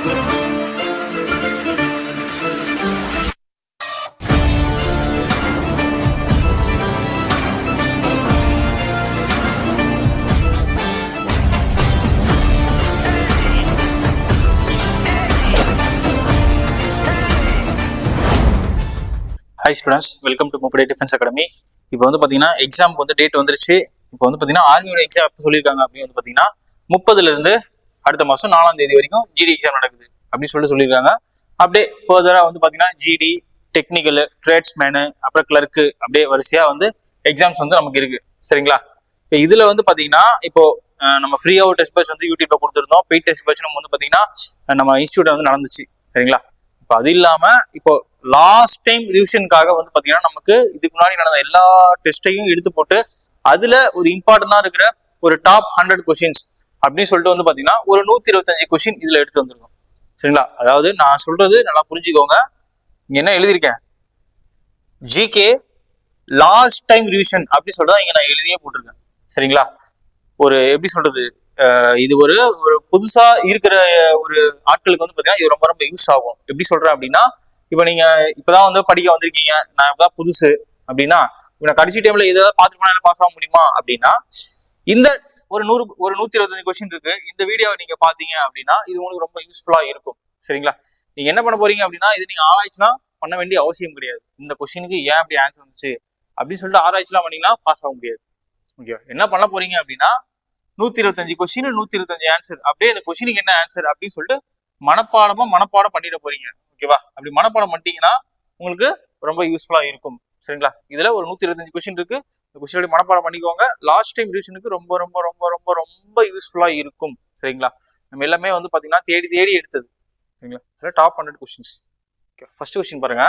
Hi students, welcome to முப்படை defence academy. இப்போ வந்து பார்த்தீங்கன்னா எக்ஸாமுக்கு வந்து டேட் வந்துருச்சு. இப்போ வந்து பார்த்தீங்கன்னா ஆர்மியோட எக்ஸாம் எப்போ சொல்லியிருக்காங்க அப்படின்னு வந்து பார்த்தீங்கன்னா 30லேருந்து அடுத்த மாதம் 4ஆம் தேதி வரைக்கும் ஜிடி எக்ஸாம் நடக்குது அப்படின்னு சொல்லியிருக்காங்க. அப்படியே ஃபர்தராக வந்து பார்த்தீங்கன்னா ஜிடி, டெக்னிக்கல், ட்ரேட்ஸ்மேனு, அப்புறம் கிளர்க்கு, அப்படியே வரிசையாக வந்து எக்ஸாம்ஸ் வந்து நமக்கு இருக்கு. சரிங்களா? இப்போ இதில் வந்து பார்த்தீங்கன்னா இப்போ நம்ம ஃப்ரீயாக டெஸ்ட் பேட்ச் வந்து யூடியூப்ல கொடுத்துருந்தோம். பெய்ட் டெஸ்ட் பேட்ச் நம்ம வந்து பார்த்தீங்கன்னா நம்ம இன்ஸ்டியூட்ல வந்து நடந்துச்சு. சரிங்களா? இப்போ அது இல்லாமல் இப்போ லாஸ்ட் டைம் ரிவிஷனுக்காக வந்து பாத்தீங்கன்னா நமக்கு இதுக்கு முன்னாடி நடந்த எல்லா டெஸ்டையும் எடுத்து போட்டு அதுல ஒரு இம்பார்ட்டன்டா இருக்கிற ஒரு டாப் 100 கொஸ்டின்ஸ் அப்படின்னு சொல்லிட்டு வந்து பாத்தீங்கன்னா ஒரு 125 கொஸ்டின் இதுல எடுத்து வந்திருக்கோம். சரிங்களா? அதாவது நான் சொல்றது நல்லா புரிஞ்சுக்கோங்க. இங்க என்ன எழுதியிருக்கேன், ஜிகே லாஸ்ட் டைம் ரிவிஷன் அப்படின்னு சொல்லிட்டு இங்க நான் எழுதியே போட்டிருக்கேன். சரிங்களா? ஒரு எப்படி சொல்றது, இது ஒரு புதுசா இருக்கிற ஒரு ஆட்களுக்கு வந்து பாத்தீங்கன்னா இது ரொம்ப ரொம்ப யூஸ் ஆகும். எப்படி சொல்றேன் அப்படின்னா, இப்ப நீங்க இப்பதான் வந்து படிக்க வந்திருக்கீங்க, நான் இப்பதான் புதுசு அப்படின்னா இவனை கடைசி டைம்ல ஏதாவது பார்த்துட்டு போனா பாஸ் ஆக முடியுமா அப்படின்னா, இந்த ஒரு 125 கொஸ்டின் இருக்கு. இந்த வீடியோவை நீங்க பாத்தீங்க அப்படின்னா இது உங்களுக்கு ரொம்ப யூஸ்ஃபுல்லா இருக்கும். சரிங்களா? நீங்க என்ன பண்ண போறீங்க அப்படின்னா, இது நீங்க ஆராய்ச்சிலாம் பண்ண வேண்டிய அவசியம் கிடையாது. இந்த கொஸ்டினுக்கு ஏன் அப்படி ஆன்சர் வந்துச்சு அப்படின்னு சொல்லிட்டு ஆராய்ச்சிலாம் பண்ணீங்கன்னா பாஸ் ஆக முடியாது. ஓகே, என்ன பண்ண போறீங்க அப்படின்னா 125 கொஸ்டின் 125 ஆன்சர், அப்படியே இந்த கொஸ்டினுக்கு என்ன ஆன்சர் அப்படின்னு சொல்லிட்டு மனப்பாடம் பண்ணிட போறீங்க. ஓகேவா? அப்படி மனப்பாடம் பண்ணிட்டீங்கன்னா உங்களுக்கு ரொம்ப யூஸ்ஃபுல்லா இருக்கும். சரிங்களா? இதுல ஒரு 125 கொஸ்டின் இருக்கு. இந்த கொஸ்டின் மனப்பாடம் பண்ணிக்கோங்க. லாஸ்ட் டைம் ரிவிஷனுக்கு ரொம்ப ரொம்ப ரொம்ப ரொம்ப ரொம்ப யூஸ்ஃபுல்லா இருக்கும். சரிங்களா? நம்ம எல்லாமே வந்து பாத்தீங்கன்னா தேடி எடுத்தது. சரிங்களா? Top 100 questions. ஃபர்ஸ்ட் கொஸ்டின் பாருங்க.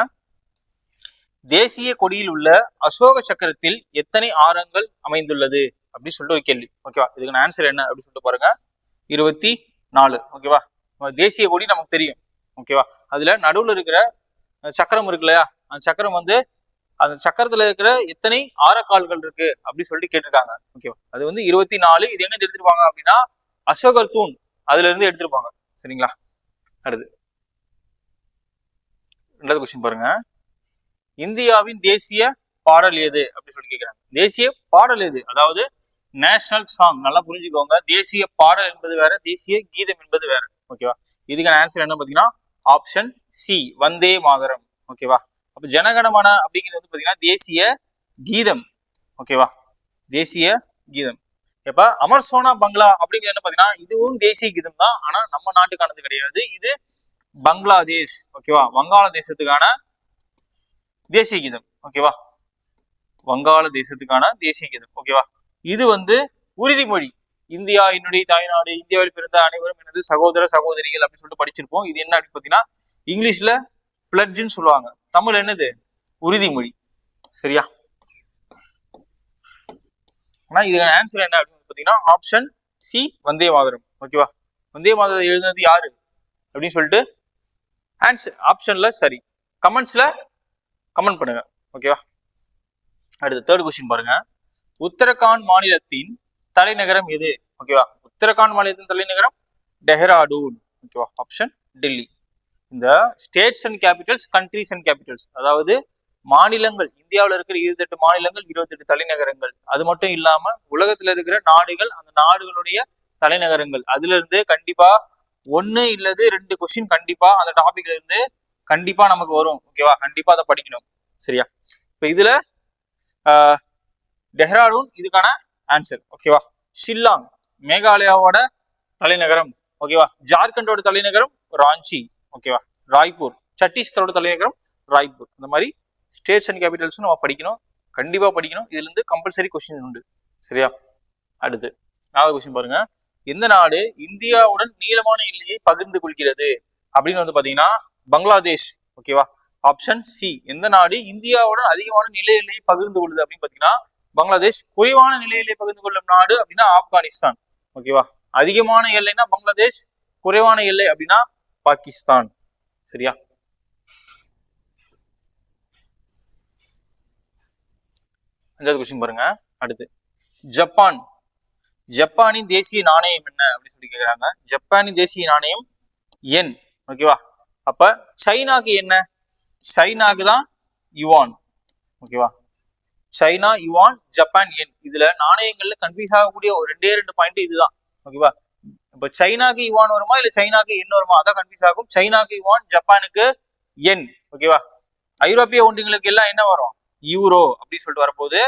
தேசிய கொடியில் உள்ள அசோக சக்கரத்தில் எத்தனை ஆரங்கள் அமைந்துள்ளது அப்படின்னு சொல்லிட்டு ஒரு கேள்வி. ஓகேவா? இதுக்கு ஆன்சர் என்ன அப்படின்னு சொல்லிட்டு பாருங்க. 24. ஓகேவா? தேசிய கொடி நமக்கு தெரியும். ஓகேவா? அதுல நடுவுல இருக்கிற சக்கரம் இருக்கு இல்லையா, அந்த சக்கரம் வந்து அந்த சக்கரத்துல இருக்கிற எத்தனை ஆரக்கால்கள் இருக்கு அப்படின்னு சொல்லிட்டு கேட்டிருக்காங்க. ஓகேவா? அது வந்து 24. இது எங்க எடுத்துருப்பாங்க அப்படின்னா அசோகர் தூண் அதுல இருந்து எடுத்திருப்பாங்க. சரிங்களா? அடுத்து ரெண்டாவது கொஸ்டின் பாருங்க. இந்தியாவின் தேசிய பாடல் எது அப்படின்னு சொல்லி கேட்கிறாங்க. தேசிய பாடல் எது, அதாவது நேஷனல் சாங். நல்லா புரிஞ்சுக்கோங்க. தேசிய பாடல் என்பது வேற, தேசிய கீதம் என்பது வேற. ஓகேவா? இதுக்கான ஆன்சர் என்ன பாத்தீங்கன்னா ஆப்ஷன் சி, வந்தே மாதரம். ஓகேவா? அப்ப ஜனகணமன அப்படிங்கிறது வந்து பாத்தீங்கன்னா தேசிய கீதம். ஓகேவா? தேசிய கீதம். இப்ப அமர் சோனா பங்களா அப்படிங்கிறது என்ன பாத்தீங்கன்னா இதுவும் தேசிய கீதம் தான், ஆனா நம்ம நாட்டுக்கானது கிடையாது. இது பங்களாதேஷ். ஓகேவா? வங்காள தேசத்துக்கான தேசிய கீதம். ஓகேவா? வங்காள தேசத்துக்கான தேசிய கீதம். ஓகேவா? இது வந்து உறுதிமொழி. இந்தியா என்னுடைய தாய்நாடு, இந்தியாவில் பிறந்த அனைவரும் எனது சகோதர சகோதரிகள் அப்படின்னு சொல்லிட்டு படிச்சிருப்போம். இது என்ன அப்படின்னு பாத்தீங்கன்னா இங்கிலீஷ்ல பிளட்ஜ்னு சொல்லுவாங்க. தமிழ் என்னது, உறுதிமொழி. சரியா? ஆனா இதுக்கான ஆன்சர் என்ன அப்படின்னு பாத்தீங்கன்னா ஆப்ஷன் சி, வந்தே மாதரம். ஓகேவா? வந்தே மாதரம் எழுதுனது யாரு அப்படின்னு சொல்லிட்டு ஆன்சர் ஆப்ஷன்ல சரி, கமெண்ட்ஸ்ல கமெண்ட் பண்ணுங்க. ஓகேவா? அடுத்து தேர்ட் கொஸ்டின் பாருங்க. உத்தரகாண்ட் மாநிலத்தின் தலைநகரம் எது? ஓகேவா? உத்தரகாண்ட் மாநிலத்தின் தலைநகரம் டெஹ்ராடூன். ஓகேவா? ஆப்ஷன் டெல்லி. இந்த states and Capitals, countries and Capitals, அதாவது மாநிலங்கள், இந்தியாவில் இருக்கிற 28 மாநிலங்கள், 28 தலைநகரங்கள். அது மட்டும் இல்லாம உலகத்துல இருக்கிற நாடுகள், அந்த நாடுகளுடைய தலைநகரங்கள், அதுல இருந்து கண்டிப்பா 1 இல்லது 2 கொஸ்டின் கண்டிப்பா அந்த டாபிக்ல இருந்து கண்டிப்பா நமக்கு வரும். ஓகேவா? கண்டிப்பா அதை படிக்கணும். சரியா? இப்ப இதுல டெஹ்ராடூன் இதுக்கான ஆன்சர். ஓகேவா? ஷில்லாங் மேகாலயாவோட தலைநகரம். ஓகேவா? ஜார்க்கண்டோட தலைநகரம் ராஞ்சி. ஓகேவா? ராய்ப்பூர். சத்தீஸ்கரோட தலைநகரம் ராய்ப்பூர். இந்த மாதிரி ஸ்டேட்ஸ் அண்ட் கேபிட்டல்ஸும் நம்ம படிக்கணும், கண்டிப்பா படிக்கணும். இதுல இருந்து கம்பல்சரி கொஸ்டின் உண்டு. சரியா? அடுத்து 4வது கொஸ்டின் பாருங்க. எந்த நாடு இந்தியாவுடன் நீளமான எல்லையை பகிர்ந்து கொள்கிறது அப்படின்னு வந்து பாத்தீங்கன்னா பங்களாதேஷ். ஓகேவா? ஆப்ஷன் சி, எந்த நாடு இந்தியாவுடன் அதிகமான நிலை எல்லையை பகிர்ந்து கொள்ளுது அப்படின்னு பாத்தீங்கன்னா பங்களாதேஷ். குறைவான நிலை எல்லையை பகிர்ந்து கொள்ளும் நாடு அப்படின்னா ஆப்கானிஸ்தான். ஓகேவா? அதிகமான எல்லைன்னா பங்களாதேஷ், குறைவான எல்லை அப்படின்னா பாகிஸ்தான். சரியா? அஞ்சாவது கொஸ்டின் பாருங்க. அடுத்து ஜப்பானின் தேசிய நாணயம் என்ன அப்படின்னு சொல்லி கேக்குறாங்க. ஜப்பானின் தேசிய நாணயம் yen. ஓகேவா? அப்ப சைனாக்கு என்ன? சைனாக்கு தான் யுவான். ஓகேவா? China yuan, Japan yen. இதுல நாணயங்கள்ல கன்ஃபியூஸ் ஆகக்கூடிய ஒரு ரெண்டு பாயிண்ட் இதுதான். ஓகேவா? இப்ப சைனாக்கு யுவான் வருமா இல்ல சைனாக்கு என் வருமா, அதான் கன்ஃபியூஸ் ஆகும். சைனாக்கு யுவான், ஜப்பானுக்கு என். ஓகேவா? ஐரோப்பிய ஒன்றியங்களுக்கு எல்லாம் என்ன வரும்? யூரோ அப்படின்னு சொல்லிட்டு வரப்போகுது.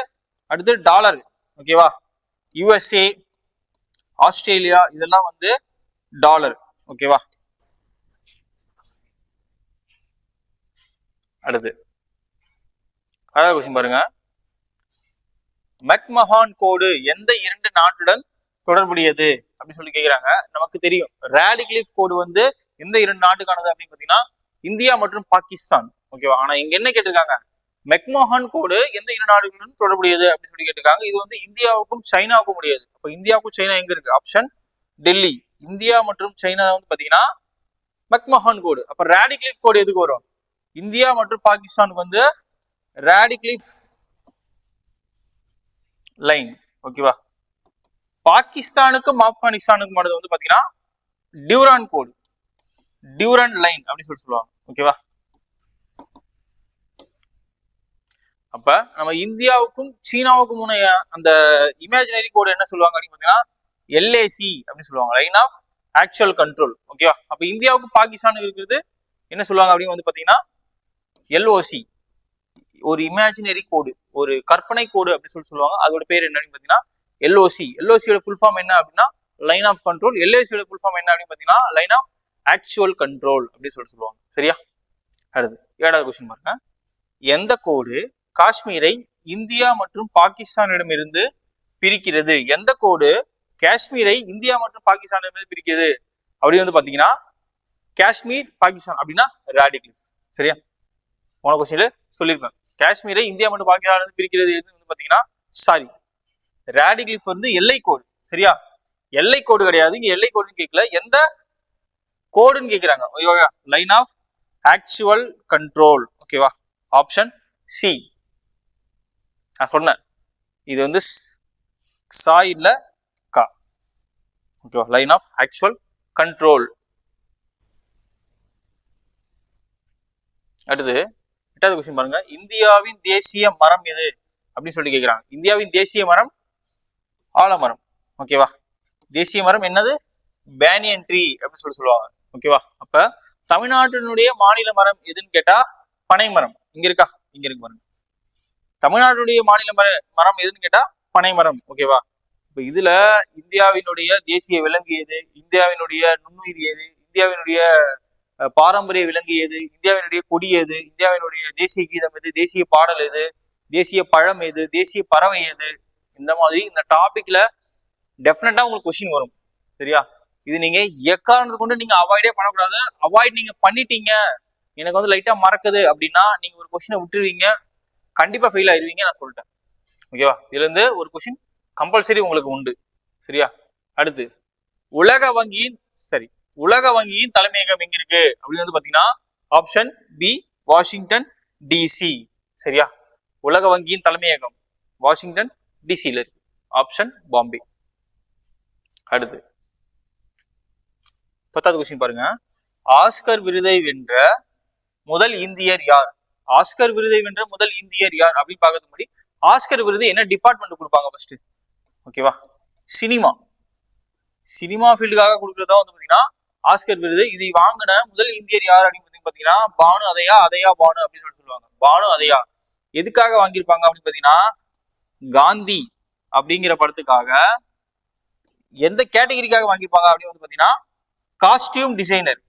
அடுத்து டாலர். ஓகேவா? யுஎஸ்ஏ, ஆஸ்திரேலியா இதெல்லாம் வந்து டாலர். ஓகேவா? அடுத்து அதாவது கொஸ்டின் பாருங்க. மெக்மஹான் கோடு எந்த 2 நாட்டுடன் தொடர்புடையது அப்படின்னு சொல்லி கேக்குறாங்க. நமக்கு தெரியும் ராடிக்லிஃப் கோடு வந்து எந்த 2 நாட்டுக்கானது அப்படின்னு பாத்தீங்கன்னா இந்தியா மற்றும் பாகிஸ்தான். ஓகேவா? ஆனா இங்க என்ன கேட்டிருக்காங்க? மெக்மோகன் கோடு எந்த 2 நாடுகளுடன் தொடர்புடையது அப்படின்னு சொல்லி கேட்டிருக்காங்க. இது வந்து இந்தியாவுக்கும் சைனாவுக்கும் முடியாது. அப்ப இந்தியாவுக்கும் சைனா எங்க இருக்கு? ஆப்ஷன் டெல்லி. இந்தியா மற்றும் சைனா வந்து பாத்தீங்கன்னா மெக்மோகன் கோடு. அப்ப ராடிக்லிஃப் கோடு எதுக்கு வரும்? இந்தியா மற்றும் பாகிஸ்தானுக்கு வந்து ராடிக்லிஃப் லைன். ஓகேவா? பாகிஸ்தானுக்கும் ஆப்கானிஸ்தானுக்கும் வந்து பாத்தீங்கன்னா டியூரான் கோடு, டியூரன் லைன் அப்படின்னு சொல்லுவாங்க. ஓகேவா? அப்ப நம்ம இந்தியாவுக்கும் சீனாவுக்கும் முன்னைய அந்த இமேஜினரி கோடு என்ன சொல்லுவாங்க அப்படின்னு பாத்தீங்கன்னா எல்ஏசி அப்படின்னு சொல்லுவாங்க, லைன் ஆஃப் ஆக்சுவல் கண்ட்ரோல். ஓகேவா? அப்ப இந்தியாவுக்கும் பாகிஸ்தானுக்கு இருக்கிறது என்ன சொல்லுவாங்க அப்படின்னு வந்து பாத்தீங்கன்னா எல்ஓசி, ஒரு இமேஜினரி கோடு, ஒரு கற்பனை கோடு அப்படின்னு சொல்லுவாங்க. அதோட பேர் என்னன்னு பாத்தீங்கன்னா எல்ஓசி. எல்ஓசியோட ஃபுல் ஃபார்ம் என்ன அப்படின்னா லைன் ஆஃப் கண்ட்ரோல். எல்ஓசியோட ஃபுல் ஃபார்ம் என்ன அப்படின்னு பாத்தீங்கன்னா லைன் ஆஃப் ஆக்சுவல் கண்ட்ரோல் அப்படின்னு சொல்லுவாங்க. சரியா? அடுத்து 7வது கொஸ்டின் பாருங்க. எந்த கோடு காஷ்மீரை இந்தியா மற்றும் பாகிஸ்தானிடமிருந்து பிரிக்கிறது? எந்த கோடு காஷ்மீரை இந்தியா மற்றும் பாகிஸ்தானிடமிருந்து பிரிக்கிறது அப்படி வந்து பாத்தீங்கன்னா காஷ்மீர் பாகிஸ்தான் அப்படின்னா ராடிக்லிஃப். சரியா? போன கொஸ்டின்ல சொல்லியிருப்பேன். காஷ்மீரை இந்தியா மற்றும் பாகிஸ்தான் பிரிக்கிறது எது வந்து பாத்தீங்கன்னா சாரி ராடிக்லிஃப் வந்து எல்லை கோடு. சரியா? எல்லை கோடு கிடையாது. இங்க எல்லை கோடுன்னு கேட்கல, எந்த கோடுன்னு கேட்கிறாங்க. ஓகேவா? Line of actual control. ஓகேவா? Option C. நான் சொன்னேன் இது வந்து சா இல்ல கா. ஓகேவா? Line of actual control. அடுத்து 8வது கொஸ்டின் பாருங்க. இந்தியாவின் தேசிய மரம் எது அப்படின்னு சொல்லி கேட்கிறாங்க. இந்தியாவின் தேசிய மரம் ஆலமரம். ஓகேவா? தேசிய மரம் என்னது? பேனியன் ட்ரீ அப்படின்னு சொல்லுவாங்க. ஓகேவா? அப்ப தமிழ்நாட்டினுடைய மாநில மரம் எதுன்னு கேட்டா பனை மரம். இங்க இருக்கா? இங்க இருக்கு பாருங்க. தமிழ்நாட்டுடைய மாநில மரம் எதுன்னு கேட்டா பனை மரம். ஓகேவா? இப்ப இதுல இந்தியாவினுடைய தேசிய விலங்கு எது? இந்தியாவினுடைய நுண்ணுயிர் எது? இந்தியாவினுடைய பாரம்பரிய விலங்கு எது? இந்தியாவினுடைய கொடி எது? இந்தியாவினுடைய தேசிய கீதம் எது? தேசிய பாடல் எது? தேசிய பழம் எது? தேசிய பறவை எது? இந்த மாதிரி இந்த டாபிக்ல டெஃபினட்டா உங்களுக்கு கொஸ்டின் வரும். சரியா? இது நீங்க எக்காரணத்தை கொண்டு நீங்க அவாய்டே பண்ணக்கூடாது. அவாய்ட் நீங்க பண்ணிட்டீங்க, எனக்கு வந்து லைட்டா மறக்குது அப்படின்னா நீங்க ஒரு கொஸ்டினை விட்டுருவீங்க, கண்டிப்பா ஃபெயில் ஆயிருவீங்க. நான் சொல்லிட்டேன். ஓகேவா? இதுல இருந்து ஒரு கொஸ்டின் கம்பல்சரி உங்களுக்கு உண்டு. சரியா? அடுத்து உலக வங்கியின் உலக வங்கியின் தலைமையகம் எங்க இருக்கு அப்படின்னு வந்து பாத்தீங்கன்னா ஆப்ஷன் பி வாஷிங்டன் டிசி. சரியா? உலக வங்கியின் தலைமையகம் வாஷிங்டன் டிசில இருக்கு. ஆப்ஷன் பாம்பே. அடுத்து 10வது கொஸ்டின் பாருங்க. ஆஸ்கர் விருதை வென்ற முதல் இந்தியர் யார்? ஆஸ்கர் விருதை வென்ற முதல் இந்தியர் யார் அப்படின்னு பார்க்கறதுக்கு முன்னாடி ஆஸ்கர் விருது என்ன டிபார்ட்மெண்ட் கொடுப்பாங்க ஃபர்ஸ்ட்? ஓகேவா? சினிமா ஃபீல்டுக்காக கொடுக்கறதா வந்து பாத்தீங்கன்னா ஆஸ்கர் விருது. இதை வாங்கின முதல் இந்தியர் யார் அப்படின்னு பாத்தீங்கன்னா பானு அதையா பானு அப்படின்னு சொல்லுவாங்க. பானு அதையா எதுக்காக வாங்கியிருப்பாங்க அப்படின்னு பாத்தீங்கன்னா காந்தி அப்படிங்கிற படத்துக்காக. எந்த கேட்டகரிக்காக வாங்கியிருப்பாங்க அப்படின்னு வந்து பாத்தீங்கன்னா காஸ்டியூம் டிசைனர்.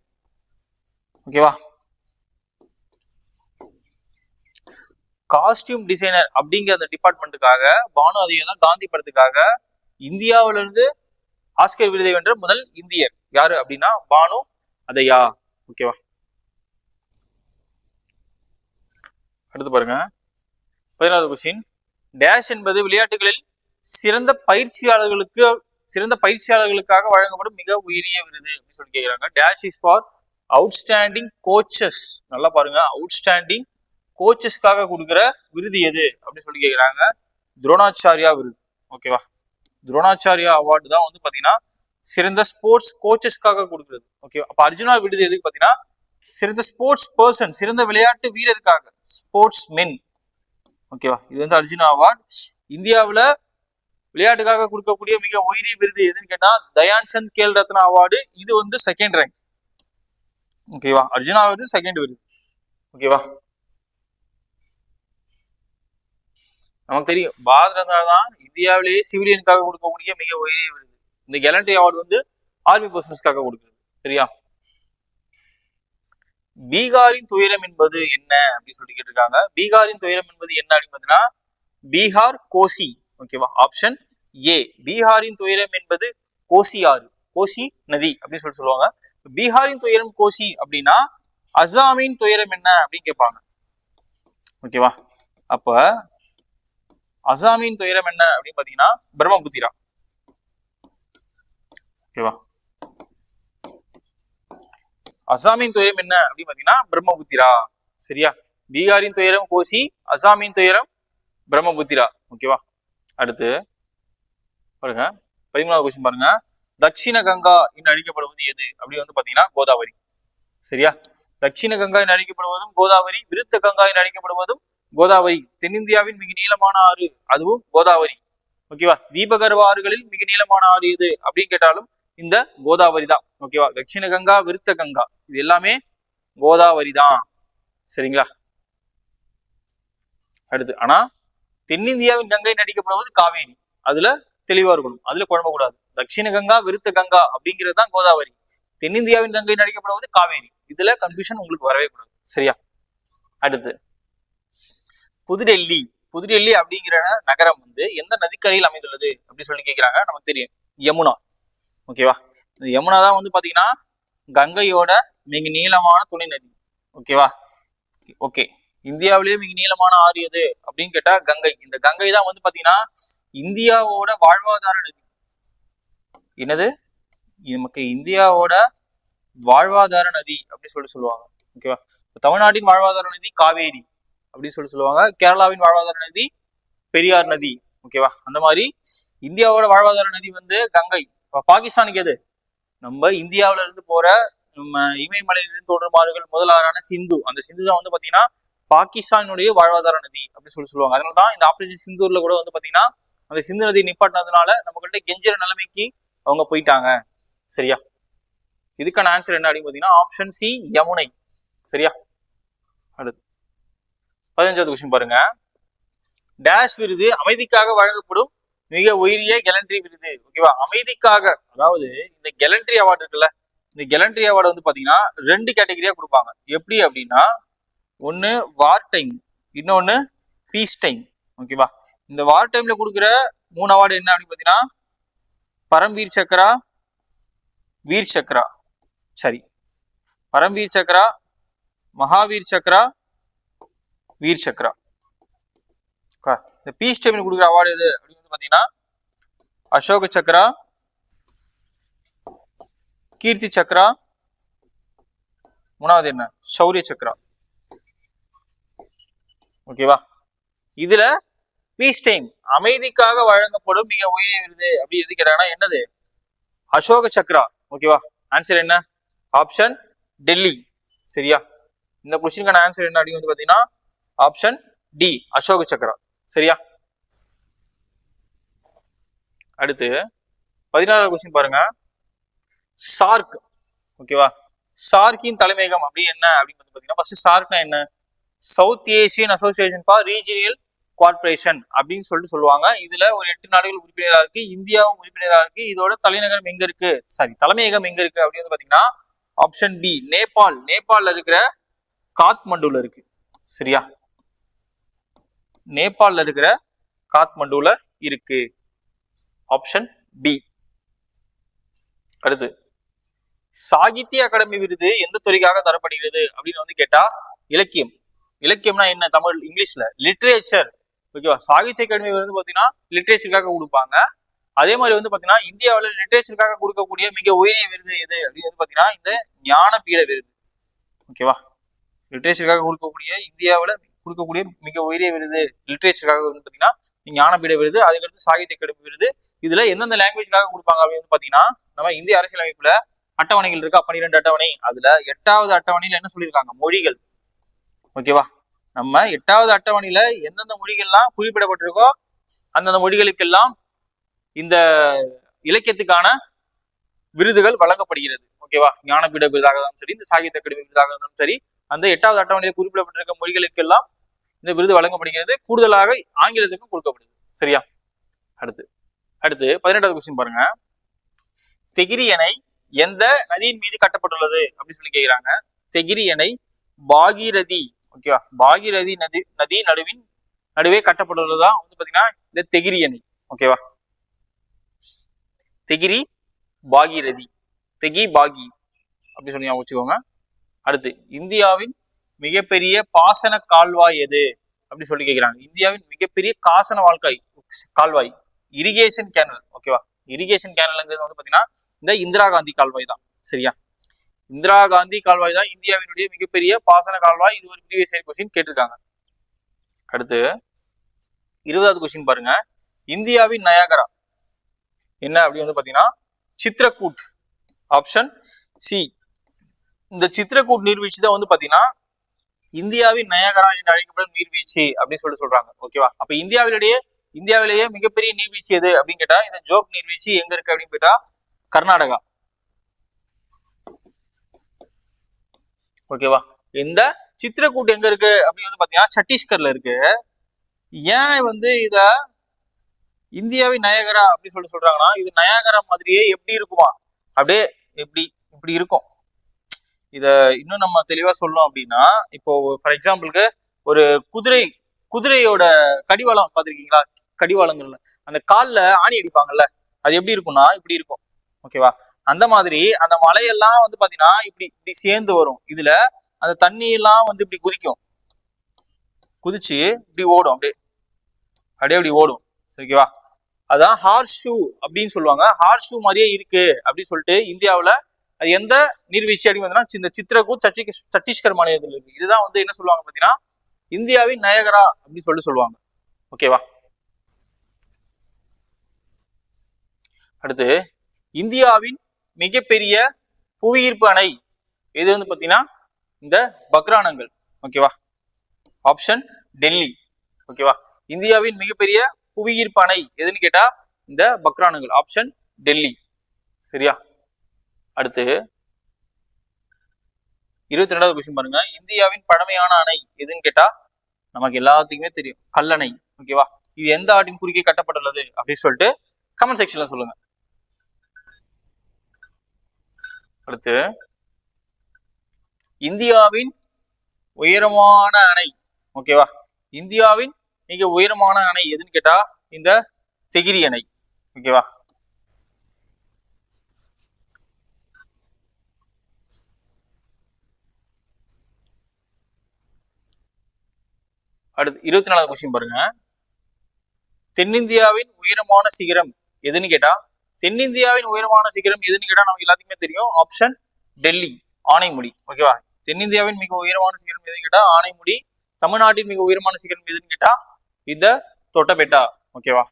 ஓகேவா? காஸ்டியூம் டிசைனர் அப்படிங்கிற அந்த டிபார்ட்மெண்ட்டுக்காக பானு அதையா தான் காந்தி படத்துக்காக இந்தியாவில இருந்து ஆஸ்கர் விருதை வென்ற முதல் இந்தியர் யாரு அப்படின்னா பானு அதையா. ஓகேவா? அடுத்து பாருங்க 11வது கொஸ்டின். டேஷ் என்பது விளையாட்டுகளில் சிறந்த பயிற்சியாளர்களுக்காக வழங்கப்படும் மிக உயரிய விருது அப்படின்னு சொல்லி கேட்கிறாங்க. Dash is for outstanding coaches. நல்லா பாருங்க, அவுட்ஸ்டாண்டிங் கோச்சஸ்க்காக கொடுக்குற விருது எது அப்படின்னு சொல்லி கேட்கிறாங்க. துரோணாச்சாரியா விருது. ஓகேவா? துரோணாச்சாரியா அவார்டு தான் வந்து பாத்தீங்கன்னா சிறந்த ஸ்போர்ட்ஸ் கோச்சஸ்க்காக கொடுக்குறது. ஓகேவா. அப்ப அர்ஜுனா விருது எதுக்கு பாத்தீங்கன்னா சிறந்த ஸ்போர்ட்ஸ் பர்சன், சிறந்த விளையாட்டு வீரருக்காக, ஸ்போர்ட்ஸ் மென். ஓகேவா. இது வந்து அர்ஜுனா அவார்ட். இந்தியாவுல விளையாட்டுக்காக கொடுக்கக்கூடிய மிக உயரிய விருது எதுன்னு கேட்டா தயான் சந்த் கேல் ரத்னா அவார்டு. இது வந்து செகண்ட் ரேங்க். ஓகேவா. அர்ஜுனா விருது செகண்ட் விருது. ஓகேவா. நமக்கு தெரியும் பாரத் ரத்னா தான் இந்தியாவிலேயே சிவிலியனுக்காக கொடுக்கக்கூடிய மிக உயரிய விருது. இந்த கேலண்ட்ரி அவார்டு வந்து ஆர்மி பர்சன்ஸ்க்காக கொடுக்குறது. சரியா. பீகாரின் துயரம் என்பது என்ன அப்படின்னு சொல்லிட்டு கேட்டிருக்காங்க. பீகாரின் துயரம் என்பது என்ன அப்படின்னு பாத்தீங்கன்னா பீகார் கோசி. ஓகேவா. Option A. பீகாரின் துயரம் என்பது கோசி ஆறு, கோசி நதி அப்படின்னு சொல்லுவாங்க. பீகாரின் துயரம் கோசி அப்படின்னா அசாமின் துயரம் என்ன அப்படின்னு கேட்பாங்க. ஓகேவா. அப்ப அசாமின் துயரம் என்ன அப்படின்னு பாத்தீங்கன்னா பிரம்மபுத்திரா. ஓகேவா. அசாமின் துயரம் என்ன அப்படின்னு பாத்தீங்கன்னா பிரம்மபுத்திரா. சரியா. பீகாரின் துயரம் கோசி, அசாமின் துயரம் பிரம்மபுத்திரா. ஓகேவா. அடுத்து பாருங்க 13வது கொஸ்டின் பாருங்க. தட்சிண கங்கா என்று அழைக்கப்படுவது எது அப்படி வந்து பாத்தீங்கன்னா கோதாவரி. சரியா. தட்சிண கங்கா என்று அழைக்கப்படுவதும் கோதாவரி, விருத்த கங்கா என்று அழைக்கப்படுவதும் கோதாவரி. தென்னிந்தியாவின் மிக நீளமான ஆறு அதுவும் கோதாவரி. ஓகேவா. தீபகர்வ ஆறுகளில் மிக நீளமான ஆறு எது அப்படின்னு கேட்டாலும் இந்த கோதாவரி தான். ஓகேவா. தட்சிண கங்கா, விருத்த கங்கா இது எல்லாமே கோதாவரி தான். சரிங்களா. அடுத்து ஆனா தென்னிந்தியாவின் கங்கை நடிக்கப்படுவது காவேரி. அதுல தெளிவா இருக்கணும், அதுல குழம்ப கூடாது. தட்சிண கங்கா, விருத்த கங்கா அப்படிங்கிறது தான் கோதாவரி. தென்னிந்தியாவின் கங்கை நடிக்கப்படுவது காவேரி. இதுல கன்ஃபியூஷன் உங்களுக்கு வரவே கூடாது. சரியா. அடுத்து புதுடெல்லி. புதுடெல்லி அப்படிங்கிற நகரம் வந்து எந்த நதிக்கரையில் அமைந்துள்ளது அப்படின்னு சொல்லி கேட்கிறாங்க. நமக்கு தெரியும் யமுனா. ஓகேவா. இந்த யமுனா தான் வந்து பாத்தீங்கன்னா கங்கையோட மிக நீளமான துணை நதி. ஓகேவா. ஓகே. இந்தியாவிலேயே மிக நீளமான ஆறு எது அப்படின்னு கேட்டா கங்கை. இந்த கங்கை தான் வந்து பாத்தீங்கன்னா இந்தியாவோட வாழ்வாதார நதி. என்னது நமக்கு இந்தியாவோட வாழ்வாதார நதி அப்படின்னு சொல்லுவாங்க. ஓகேவா. தமிழ்நாட்டின் வாழ்வாதார நதி காவேரி அப்படின்னு சொல்லுவாங்க. கேரளாவின் வாழ்வாதார நதி பெரியார் நதி. ஓகேவா. அந்த மாதிரி இந்தியாவோட வாழ்வாதார நதி வந்து கங்கை. பாகிஸ்தானுக்கு எது? நம்ம இந்தியாவில இருந்து போற நம்ம இமயமலையிலிருந்து தோன்றும் ஆறுகள் முதல் ஆறான சிந்து. அந்த சிந்து தான் வந்து பாத்தீங்கன்னா பாகிஸ்தானுடைய வாழ்வாதார நதி அப்படின்னு சொல்லுவாங்க. அதனாலதான் இந்த ஆபரேஷன் சிந்தூர்ல கூட வந்து பாத்தீங்கன்னா அந்த சிந்து நதி நிப்பாட்டினதுனால நம்மகிட்ட கெஞ்சிற நிலைமைக்கு அவங்க போயிட்டாங்க. சரியா. இதுக்கான ஆன்சர் என்ன அப்படின்னு பாத்தீங்கன்னா ஆப்ஷன் சி யமுனை. சரியா. அடுத்து 15வது கொஸ்டின் பாருங்க. டேஷ் விருது அமைதிக்காக வழங்கப்படும் மிக உயரிய கெலண்ட்ரி விருது. ஓகேவா. அமைதிக்காக, அதாவது இந்த கெலண்ட்ரி அவார்டு இருக்குல்ல, இந்த கெலண்ட்ரி அவார்டு வந்து பாத்தீங்கன்னா 2 கேட்டகரியா கொடுப்பாங்க. எப்படி அப்படின்னா ஒன்னு வார் டைம், இன்னொன்னு பீஸ் டைம். ஓகேவா. இந்த வார் டைம்ல கொடுக்குற 3 அவார்டு என்ன அப்படின்னு பாத்தீங்கன்னா பரம்வீர் சக்ரா, வீர் சக்ரா, சரி பரம்வீர் சக்ரா, மகாவீர் சக்ரா, வீர் சக்ரா. இந்த பீஸ் டைம்ல கொடுக்குற அவார்டு எது அப்படின்னு வந்து பாத்தீங்கன்னா அசோக சக்ரா, கீர்த்தி சக்ரா, மூணாவது என்ன சௌரிய சக்ரா. ஓகேவா. இதுல பீஸ் டைம் அமைதிக்காக வழங்கப்படும் மிக உயரிய விருது அப்படி எது கேட்டாங்கன்னா என்னது அசோக சக்ரா. ஓகேவா. ஆன்சர் என்ன ஆப்ஷன் டெல்லி. சரியா. இந்த கொஸ்டினுக்கான ஆன்சர் என்ன அப்படின்னு வந்து பாத்தீங்கன்னா ஆப்ஷன் டி அசோக சக்ரா. சரியா. அடுத்து 16வது கொஸ்டின் பாருங்க. சார்க். ஓகேவா. சார்க்கின் தலைமையகம் அப்படி என்ன அப்படின்னு பாத்தீங்கன்னா ஃபர்ஸ்ட் சார்க்னா என்ன South Asian association for regional cooperation அப்படின்னு சொல்லுவாங்க. இதுல ஒரு 8 நாடுகள் உறுப்பினராக இருக்கு, இந்தியாவும் உறுப்பினராக இருக்கு. இதோட தலைநகரம் எங்க இருக்கு, தலைமையகம் எங்க இருக்கு அப்படின்னு பாத்தீங்கன்னா ஆப்ஷன் பி நேபாள். நேபாள்ல இருக்கிற காத்மண்டுல இருக்கு. சரியா. நேபாள்ல இருக்கிற காத்மண்டுல இருக்கு. Option B. அடுத்து சாகித்ய அகாடமி விருது எந்த துறைக்காக தரப்படுகிறது அப்படின்னு வந்து கேட்டா இலக்கியம். இலக்கியம்னா என்ன தமிழ் இங்கிலீஷ்ல லிட்ரேச்சர். ஓகேவா. சாகித்ய அகாடமி விருது பாத்தீங்கன்னா லிட்ரேச்சருக்காக கொடுப்பாங்க. அதே மாதிரி வந்து பாத்தீங்கன்னா இந்தியாவில் லிட்ரேச்சருக்காக கொடுக்கக்கூடிய மிக உயரிய விருது எது அப்படின்னு வந்து பாத்தீங்கன்னா இந்த ஞானபீட விருது. ஓகேவா. லிட்ரேச்சருக்காக கொடுக்கக்கூடிய இந்தியாவில கொடுக்கக்கூடிய மிக உயரிய விருது லிட்ரேச்சருக்காக வந்து பாத்தீங்கன்னா ஞானபீட விருது. அதுக்கடுத்து சாகித்ய அகாடமி விருது. இதுல எந்தெந்த லாங்குவேஜ்க்காக கொடுப்பாங்க அப்படின்னு பாத்தீங்கன்னா நம்ம இந்திய அரசியலமைப்புல அட்டவணைகள் இருக்கா, 12 அட்டவணை. அதுல 8வது அட்டவணையில என்ன சொல்லியிருக்காங்க, மொழிகள். ஓகேவா, நம்ம 8வது அட்டவணையில எந்தெந்த மொழிகள்லாம் குறிப்பிடப்பட்டிருக்கோ அந்தந்த மொழிகளுக்கெல்லாம் இந்த இலக்கியத்துக்கான விருதுகள் வழங்கப்படுகிறது. ஓகேவா, ஞானபீட விருதாக இருந்தாலும் சரி, இந்த சாகித்ய அகாடமி விருதாக இருந்தாலும் சரி, அந்த 8வது அட்டவணையில் குறிப்பிடப்பட்டிருக்க மொழிகளுக்கெல்லாம் இந்த விருது வழங்கப்படுகிறது. கூடுதலாக ஆங்கிலத்துக்கும் கொடுக்கப்படுது. சரியா, அடுத்து 18வது கொஸ்டின் பாருங்க. தெகிரி அணை எந்த நதியின் மீது கட்டப்பட்டுள்ளது அப்படின்னு சொல்லி கேட்கிறாங்க. தெகிரி அணை பாகீரதி. ஓகேவா, பாகீரதி நதி நடுவே கட்டப்பட்டுள்ளதுதான் வந்து பாத்தீங்கன்னா இந்த தெகிரி அணை. ஓகேவா, தெகிரி பாகீரதி, பாகி அப்படி சொல்லி வச்சுக்கோங்க. அடுத்து இந்தியாவின் மிகப்பெரிய பாசன கால்வாய் எது அப்படி சொல்லி கேட்கிறாங்க. இந்தியாவின் மிகப்பெரிய கால்வாய் இரிகேஷன் கேனல். ஓகேவா, இரிகேஷன் கேனல்ங்கிறது வந்து பாத்தீங்கன்னா இந்த இந்திரா காந்தி கால்வாய் தான். சரியா, இந்திரா காந்தி கால்வாய் தான் இந்தியாவினுடைய மிகப்பெரிய பாசன கால்வாய். இது ஒரு ப்ரீவியஸ் இயர் கொஸ்டின் கேட்டிருக்காங்க. அடுத்து 20வது கொஸ்டின் பாருங்க. இந்தியாவின் நயாகரா என்ன அப்படி வந்து பாத்தீங்கன்னா சித்ரகூட். Option C. இந்த சித்ரகூட் நீர்வீழ்ச்சி தான் வந்து பாத்தீங்கன்னா இந்தியாவின் நயாகரா என்று அழைக்கப்படும் நீர்வீழ்ச்சி அப்படின்னு சொல்றாங்க. ஓகேவா, அப்ப இந்தியாவிலேயே மிகப்பெரிய நீர்வீழ்ச்சி எது அப்படின்னு கேட்டா இந்த ஜோக் நீர்வீழ்ச்சி எங்க இருக்கு அப்படின்னு கேட்டா கர்நாடகா. ஓகேவா, இந்த சித்ரகூட் எங்க இருக்கு அப்படின்னு வந்து பாத்தீங்கன்னா சத்தீஸ்கர்ல இருக்கு. ஏன் வந்து இத இந்தியாவின் நயாகரா அப்படின்னு சொல்றாங்கன்னா இது நயாகரா மாதிரியே எப்படி இருக்குமா, அப்படியே இப்படி இருக்கும். இத இன்னும் நம்ம தெளிவா சொல்லணும் அப்படின்னா, இப்போ ஃபார் எக்ஸாம்பிளுக்கு ஒரு குதிரையோட கடிவாளம் பார்த்திருக்கீங்களா, கடிவாளங்கள்ல அந்த கால்ல ஆணி அடிப்பாங்கல்ல, அது எப்படி இருக்கும்னா இப்படி இருக்கும். ஓகேவா, அந்த மாதிரி அந்த மலையெல்லாம் வந்து பாத்தீங்கன்னா இப்படி சேர்ந்து வரும். இதுல அந்த தண்ணி எல்லாம் வந்து இப்படி குதிச்சு இப்படி ஓடும், அப்படியே ஓடும். சரிவா, அதான் ஹார்ஸ் ஷூ அப்படின்னு சொல்லுவாங்க. ஹார்ஸ் ஷூ மாதிரியே இருக்கு அப்படின்னு சொல்லிட்டு இந்தியாவில அது எந்த நீர்வீழ்ச்சி அப்படின்னு பார்த்தீங்கன்னா இந்த சித்ரகூட் சத்தீஸ்கர் மாநிலத்தில் இருக்கு. இதுதான் வந்து என்ன சொல்லுவாங்க பாத்தீங்கன்னா இந்தியாவின் நயகரா அப்படின்னு சொல்லுவாங்க. ஓகேவா, அடுத்து இந்தியாவின் மிகப்பெரிய புவியீர்ப்பு அணை எது வந்து பாத்தீங்கன்னா இந்த பக்ரானங்கள். ஓகேவா, ஆப்ஷன் டெல்லி. ஓகேவா, இந்தியாவின் மிகப்பெரிய புவியீர்ப்பு அணை எதுன்னு கேட்டா இந்த பக்ரானங்கள். ஆப்ஷன் டெல்லி. சரியா, அடுத்து 22வது கொஸ்டின் பாருங்க. இந்தியாவின் பழமையான அணை எதுன்னு கேட்டா நமக்கு எல்லாத்துக்குமே தெரியும், கல்லணை. ஓகேவா, இது எந்த ஆண்டின் குறுக்கே கட்டப்பட்டுள்ளது அப்படின்னு சொல்லிட்டு கமெண்ட் செக்ஷன்ல சொல்லுங்க. அடுத்து இந்தியாவின் உயரமான அணை. ஓகேவா, இந்தியாவின் மிக உயரமான அணை எதுன்னு கேட்டா இந்த தெகிரி அணை. ஓகேவா, அடுத்து 24வது கொஸ்டின் பாருங்க. தென்னிந்தியாவின் உயரமான சிகரம் எதுன்னு கேட்டா தென்னிந்தியாவின் உயரமான சிகரம் எதுன்னு கேட்டா நமக்கு எல்லாத்துக்குமே தெரியும். ஆப்ஷன் டெல்லி, ஆனைமுடி. ஓகேவா, தென்னிந்தியாவின் மிக உயரமான சிகரம் எதுன்னு கேட்டா ஆனைமுடி. தமிழ்நாட்டின் மிக உயரமான சிகரம் எதுன்னு கேட்டா இந்த தொட்டபெட்டா. ஓகேவா,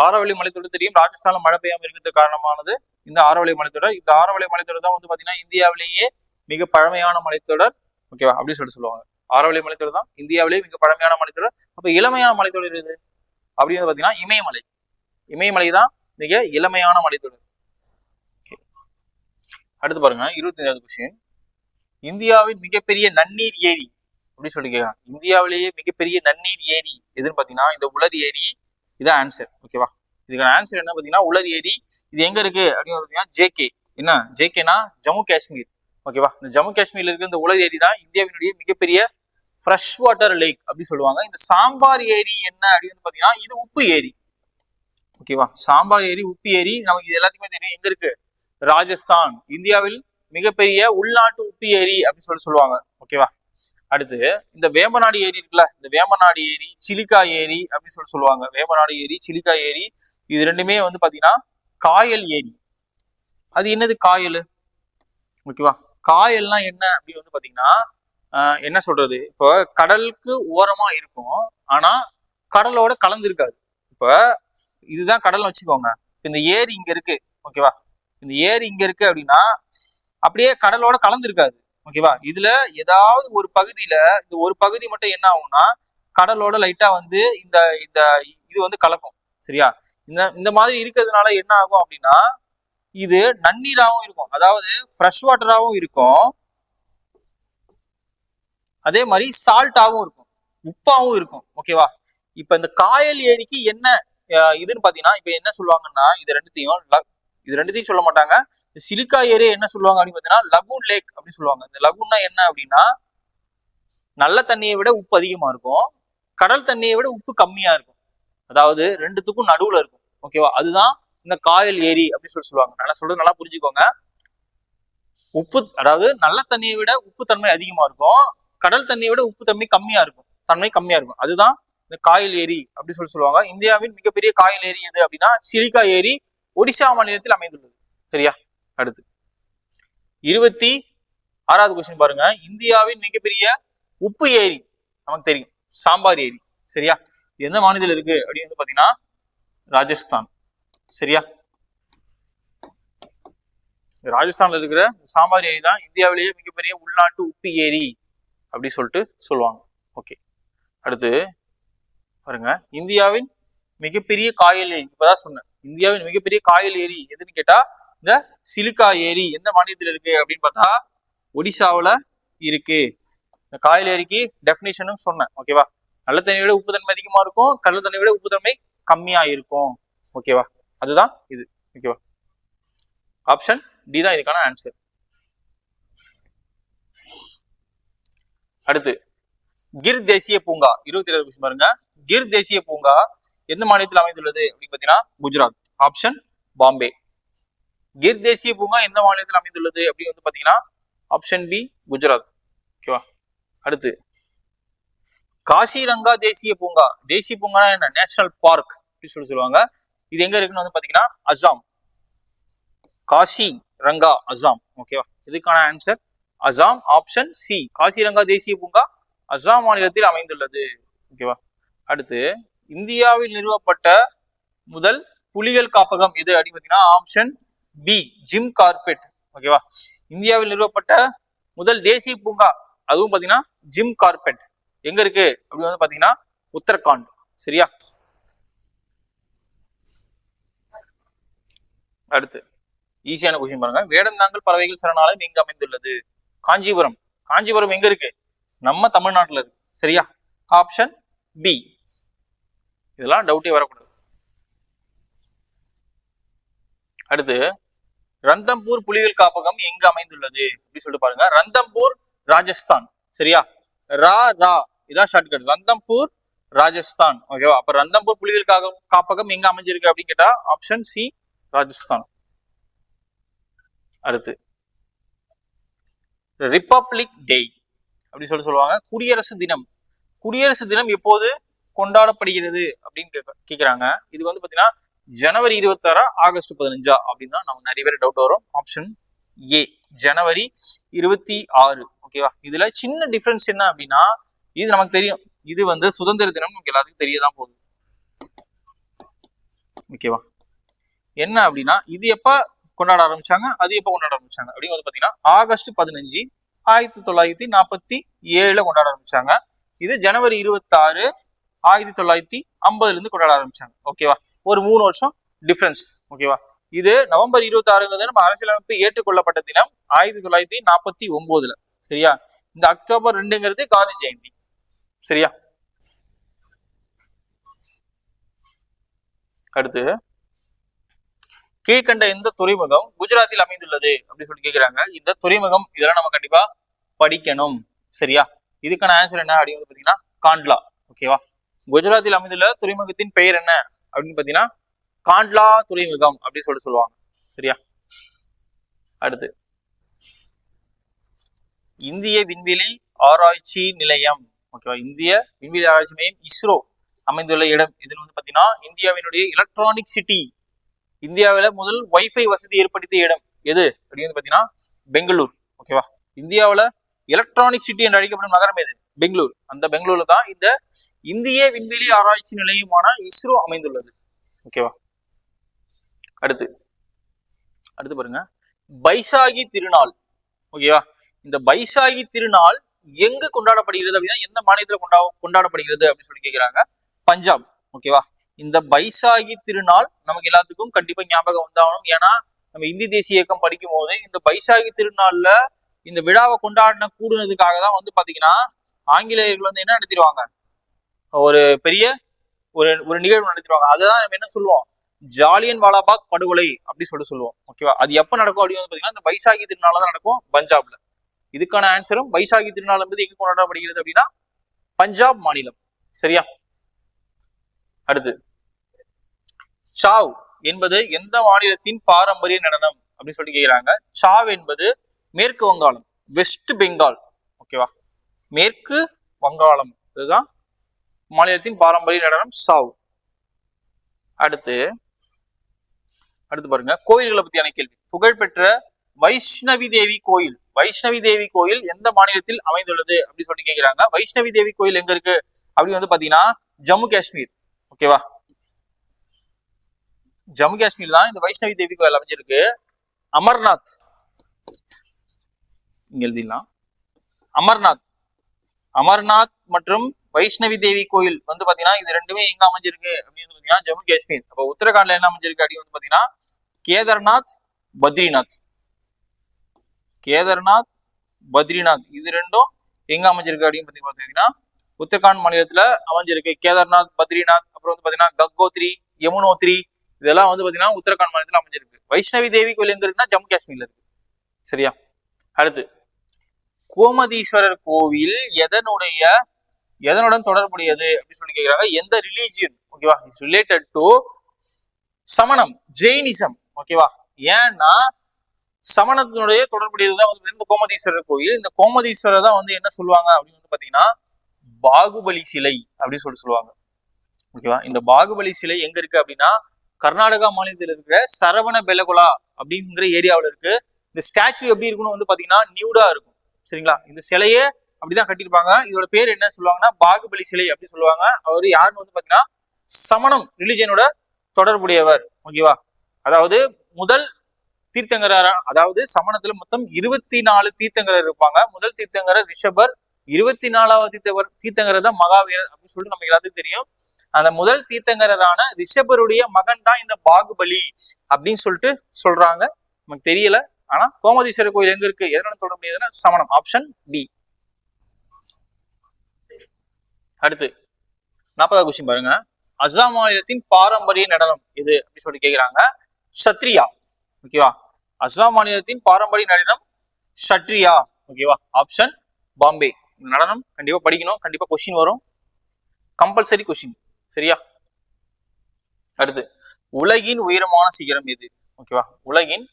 ஆரவள்ளி மலைத்தொடர் தெரியும். ராஜஸ்தான்ல மழை பெய்யாம இருக்கிறதுக்கு காரணமானது இந்த ஆரவள்ளி மலைத்தொடர். இந்த ஆரவள்ளி மலைத்தொடர் தான் வந்து பாத்தீங்கன்னா இந்தியாவிலேயே மிக பழமையான மலைத்தொடர். ஓகேவா, அப்படின்னு சொல்லுவாங்க. ஆரவள்ளி மலைத்தொடர் தான் இந்தியாவிலேயே மிக பழமையான மலைத்தொடர். அப்ப இளமையான மலைத்தொடர் எது அப்படின்னு பாத்தீங்கன்னா இமயமலை. இமயமலை தான் மிக இளமையான மலைத்தொடர். அடுத்து பாருங்க 25வது கொஸ்டின். இந்தியாவின் மிகப்பெரிய நன்னீர் ஏரி அப்படின்னு சொல்லி கேட்கலாம். இந்தியாவிலேயே மிகப்பெரிய நன்னீர் ஏரி எதுன்னு பாத்தீங்கன்னா இந்த உலர் ஏரி. இதான் ஆன்சர். ஓகேவா, இதுக்கான ஆன்சர் என்ன பாத்தீங்கன்னா உலர் ஏரி. இது எங்க இருக்கு அப்படின்னு பாத்தீங்கன்னா ஜேகே. என்ன ஜேகேனா ஜம்மு காஷ்மீர். ஓகேவா, இந்த ஜம்மு காஷ்மீர்ல இருக்க இந்த உலர் ஏரி தான் இந்தியாவினுடைய மிகப்பெரிய ஃப்ரெஷ் வாட்டர் லேக் அப்படின்னு சொல்லுவாங்க. இந்த சாம்பார் ஏரி என்ன அப்படின்னு பாத்தீங்கன்னா இது உப்பு ஏரி. ஓகேவா, சாம்பார் ஏரி, உப்பு ஏரி நமக்கு இது எல்லாத்துக்குமே தெரியும். எங்க இருக்கு, ராஜஸ்தான். இந்தியாவில் மிகப்பெரிய உள்நாட்டு உப்பு ஏரி அப்படின்னு சொல்லுவாங்க. ஓகேவா, அடுத்து இந்த வேம்பநாடு ஏரி இருக்குல்ல, இந்த வேம்பநாடு ஏரி, சிலிக்கா ஏரி அப்படின்னு சொல்லுவாங்க. வேம்பநாடு ஏரி, சிலிக்கா ஏரி இது ரெண்டுமே வந்து பாத்தீங்கன்னா காயல் ஏரி. அது என்னது காயல்? ஓகேவா, காயல்னா என்ன அப்படின்னு வந்து பாத்தீங்கன்னா என்ன சொல்றது, இப்போ கடலுக்கு ஓரமா இருக்கும் ஆனா கடலோட கலந்து இருக்காது. இப்ப இதுதான் கடல்னு வச்சுக்கோங்க. இந்த ஏரி இங்க இருக்கு. ஓகேவா, இந்த ஏரி இங்க இருக்கு அப்படின்னா அப்படியே கடலோட கலந்துருக்காது. ஓகேவா? இதுல ஏதாவது ஒரு பகுதியில இந்த ஒரு பகுதி மட்டும் என்ன ஆகும்னா கடலோட லைட்டா வந்து இந்த இந்த இது வந்து கலக்கும். சரியா? இந்த மாதிரி இருக்கிறதுனால என்ன ஆகும் அப்படின்னா இது நன்னீராகவும் இருக்கும், அதாவது ஃப்ரெஷ் வாட்டராகவும் இருக்கும், அதே மாதிரி சால்ட்டாகவும் இருக்கும், உப்பாவும் இருக்கும். ஓகேவா? இப்ப இந்த காயல் ஏரிக்கு என்ன இதுன்னு பாத்தீங்கன்னா இப்ப என்ன சொல்லுவாங்கன்னா இது ரெண்டுத்தையும் சொல்ல மாட்டாங்க. சிலிக்கா ஏரி என்ன சொல்லுவாங்க அப்படின்னு பாத்தீங்கன்னா லகூன் லேக் அப்படின்னு சொல்லுவாங்க. இந்த லகூன்னா என்ன அப்படின்னா நல்ல தண்ணியை விட உப்பு அதிகமா இருக்கும், கடல் தண்ணியை விட உப்பு கம்மியா இருக்கும், அதாவது ரெண்டுத்துக்கும் நடுவுல இருக்கும். ஓகேவா? அதுதான் இந்த காயல் ஏரி அப்படின்னு சொல்லுவாங்க. நல்லா சொல்றது நல்லா புரிஞ்சுக்கோங்க. உப்பு அதாவது நல்ல தண்ணியை விட உப்பு தன்மை அதிகமா இருக்கும், கடல் தண்ணியை விட உப்பு தன்மை கம்மியா இருக்கும். அதுதான் இந்த காயல் ஏரி அப்படி சொல்லுவாங்க. இந்தியாவின் மிகப்பெரிய காயல் ஏரி எது அப்படின்னா சிலிக்கா ஏரி, ஒடிசா மாநிலத்தில் அமைந்துள்ளது. சரியா? அடுத்து 26வது கொஸ்டின் பாருங்க. இந்தியாவின் மிகப்பெரிய உப்பு ஏரி நமக்கு தெரியும், சாம்பார் ஏரி. சரியா? எந்த மாநிலத்தில் இருக்கு அப்படின்னு வந்து பாத்தீங்கன்னா ராஜஸ்தான். சரியா? ராஜஸ்தான்ல இருக்கிற சாம்பார் ஏரி தான் இந்தியாவிலேயே மிகப்பெரிய உள்நாட்டு உப்பு ஏரி அப்படி சொல்லிட்டு சொல்லுவாங்க. ஓகே, அடுத்து பாருங்க. இந்தியாவின் மிகப்பெரிய காயல் ஏரி, இப்பதான் சொன்னேன். இந்தியாவின் மிகப்பெரிய காயல் ஏரி எதுன்னு கேட்டா இந்த சிலிக்கா ஏரி எந்த மாநிலத்தில் இருக்கு அப்படின்னு பார்த்தா ஒடிசாவில் இருக்கு. இந்த காயல் ஏரிக்கு டெஃபினிஷனும் சொன்னேன். ஓகேவா? நல்ல தண்ணியை விட உப்பு தன்மை அதிகமா இருக்கும், கடல் தண்ணியை விட உப்பு தன்மை கம்மியா இருக்கும். ஓகேவா? அதுதான் இது. ஓகேவா? ஆப்ஷன் டி தான் இதுக்கான ஆன்சர். அடுத்து கிர் தேசிய பூங்கா 27வது கொஸ்டின் பாருங்க. கிர் தேசிய பூங்கா எந்த மாநிலத்தில் அமைந்துள்ளது அப்படின்னு பாத்தீங்கன்னா குஜராத். ஆப்ஷன் பாம்பே. கிர் தேசிய பூங்கா எந்த மாநிலத்தில் அமைந்துள்ளது அப்படின்னு வந்து பாத்தீங்கன்னா ஆப்ஷன் பி குஜராத். ஓகேவா? அடுத்து காசிரங்கா தேசிய பூங்கா. தேசிய பூங்கா என்ன? நேஷனல் பார்க் அப்படின்னு சொல்லுவாங்க. இது எங்க இருக்குன்னு வந்து பாத்தீங்கன்னா அசாம். காசி ரங்கா அசாம். ஓகேவா? இதுக்கான answer Assam. Option C. Kaziranga தேசிய பூங்கா அசாம் மாநிலத்தில் அமைந்துள்ளது. ஓகேவா? அடுத்து இந்தியாவில் நிறுவப்பட்ட முதல் புலிகள் காப்பகம் எது அப்படின்னு பாத்தீங்கன்னா ஆப்ஷன் பி ஜிம் கார்பெட். ஓகேவா? இந்தியாவில் நிறுவப்பட்ட முதல் தேசிய பூங்கா அதுவும் பாத்தீங்கன்னா ஜிம் கார்பெட் எங்க இருக்கு அப்படின்னு வந்து பாத்தீங்கன்னா உத்தரகாண்ட். சரியா? அடுத்து ஈஸியான கொஸ்டின் பாருங்க. வேடந்தாங்கல் பறவைகள் சரணாலயம் எங்க அமைந்துள்ளது? காஞ்சிபுரம். காஞ்சிபுரம் எங்க இருக்கு? நம்ம தமிழ்நாட்டுல இருக்கு. சரியா? Option B. இதெல்லாம் டவுட்டே வரக்கூடாது. அடுத்து ரந்தம்பூர் புலிகள் காப்பகம் எங்க அமைந்துள்ளது அப்படி சொல்லிட்டு பாருங்க. ரந்தம்பூர் ராஜஸ்தான். சரியா? ரா ரா இதான் ஷார்ட்கட். ரந்தம்பூர் ராஜஸ்தான். ஓகேவா? அப்ப ரந்தம்பூர் புலிகள் காப்பகம் எங்க அமைஞ்சிருக்கு அப்படின்னு கேட்டா ஆப்ஷன் சி ராஜஸ்தான். அடுத்து ரிபப்ளிக் டே அப்படி சொல்லுவாங்க. குடியரசு தினம். குடியரசு தினம் எப்போது கொண்டாடப்படுகிறது அப்படின்னு கேக்குறாங்க. இது வந்து பாத்தீங்கன்னா ஜனவரி 26 ஆகஸ்ட் 15 அப்படின்னு தான் நம்ம நிறைய பேர் டவுட் வரும். ஆப்ஷன் ஏ ஜனவரி 26. ஓகேவா? இதுல சின்ன டிஃபரன்ஸ் என்ன அப்படின்னா இது நமக்கு தெரியும், இது வந்து சுதந்திர தினம் நமக்கு எல்லாத்துக்கும் தெரியதான் போகுது. ஓகேவா? என்ன அப்படின்னா இது எப்ப கொண்டாட ஆரம்பிச்சாங்க, அது எப்ப கொண்டாட ஆரம்பிச்சாங்க அப்படின்னு வந்து பாத்தீங்கன்னா ஆகஸ்ட் 15 1947 கொண்டாட ஆரம்பிச்சாங்க. இது ஜனவரி 26 1950 இருந்து கொண்டாட ஆரம்பிச்சாங்க. ஓகேவா? ஒரு 3 வருஷம் டிஃபரன்ஸ். ஓகேவா? இது நவம்பர் 26 நம்ம அரசியலமைப்பு ஏற்றுக்கொள்ளப்பட்ட தினம் 1949. சரியா? இந்த அக்டோபர் 2 காந்தி ஜெயந்தி. சரியா? அடுத்து கீழ்கண்ட எந்த துறைமுகம் குஜராத்தில் அமைந்துள்ளது அப்படின்னு சொல்லி கேக்குறாங்க. இந்த துறைமுகம் இதெல்லாம் நம்ம கண்டிப்பா படிக்கணும். சரியா? இதுக்கான ஆன்சர் என்ன அப்படின்னு பாத்தீங்கன்னா காண்ட்லா. ஓகேவா? குஜராத்தில் அமைந்துள்ள துறைமுகத்தின் பெயர் என்ன அப்படின்னு பாத்தீங்கன்னா காண்ட்லா துறைமுகம் அப்படின்னு சொல்லுவாங்க. சரியா? அடுத்து இந்திய விண்வெளி ஆராய்ச்சி நிலையம். ஓகேவா? இந்திய விண்வெளி ஆராய்ச்சி மையம் இஸ்ரோ அமைந்துள்ள இடம் இதுன்னு வந்து பாத்தீங்கன்னா இந்தியாவினுடைய எலக்ட்ரானிக் சிட்டி. இந்தியாவில முதல் வைஃபை வசதி ஏற்படுத்திய இடம் எது அப்படின்னு பாத்தீங்கன்னா பெங்களூர். ஓகேவா? இந்தியாவில எலக்ட்ரானிக் சிட்டி என்று அழைக்கப்படும் நகரம் எது? பெங்களூர். அந்த பெங்களூர்ல தான் இந்த இந்திய விண்வெளி ஆராய்ச்சி நிலையமான இஸ்ரோ அமைந்துள்ளது. ஓகேவா? அடுத்து பாருங்க. பைசாகி திருநாள் ஓகேவா. இந்த பைசாகி திருநாள் எங்கு கொண்டாடப்படுகிறது அப்படின்னா எந்த மாநிலத்துல கொண்டாடப்படுகிறது அப்படின்னு சொல்லி கேட்கிறாங்க. பஞ்சாப். ஓகேவா. இந்த பைசாகி திருநாள் நமக்கு எல்லாத்துக்கும் கண்டிப்பா ஞாபகம் வந்தாகணும். ஏன்னா நம்ம இந்தி தேசிய இயக்கம் படிக்கும் போது இந்த பைசாகி திருநாள்ல இந்த விழாவை கொண்டாடின கூடுனதுக்காக தான் வந்து பாத்தீங்கன்னா ஆங்கிலேயர்கள் வந்து என்ன நடத்திடுவாங்க, ஒரு பெரிய ஒரு நிகழ்வு நடத்திடுவாங்க. அதுதான் நம்ம என்ன சொல்லுவோம், ஜாலியன் வாலாபாக் படுகொலை அப்படி சொல்லுவோம். ஓகேவா. அது எப்ப நடக்கும் அப்படின்னு வந்து பாத்தீங்கன்னா இந்த பைசாகி திருநாள் தான் நடக்கும் பஞ்சாப்ல. இதுக்கான ஆன்சரும் பைசாகி திருநாள் என்பது எங்க கொண்டாடப்படுகிறது அப்படின்னா பஞ்சாப் மாநிலம். சரியா. அடுத்து, சாவ் என்பது எந்த மாநிலத்தின் பாரம்பரிய நடனம் அப்படின்னு சொல்லி கேட்கிறாங்க. சாவ் என்பது மேற்கு வங்காளம், வெஸ்ட் பெங்கால். ஓகேவா. மேற்கு வங்காளம் இதுதான் மாநிலத்தின் பாரம்பரிய நடனம் சாவ். அடுத்து பாருங்க, கோயில்களை பத்தியான கேள்வி. புகழ்பெற்ற வைஷ்ணவி தேவி கோயில், வைஷ்ணவி தேவி கோயில் எந்த மாநிலத்தில் அமைந்துள்ளது அப்படின்னு சொல்லி கேட்கிறாங்க. வைஷ்ணவி தேவி கோயில் எங்க இருக்கு அப்படின்னு வந்து பாத்தீங்கன்னா ஜம்மு காஷ்மீர். ஓகேவா. ஜம்மு காஷ்மீர் தான் இந்த வைஷ்ணவி தேவி கோயில் அமைஞ்சிருக்கு. அமர்நாத் இங்க எழுதிடலாம். அமர்நாத் மற்றும் வைஷ்ணவி தேவி கோயில் வந்து பாத்தீங்கன்னா இது ரெண்டுமே எங்க அமைஞ்சிருக்கு அப்படின்னு பாத்தீங்கன்னா ஜம்மு காஷ்மீர். அப்ப உத்தரகாண்ட்ல என்ன அமைஞ்சிருக்கு அப்படின்னு வந்து பாத்தீங்கன்னா கேதார்நாத், பத்ரிநாத் இது ரெண்டும் எங்க அமைஞ்சிருக்கு அப்படின்னு பாத்தீங்கன்னா உத்தரகாண்ட் மாநிலத்துல அமைஞ்சிருக்கு. கேதார்நாத், பத்ரிநாத், அப்புறம் வந்து பாத்தீங்கன்னா கங்கோத்ரி, யமுனோத்ரி இதெல்லாம் வந்து பாத்தீங்கன்னா உத்தரகாண்ட் மாநிலத்துல அமைஞ்சிருக்கு. வைஷ்ணவி தேவி கோயில் எங்க இருக்குன்னா ஜம்மு காஷ்மீர்ல இருக்கு. சரியா. அடுத்து, கோமதீஸ்வரர் கோவில் எதனுடன் தொடர்புடையது அப்படின்னு சொல்லி கேட்கிறாங்க. எந்த ரிலீஜியன். ஓகேவா. இட்ஸ் ரிலேட்டட் டு சமணம், ஜெயினிசம். ஓகேவா. ஏன்னா சமணத்தினுடைய தொடர்புடையதுதான் வந்து இந்த கோமதீஸ்வரர் கோயில். இந்த கோமதீஸ்வரர் தான் வந்து என்ன சொல்லுவாங்க அப்படின்னு வந்து பாத்தீங்கன்னா பாகுபலி சிலை அப்படின்னு சொல்லுவாங்க. ஓகேவா. இந்த பாகுபலி சிலை எங்க இருக்கு அப்படின்னா கர்நாடகா மாநிலத்தில் இருக்கிற சரவண பெலகுலா அப்படிங்கிற ஏரியாவில் இருக்கு. இந்த ஸ்டாச்சு எப்படி இருக்குன்னு வந்து பாத்தீங்கன்னா நியூடா இருக்கும். சரிங்களா. இந்த சிலையே அப்படிதான் கட்டியிருப்பாங்க. இதோட பேர் என்ன சொல்லுவாங்கன்னா பாகுபலி சிலை அப்படி சொல்லுவாங்க. அவர் யாருன்னு வந்து பாத்தீங்கன்னா சமணம் ரிலிஜனோட தொடர்புடையவர். ஓகேவா. அதாவது முதல் தீர்த்தங்கரர், அதாவது சமணத்துல மொத்தம் 24 தீர்த்தங்கரர் இருப்பாங்க. முதல் தீர்த்தங்கரர் ரிஷபர், 24வது தீர்த்தங்கரர் தான் மகாவீரர் அப்படின்னு சொல்லிட்டு நமக்கு எல்லாத்துக்கும் தெரியும். அந்த முதல் தீர்த்தங்கரரான ரிஷபருடைய மகன் தான் இந்த பாகுபலி அப்படின்னு சொல்லிட்டு சொல்றாங்க. நமக்கு தெரியல. ஆனா கோமதீஸ்வரர் கோயில் எங்க இருக்கு, எதனால தொடர்புடையதுன்னா சமணம். Option B. அடுத்து 40வது கொஸ்டின் பாருங்க. அசாம் மாநிலத்தின் பாரம்பரிய நடனம் எது அப்படின்னு சொல்லி கேட்கிறாங்க. சத்ரியா. ஓகேவா. அசாம் மாநிலத்தின் பாரம்பரிய நடனம் சத்ரியா. ஓகேவா. ஆப்ஷன் பாம்பே. இந்த நடனம் கண்டிப்பா படிக்கணும், கண்டிப்பா கொஸ்டின் வரும், கம்பல்சரி கொஸ்டின். சரியா. அடுத்து, உலகின் உயரமான சிகரம் எது. ஓகேவா. உலகின்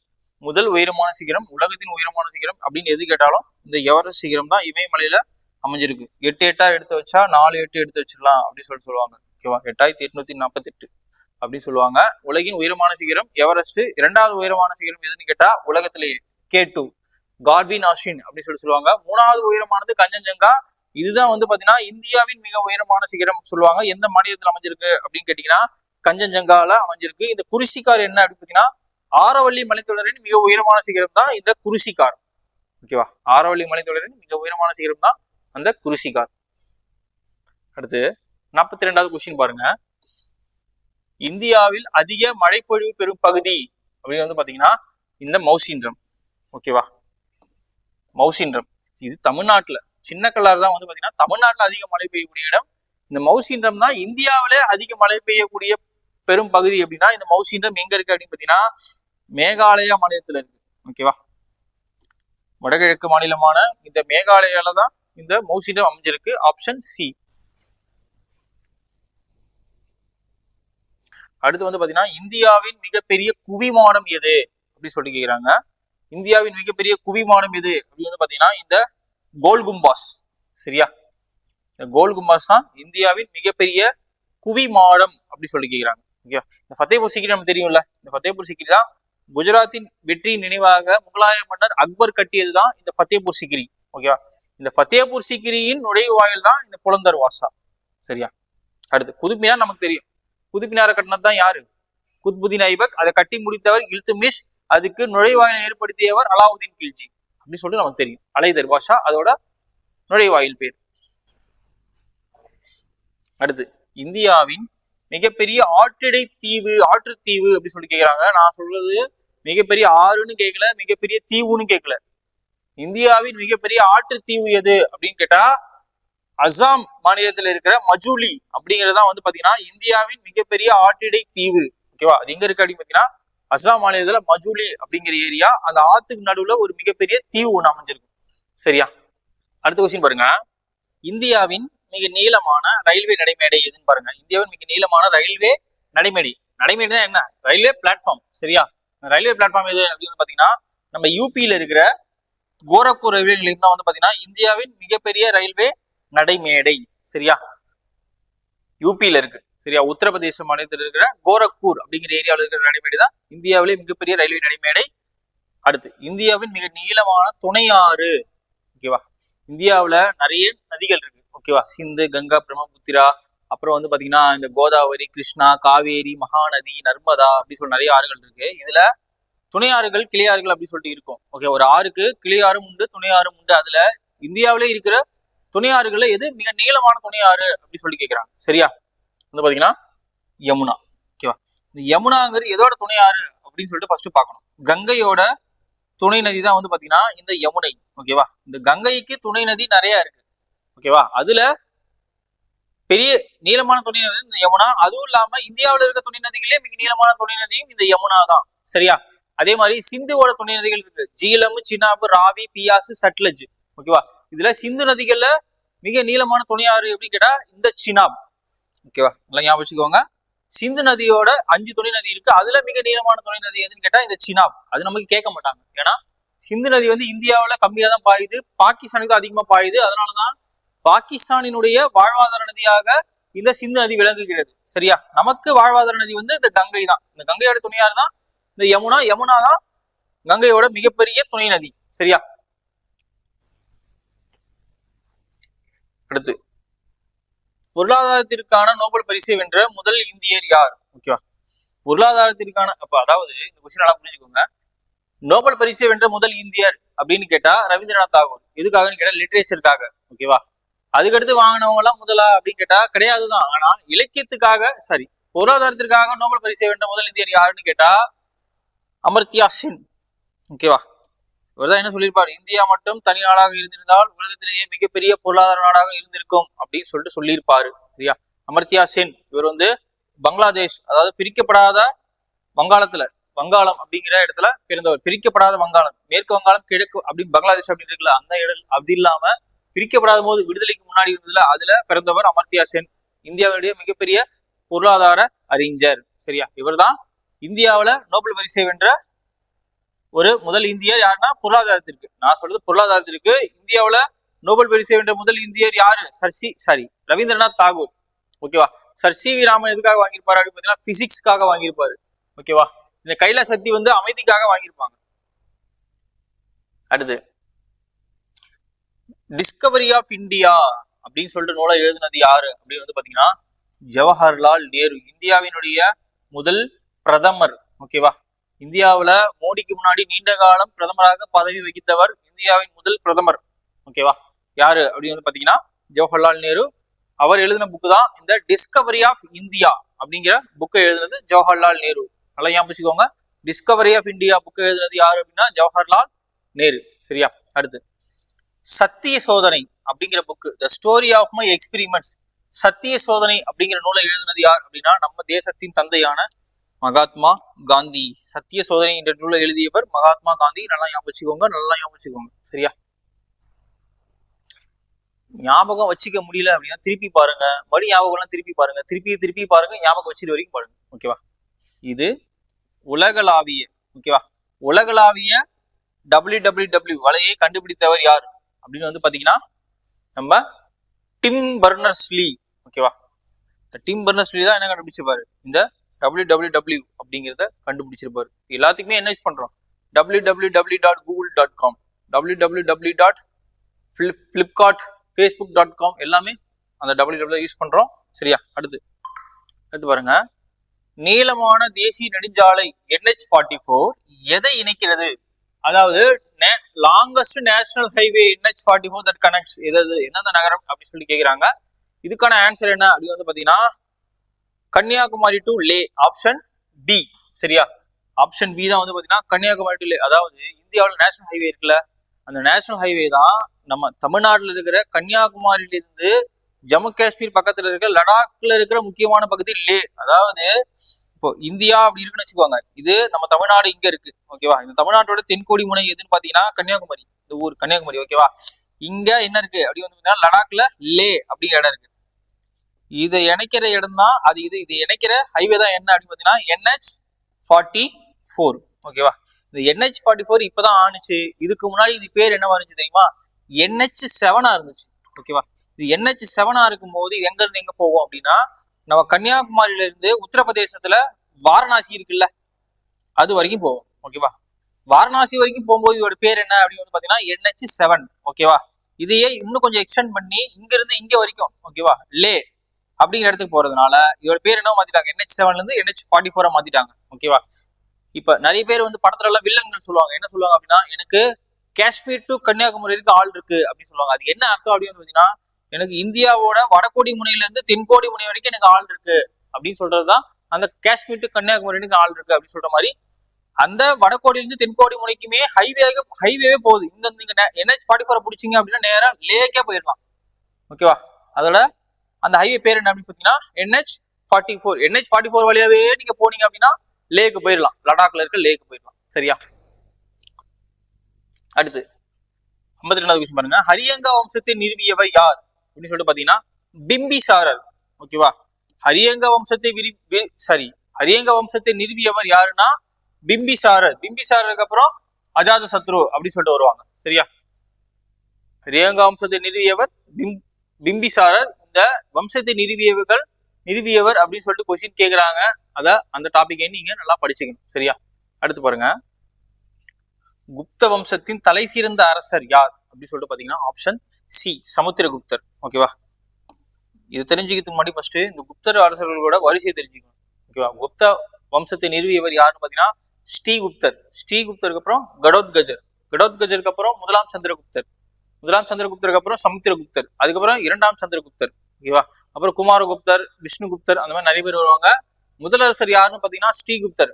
முதல் உயரமான சிகரம், உலகத்தின் உயரமான சிகரம் அப்படின்னு எது கேட்டாலும் இந்த எவரெஸ்ட் சிகரம் தான் இமயமலையில அமைஞ்சிருக்கு. 8 எடுத்து வச்சா 4 8 எடுத்து வச்சிடலாம் அப்படின்னு சொல்லுவாங்க. ஓகேவா. 8848 அப்படின்னு சொல்லுவாங்க. உலகின் உயரமான சிகரம் எவரெஸ்ட். 2வது உயரமான சிகரம் எதுன்னு கேட்டா உலகத்திலேயே K2 கார்வின் ஆஸ்டின் அப்படின்னு சொல்லுவாங்க. 3வது உயரமானது கஞ்சன்ஜங்கா. இதுதான் வந்து பாத்தீங்கன்னா இந்தியாவின் மிக உயரமான சிகரம் சொல்லுவாங்க. எந்த மாநிலத்தில் அமைஞ்சிருக்கு அப்படின்னு கேட்டீங்கன்னா கஞ்சன்ஜங்கால அமைஞ்சிருக்கு. இந்த குருசிக்கார் என்ன அப்படின்னு பாத்தீங்கன்னா ஆரவல்லி மலைத்தொடரின் மிக உயரமான சிகரம் தான் இந்த குருசிக்கார். ஓகேவா. ஆரவல்லி மலைத்தொடரின் மிக உயரமான சிகரம் தான் அந்த குருசிக்கார். அடுத்து 42வது கொஸ்டின் பாருங்க. இந்தியாவில் அதிக மழைப்பொழிவு பெறும் பகுதி அப்படின்னு வந்து பாத்தீங்கன்னா இந்த மௌசின்ரம். ஓகேவா. மௌசின்ரம் இது தமிழ்நாட்டுல சின்ன கல்லாறு தான் வந்து பாத்தீங்கன்னா தமிழ்நாட்டுல அதிக மழை பெய்யக்கூடிய இடம். இந்த மௌசின்ரம் தான் இந்தியாவிலே அதிக மழை பெய்யக்கூடிய பெரும் பகுதி. அப்படின்னா இந்த மௌசின்ரம் எங்க இருக்கு அப்படின்னு பாத்தீங்கன்னா மேகாலயா மாநிலத்துல இருக்கு. ஓகேவா. வடகிழக்கு மாநிலமான இந்த மேகாலயால தான் இந்த மௌசின்ரம் அமைஞ்சிருக்கு. Option C. அடுத்து வந்து பாத்தீங்கன்னா இந்தியாவின் மிகப்பெரிய குவிமாடம் எது அப்படின்னு சொல்லி கேக்குறாங்க. இந்தியாவின் மிகப்பெரிய குவிமாடம் எது அப்படின்னு வந்து பாத்தீங்கன்னா இந்த கோல் கும்பாஸ். சரியா. இந்த கோல் கும்பாஸ் தான் இந்தியாவின் மிகப்பெரிய குவிமாடம் அப்படி சொல்லி கேக்குறாங்க. ஓகே. இந்த ஃபத்தேபூர் சிக்ரி நமக்கு தெரியும்ல. இந்த ஃபத்தேபூர் சிக்ரி தான் குஜராத்தின் வெற்றி நினைவாக முகலாய மன்னர் அக்பர் கட்டியதுதான் இந்த ஃபத்தேபூர் சிக்ரி. ஓகேவா. இந்த ஃபத்தேபூர் சிக்ரியின் நுழைவாயில் தான் இந்த புலந்தர் வாசா. சரியா. அடுத்து குதுப்மினார் நமக்கு தெரியும். குதுப்மினாரை கட்டினது தான் யாரு, குத்புதீன் ஐபக். அதை கட்டி முடித்தவர் இல்துமிஷ். அதுக்கு நுழைவாயிலை ஏற்படுத்தியவர் அலாவுதீன் கில்ஜி. அப்படின்னு சொல்லிட்டு நமக்கு தெரியும். அலை தர்வாஷா அதோட நுழைவாயில் பேர். அடுத்து இந்தியாவின் மிகப்பெரிய ஆற்றுத்தீவு அப்படின்னு சொல்லி கேட்கிறாங்க. நான் சொல்றது மிகப்பெரிய ஆறுன்னு கேட்கல, மிகப்பெரிய தீவுன்னு கேட்கல. இந்தியாவின் மிகப்பெரிய ஆற்றுத்தீவு எது அப்படின்னு கேட்டா அசாம் மாநிலத்தில் இருக்கிற மஜூலி அப்படிங்கறதுதான் வந்து பாத்தீங்கன்னா இந்தியாவின் மிகப்பெரிய ஆற்றிடை தீவு. ஓகேவா, அது எங்க இருக்கு அப்படின்னு பாத்தீங்கன்னா அசாம் மாநிலத்துல மஜூலி அப்படிங்கிற ஏரியா, அந்த ஆத்துக்கு நடுவுல ஒரு மிகப்பெரிய தீவு ஒண்ணு அமைஞ்சிருக்கு. சரியா, அடுத்த கொஸ்டின் பாருங்க. இந்தியாவின் மிக நீளமான ரயில்வே நடைமேடை எதுன்னு பாருங்க. இந்தியாவின் மிக நீளமான ரயில்வே நடைமேடை தான் என்ன? Railway platform. சரியா, ரயில்வே பிளாட்ஃபார்ம் எது அப்படின்னு பாத்தீங்கன்னா நம்ம யூபியில இருக்கிற கோரக்பூர் ரயில்வே நிலையம் தான் வந்து பாத்தீங்கன்னா இந்தியாவின் மிகப்பெரிய ரயில்வே நடைமேடை. சரியா, யூபியில இருக்கு. சரியா, உத்தரப்பிரதேச மாநிலத்தில் இருக்கிற கோரக்பூர் அப்படிங்கிற ஏரியாவில் இருக்கிற நடைமேடை தான் இந்தியாவிலே மிகப்பெரிய ரயில்வே நடைமேடை. அடுத்து இந்தியாவின் மிக நீளமான துணையாறு. ஓகேவா, இந்தியாவில் நிறைய நதிகள் இருக்கு. ஓகேவா, சிந்து, கங்கா, பிரம்மபுத்திரா, அப்புறம் வந்து பாத்தீங்கன்னா இந்த கோதாவரி, கிருஷ்ணா, காவேரி, மகாநதி, நர்மதா அப்படி சொல்லி நிறைய ஆறுகள் இருக்கு. இதுல துணையாறுகள், கிளையாறுகள் அப்படி சொல்லிட்டு இருக்கும். ஓகே, ஒரு ஆறுக்கு கிளையாறும் உண்டு, துணையாறும் உண்டு. அதுல இந்தியாவிலே இருக்கிற துணையாறுகள்ல எது மிக நீளமான துணையாறு அப்படி சொல்லி கேட்கிறாங்க. சரியா, வந்து பாத்தீங்கன்னா யமுனா. ஓகேவா, இந்த யமுனாங்கிறது எதோட துணையாறு அப்படின்னு சொல்லிட்டு ஃபர்ஸ்ட் பார்க்கணும். கங்கையோட துணை நதி தான் வந்து பாத்தீங்கன்னா இந்த யமுனை. ஓகேவா, இந்த கங்கைக்கு துணை நதி நிறைய இருக்கு. ஓகேவா, அதுல பெரிய நீளமான துணை நதி இந்த யமுனா. அதுவும் இல்லாம இந்தியாவில இருக்க துணை நதிகளே மிக நீளமான துணை நதியும் இந்த யமுனா தான். சரியா, அதே மாதிரி சிந்துவோட துணை நதிகள் இருக்கு. ஜீலம், சினாப், ராவி, பியாசு, சட்லஜ். ஓகேவா, இதுல சிந்து நதிகள்ல மிக நீளமான துணையாறு எப்படின்னு கேட்டா இந்த சினாப். ஓகேவா, நல்லா ஞாபகம் வச்சுக்கோங்க. சிந்து நதியோட 5 துணை நதி இருக்கு. அதுல மிக நீளமான துணை நதி எதுன்னு கேட்டா இந்த சினாப். அது நமக்கு கேட்க மாட்டாங்க. ஏன்னா சிந்து நதி வந்து இந்தியாவில கம்மியா தான் பாயுது, பாகிஸ்தானுக்கு தான் அதிகமா பாயுது. அதனாலதான் பாகிஸ்தானினுடைய வாழ்வாதார நதியாக இந்த சிந்து நதி விளங்குகிறது. சரியா, நமக்கு வாழ்வாதார நதி வந்து இந்த கங்கை தான். இந்த கங்கையோட துணையாறு தான் இந்த யமுனா. யமுனா தான் கங்கையோட மிகப்பெரிய துணை நதி. சரியா, அடுத்து பொருளாதாரத்திற்கான நோபல் பரிசை வென்ற முதல் இந்தியர் யார்? ஓகேவா, பொருளாதாரத்திற்கான அதாவது இந்த கொஸ்டின் நல்லா புரிஞ்சுக்கோங்க. நோபல் பரிசை வென்ற முதல் இந்தியர் அப்படின்னு கேட்டா ரவீந்திரநாத் தாகூர். எதுக்காகன்னு கேட்டா லிட்ரேச்சருக்காக. ஓகேவா, அதுக்கடுத்து வாங்கினவங்க எல்லாம் முதலா அப்படின்னு கேட்டா கிடையாதுதான். ஆனா இலக்கியத்துக்காக பொருளாதாரத்திற்காக நோபல் பரிசை வென்ற முதல் இந்தியர் யாருன்னு கேட்டா அமர்த்தியா சென். ஓகேவா, இவர்தான் என்ன சொல்லியிருப்பார், இந்தியா மட்டும் தனி நாடாக இருந்திருந்தால் உலகத்திலேயே மிகப்பெரிய பொருளாதார நாடாக இருந்திருக்கும் அப்படின்னு சொல்லிட்டு சொல்லியிருப்பாரு. சரியா, அமர்த்தியா சென் இவர் வந்து பங்களாதேஷ், அதாவது பிரிக்கப்படாத வங்காளம் அப்படிங்கிற இடத்துல பிறந்தவர். பிரிக்கப்படாத வங்காளம், மேற்கு வங்காளம், கிழக்கு அப்படின்னு பங்களாதேஷ் அப்படின்னு இருக்குல்ல, அந்த இடம் அப்படி இல்லாம பிரிக்கப்படாத போது விடுதலைக்கு முன்னாடி இருந்ததுல அதுல பிறந்தவர் அமர்த்தியா சென். இந்தியாவுடைய மிகப்பெரிய பொருளாதார அறிஞர். சரியா, இவர் தான் இந்தியாவில நோபல் பரிசை வென்ற ஒரு முதல் இந்தியர். யாருன்னா பொருளாதாரத்திற்கு. நான் சொல்றது பொருளாதாரத்திற்கு இந்தியாவில நோபல் பரிசை வென்ற முதல் இந்தியர் யாரு? ரவீந்திரநாத் தாகூர். ஓகேவா, சர் சி வி ராமன் எதுக்காக வாங்கியிருப்பாரு அப்படின்னு பாத்தீங்கன்னா பிசிக்ஸ்க்காக வாங்கியிருப்பாரு. ஓகேவா, இந்த கைலாஷ் சக்தி வந்து அமைதிக்காக வாங்கியிருப்பாங்க. அடுத்து டிஸ்கவரி ஆஃப் இந்தியா அப்படின்னு சொல்லிட்டு நூலை எழுதினது யாரு அப்படின்னு வந்து பாத்தீங்கன்னா ஜவஹர்லால் நேரு. இந்தியாவினுடைய முதல் பிரதமர். ஓகேவா, இந்தியாவில மோடிக்கு முன்னாடி நீண்ட காலம் பிரதமராக பதவி வகித்தவர் இந்தியாவின் முதல் பிரதமர். ஓகேவா, யாரு அப்படின்னு வந்து பாத்தீங்கன்னா ஜவஹர்லால் நேரு. அவர் எழுதின புக்கு தான் இந்த டிஸ்கவரி ஆஃப் இந்தியா அப்படிங்கிற புக்கை எழுதுனது ஜவஹர்லால் நேரு. நல்லா ஞாபகம் வச்சுக்கோங்க. டிஸ்கவரி ஆஃப் இந்தியா புக்கை எழுதுனது யாரு அப்படின்னா ஜவஹர்லால் நேரு. சரியா, அடுத்து சத்திய சோதனை அப்படிங்கிற book, the story of my experiments. Sathya Sodhanai அப்படிங்கிற நூலை எழுதினது யார் அப்படின்னா நம்ம தேசத்தின் தந்தையான மகாத்மா காந்தி. சத்திய சோதனை என்ற நூலை எழுதியவர் மகாத்மா காந்தி. நல்லா ஞாபகம் வச்சுக்கோங்க. சரியா, ஞாபகம் வச்சுக்க முடியல அப்படின்னா திருப்பி பாருங்க, மறுபடியும் ஞாபகம் திருப்பி பாருங்க, திருப்பி பாருங்க, ஞாபகம் வச்சுட்டு வரைக்கும் பாருங்க. ஓகேவா, இது உலகளாவிய உலகளாவிய WWW வலையை கண்டுபிடித்தவர் யார் அப்படின்னு வந்து பாத்தீங்கன்னா நம்ம டிம் பர்னர்ஸ்-லீ. ஓகேவா, டிம் பர்னர்ஸ்-லீ தான் என்ன கண்டுபிடிச்சிருப்பாரு, இந்த WWW அப்படிங்கிறத கண்டுபிடிச்சிருப்பாரு. எல்லாத்துக்குமே என்ன யூஸ் பண்றோம், www.google.com, www.flipkart, facebook.com எல்லாமே அந்த www யூஸ் பண்றோம். சரியா, அடுத்து பாருங்க. நீளமான தேசிய நெடுஞ்சாலை NH-44 எதை இணைக்கிறது அதாவது longest national highway NH-44 that connects எந்தெந்த நகரம் அப்படின்னு சொல்லி கேக்குறாங்க. இதுக்கான ஆன்சர் என்ன அப்படின்னு வந்து பாத்தீங்கன்னா Kanyakumari to Leh, option B. சரியா, ஆப்ஷன் பி தான் வந்து பாத்தீங்கன்னா கன்னியாகுமரி டு லே. அதாவது இந்தியாவில் நேஷனல் ஹைவே இருக்குல்ல, அந்த நேஷனல் ஹைவே தான் நம்ம தமிழ்நாட்டில் இருக்கிற கன்னியாகுமரியில இருந்து ஜம்மு காஷ்மீர் பக்கத்துல இருக்கிற லடாக்ல இருக்கிற முக்கியமான பகுதி லே. அதாவது இப்போ இந்தியா அப்படி இருக்குன்னு வச்சுக்கோங்க, இது நம்ம தமிழ்நாடு இங்க இருக்கு. ஓகேவா, இந்த தமிழ்நாட்டோட தென்கோடி முனை எதுன்னு பாத்தீங்கன்னா கன்னியாகுமரி, இந்த ஊர் கன்னியாகுமரி. ஓகேவா, இங்க என்ன இருக்கு அப்படி வந்து பாத்தீங்கன்னா லடாக்ல லே அப்படிங்கிற இடம் இருக்கு. இதை இணைக்கிற இடம் தான் அது. இது இணைக்கிற ஹைவே தான் என்ன அப்படின்னு பாத்தீங்கன்னா NH-44. ஓகேவா, இந்த NH-44 இப்பதான் ஆணுச்சு. இதுக்கு முன்னாடி இது பேர் என்னவா இருந்துச்சு தெரியுமா? NH-7 இருந்துச்சு. ஓகேவா, இது NH-7 இருக்கும் போது எங்க இருந்து எங்க போகும் அப்படின்னா நம்ம கன்னியாகுமரியில இருந்து உத்தரப்பிரதேசத்துல வாரணாசி இருக்குல்ல, அது வரைக்கும் போவோம். ஓகேவா, வாரணாசி வரைக்கும் போகும்போது இதோட பேர் என்ன அப்படின்னு வந்து பாத்தீங்கன்னா NH-7. ஓகேவா, இதையே இன்னும் கொஞ்சம் எக்ஸ்டெண்ட் பண்ணி இங்க இருந்து இங்க வரைக்கும் ஓகேவா லே அப்படிங்கிற இடத்துக்கு போறதுனால இதோட பேர் என்ன மாத்திட்டாங்க, NH-7ல இருந்து NH-44 மாத்திட்டாங்க. ஓகேவா, இப்ப நிறைய பேர் வந்து படத்துல எல்லாம் வில்லன்கள் சொல்லுவாங்க. என்ன சொல்லுவாங்க அப்படின்னா எனக்கு காஷ்மீர் டு கன்னியாகுமரி வரைக்கும் ஆள் இருக்கு அப்படின்னு சொல்லுவாங்க. அது என்ன அர்த்தம் அப்படின்னு வந்து பாத்தீங்கன்னா எனக்கு இந்தியாவோட வடகோடி முனையில இருந்து தென்கோடி முனை வரைக்கும் எனக்கு ஆள் இருக்கு அப்படின்னு சொல்றதுதான் அந்த காஷ்மீர் டு கன்னியாகுமரி வரைக்கும் ஆள் இருக்கு அப்படின்னு சொல்ற மாதிரி. அந்த வடகோடியில இருந்து தென்கோடி முனைக்குமே ஹைவே போகுது. இங்க இருந்து NH-44 பிடிச்சிங்க அப்படின்னா நேரா லேக்கே போயிடலாம். ஓகேவா, அதோட அந்த ஹைவே பேர் என்ன அப்படின்னு பாத்தீங்கன்னா NH-44. NH-44 வழியாவே நீங்க போனீங்க அப்படின்னா லேக்கு போயிடலாம், லடாக்ல இருக்க லேக்கு போயிடலாம். சரியா, அடுத்து 52வது கொஸ்டின் பாருங்க. ஹரியங்கா வம்சத்தை நிறுவியவர் யார் அப்படின்னு சொல்லிட்டு பாத்தீங்கன்னா பிம்பிசாரர். ஓகேவா, ஹரியங்க வம்சத்தை நிறுவியவர் யாருன்னா பிம்பிசாரர். பிம்பிசாரருக்கு அப்புறம் அஜாத சத்ரு அப்படின்னு சொல்லிட்டு வருவாங்க. சரியா, ஹரியங்க வம்சத்தை நிறுவியவர் பிம்பிசாரர். இந்த வம்சத்தை நிறுவியவர் அப்படின்னு சொல்லிட்டு கொஸ்டின் கேக்குறாங்க. அந்த டாபிக் நீங்க நல்லா படிச்சுக்கணும். சரியா, அடுத்து பாருங்க. குப்த வம்சத்தின் தலை சிறந்த அரசர் யார் அப்படின்னு சொல்லிட்டு பாத்தீங்கன்னா ஆப்ஷன் சி, சமுத்திரகுப்தர். ஓகேவா, இது தெரிஞ்சுக்கிறதுக்கு முன்னாடி ஃபர்ஸ்ட் இந்த குப்தர் அரசர்களோட வரிசையை தெரிஞ்சுக்கணும். ஓகேவா, குப்த வம்சத்தை நிறுவியவர் யாருன்னு பாத்தீங்கன்னா ஸ்ரீகுப்தர். ஸ்ரீகுப்தருக்கு அப்புறம் கடோத்கஜருக்கு அப்புறம் முதலாம் சந்திரகுப்தருக்கு அப்புறம் சமுத்திரகுப்தர், அதுக்கப்புறம் இரண்டாம் சந்திரகுப்தர். ஓகேவா, அப்புறம் குமாரகுப்தர், விஷ்ணுகுப்தர், அந்த மாதிரி நிறைய பேர் வருவாங்க. முதலரசர் யாருன்னு பாத்தீங்கன்னா ஸ்ரீகுப்தர்.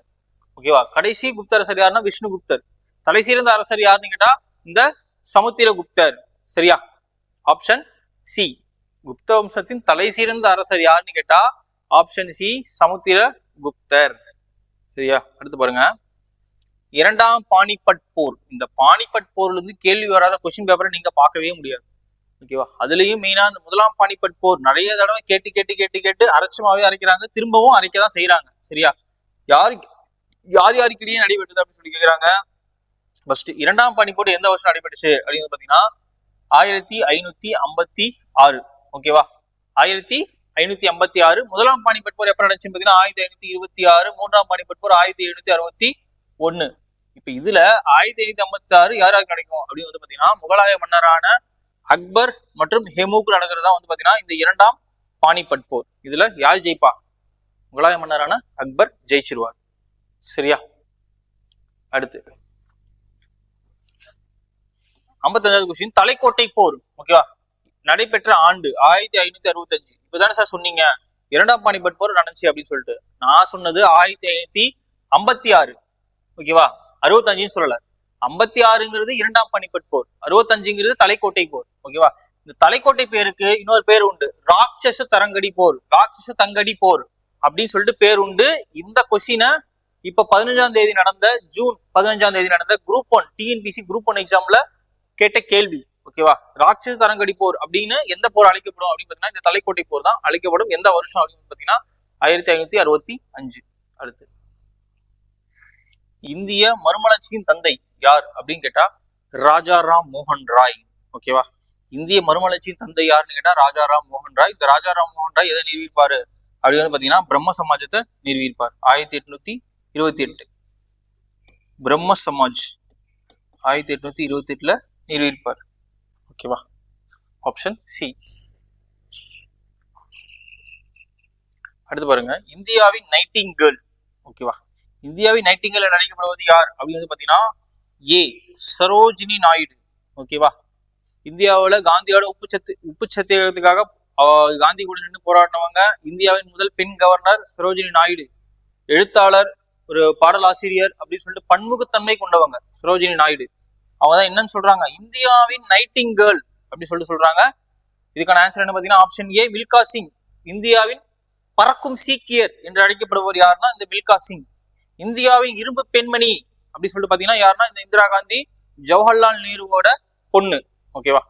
ஓகேவா, கடைசி குப்தரசர் யாருன்னா விஷ்ணுகுப்தர். தலை சிறந்த அரசர் யாருன்னு கேட்டா இந்த சமுத்திரகுப்தர். சரியா, ஆப்ஷன் சி. குப்த வம்சத்தின் தலை சிறந்த அரசர் யாருன்னு கேட்டா ஆப்ஷன் சி, சமுத்திரகுப்தர். சரியா, அடுத்து பாருங்க. இரண்டாம் பானிபட் போர். இந்த பானிபட் போர்ல இருந்து கேள்வி வராத கொஸ்டின் பேப்பரை நீங்க பார்க்கவே முடியாது. ஓகேவா, அதுலயும் மெயினா இந்த முதலாம் பானிபட் போர் நிறைய தடவை கேட்டு அரைச்சமாவே அரைக்கிறாங்க, திரும்பவும் அரைக்கதான் செய்யறாங்க. சரியா, யாருக்கிடையே நடைபெற்றது அப்படின்னு சொல்லி கேக்குறாங்க. ஃபர்ஸ்ட் இரண்டாம் பானிபட் எந்த வருஷம் நடைபெற்றுச்சு அப்படின்னு பாத்தீங்கன்னா 1556. ஓகேவா, 1556. முதலாம் பானிபட் போர் எப்ப நடந்துச்சுன்னு பாத்தீங்கன்னா 1526. மூன்றாம் பானிபட் போர் 1761. இப்ப இதுல 1556 யாருக்கு நடக்கும் அப்படின்னு வந்து பாத்தீங்கன்னா முகலாய மன்னரான அக்பர் மற்றும் ஹெமூக்கு நடக்கிறதா வந்து பாத்தீங்கன்னா இந்த இரண்டாம் பானிபட் போர். இதுல யார் ஜெயிப்பா? முகலாய மன்னரான அக்பர் ஜெயிச்சிருவார். சரியா, அடுத்து 55வது கொஸ்டின். தலைக்கோட்டை போர் ஓகேவா நடைபெற்ற ஆண்டு 1565. இப்பதானே சார் சொன்னீங்க இரண்டாம் பானிபட் போர் நடந்துச்சு அப்படின்னு சொல்லிட்டு. நான் சொன்னது 1556. ஓகேவா, 65 சொல்லல. 56ங்கிறது இரண்டாம் பானிபட் போர், 65ங்கிறது தலைக்கோட்டை போர். ஓகேவா, இந்த தலைக்கோட்டை பேருக்கு இன்னொரு பேர் உண்டு, ராட்சச தங்கடி போர் அப்படின்னு சொல்லிட்டு பேர் உண்டு. இந்த கொஸ்டினை இப்ப 15ஆம் தேதி நடந்த ஜூன் 15ஆம் தேதி நடந்த குரூப் 1 TNPSC குரூப் 1 எக்ஸாம்ல கேட்ட கேள்வி. ஓகேவா, ராட்சச தரங்கடி போர் அப்படின்னு எந்த போர் அழைக்கப்படும் அப்படின்னு பாத்தீங்கன்னா இந்த தலைக்கோட்டை போர் தான் அழைக்கப்படும். எந்த வருஷம் அப்படின்னு பாத்தீங்கன்னா 1565. அடுத்து இந்திய மறுமலர்ச்சியின் தந்தை யார் அப்படின்னு கேட்டா ராஜாராம் மோகன் ராய். ஓகேவா, இந்திய மறுமலர்ச்சியின் தந்தை யாருன்னு கேட்டா ராஜாராம் மோகன் ராய். இந்த ராஜாராம் மோகன் ராய் எதை நிறுவிப்பாரு அப்படின்னு வந்து பாத்தீங்கன்னா பிரம்ம சமாஜத்தை நிறுவிப்பார் 1828. பிரம்ம சமாஜ் 1828ல நிறுவிப்பார். ஓகேவா, ஆப்ஷன் சி. அடுத்து பாருங்க, இந்தியாவின் நைட்டிங்கேல். ஓகேவா, இந்தியாவின் நைட்டிங்கேல் அழைக்கப்படுவது யார் அப்படின்னு வந்து பாத்தீங்கன்னா ஏ சரோஜினி நாயுடு. ஓகேவா, இந்தியாவில் காந்தியோட உப்பு சத்தியாகிரகத்துக்காக காந்தி கூட நின்று போராடினவங்க. இந்தியாவின் முதல் பெண் கவர்னர் சரோஜினி நாயுடு. எழுத்தாளர், ஒரு பாடலாசிரியர் அப்படின்னு சொல்லிட்டு பன்முகத்தன்மை கொண்டவங்க சரோஜினி நாயுடு. அவங்க தான் என்னன்னு சொல்றாங்க, இந்தியாவின் நைட்டிங் கேர்ள் அப்படின்னு சொல்லிட்டு சொல்றாங்க. இதுக்கான ஆன்சர் என்ன பார்த்தீங்கன்னா ஆப்ஷன் ஏ மில்கா சிங். இந்தியாவின் பறக்கும் சீக்கியர் என்று அழைக்கப்படுவர் யாருன்னா இந்த மில்கா சிங். இந்தியாவின் இரும்பு பெண்மணி அப்படின்னு சொல்லிட்டு பாத்தீங்கன்னா யாருன்னா இந்த இந்திரா காந்தி, ஜவஹர்லால் நேருவோட பொண்ணு. ஓகேவா,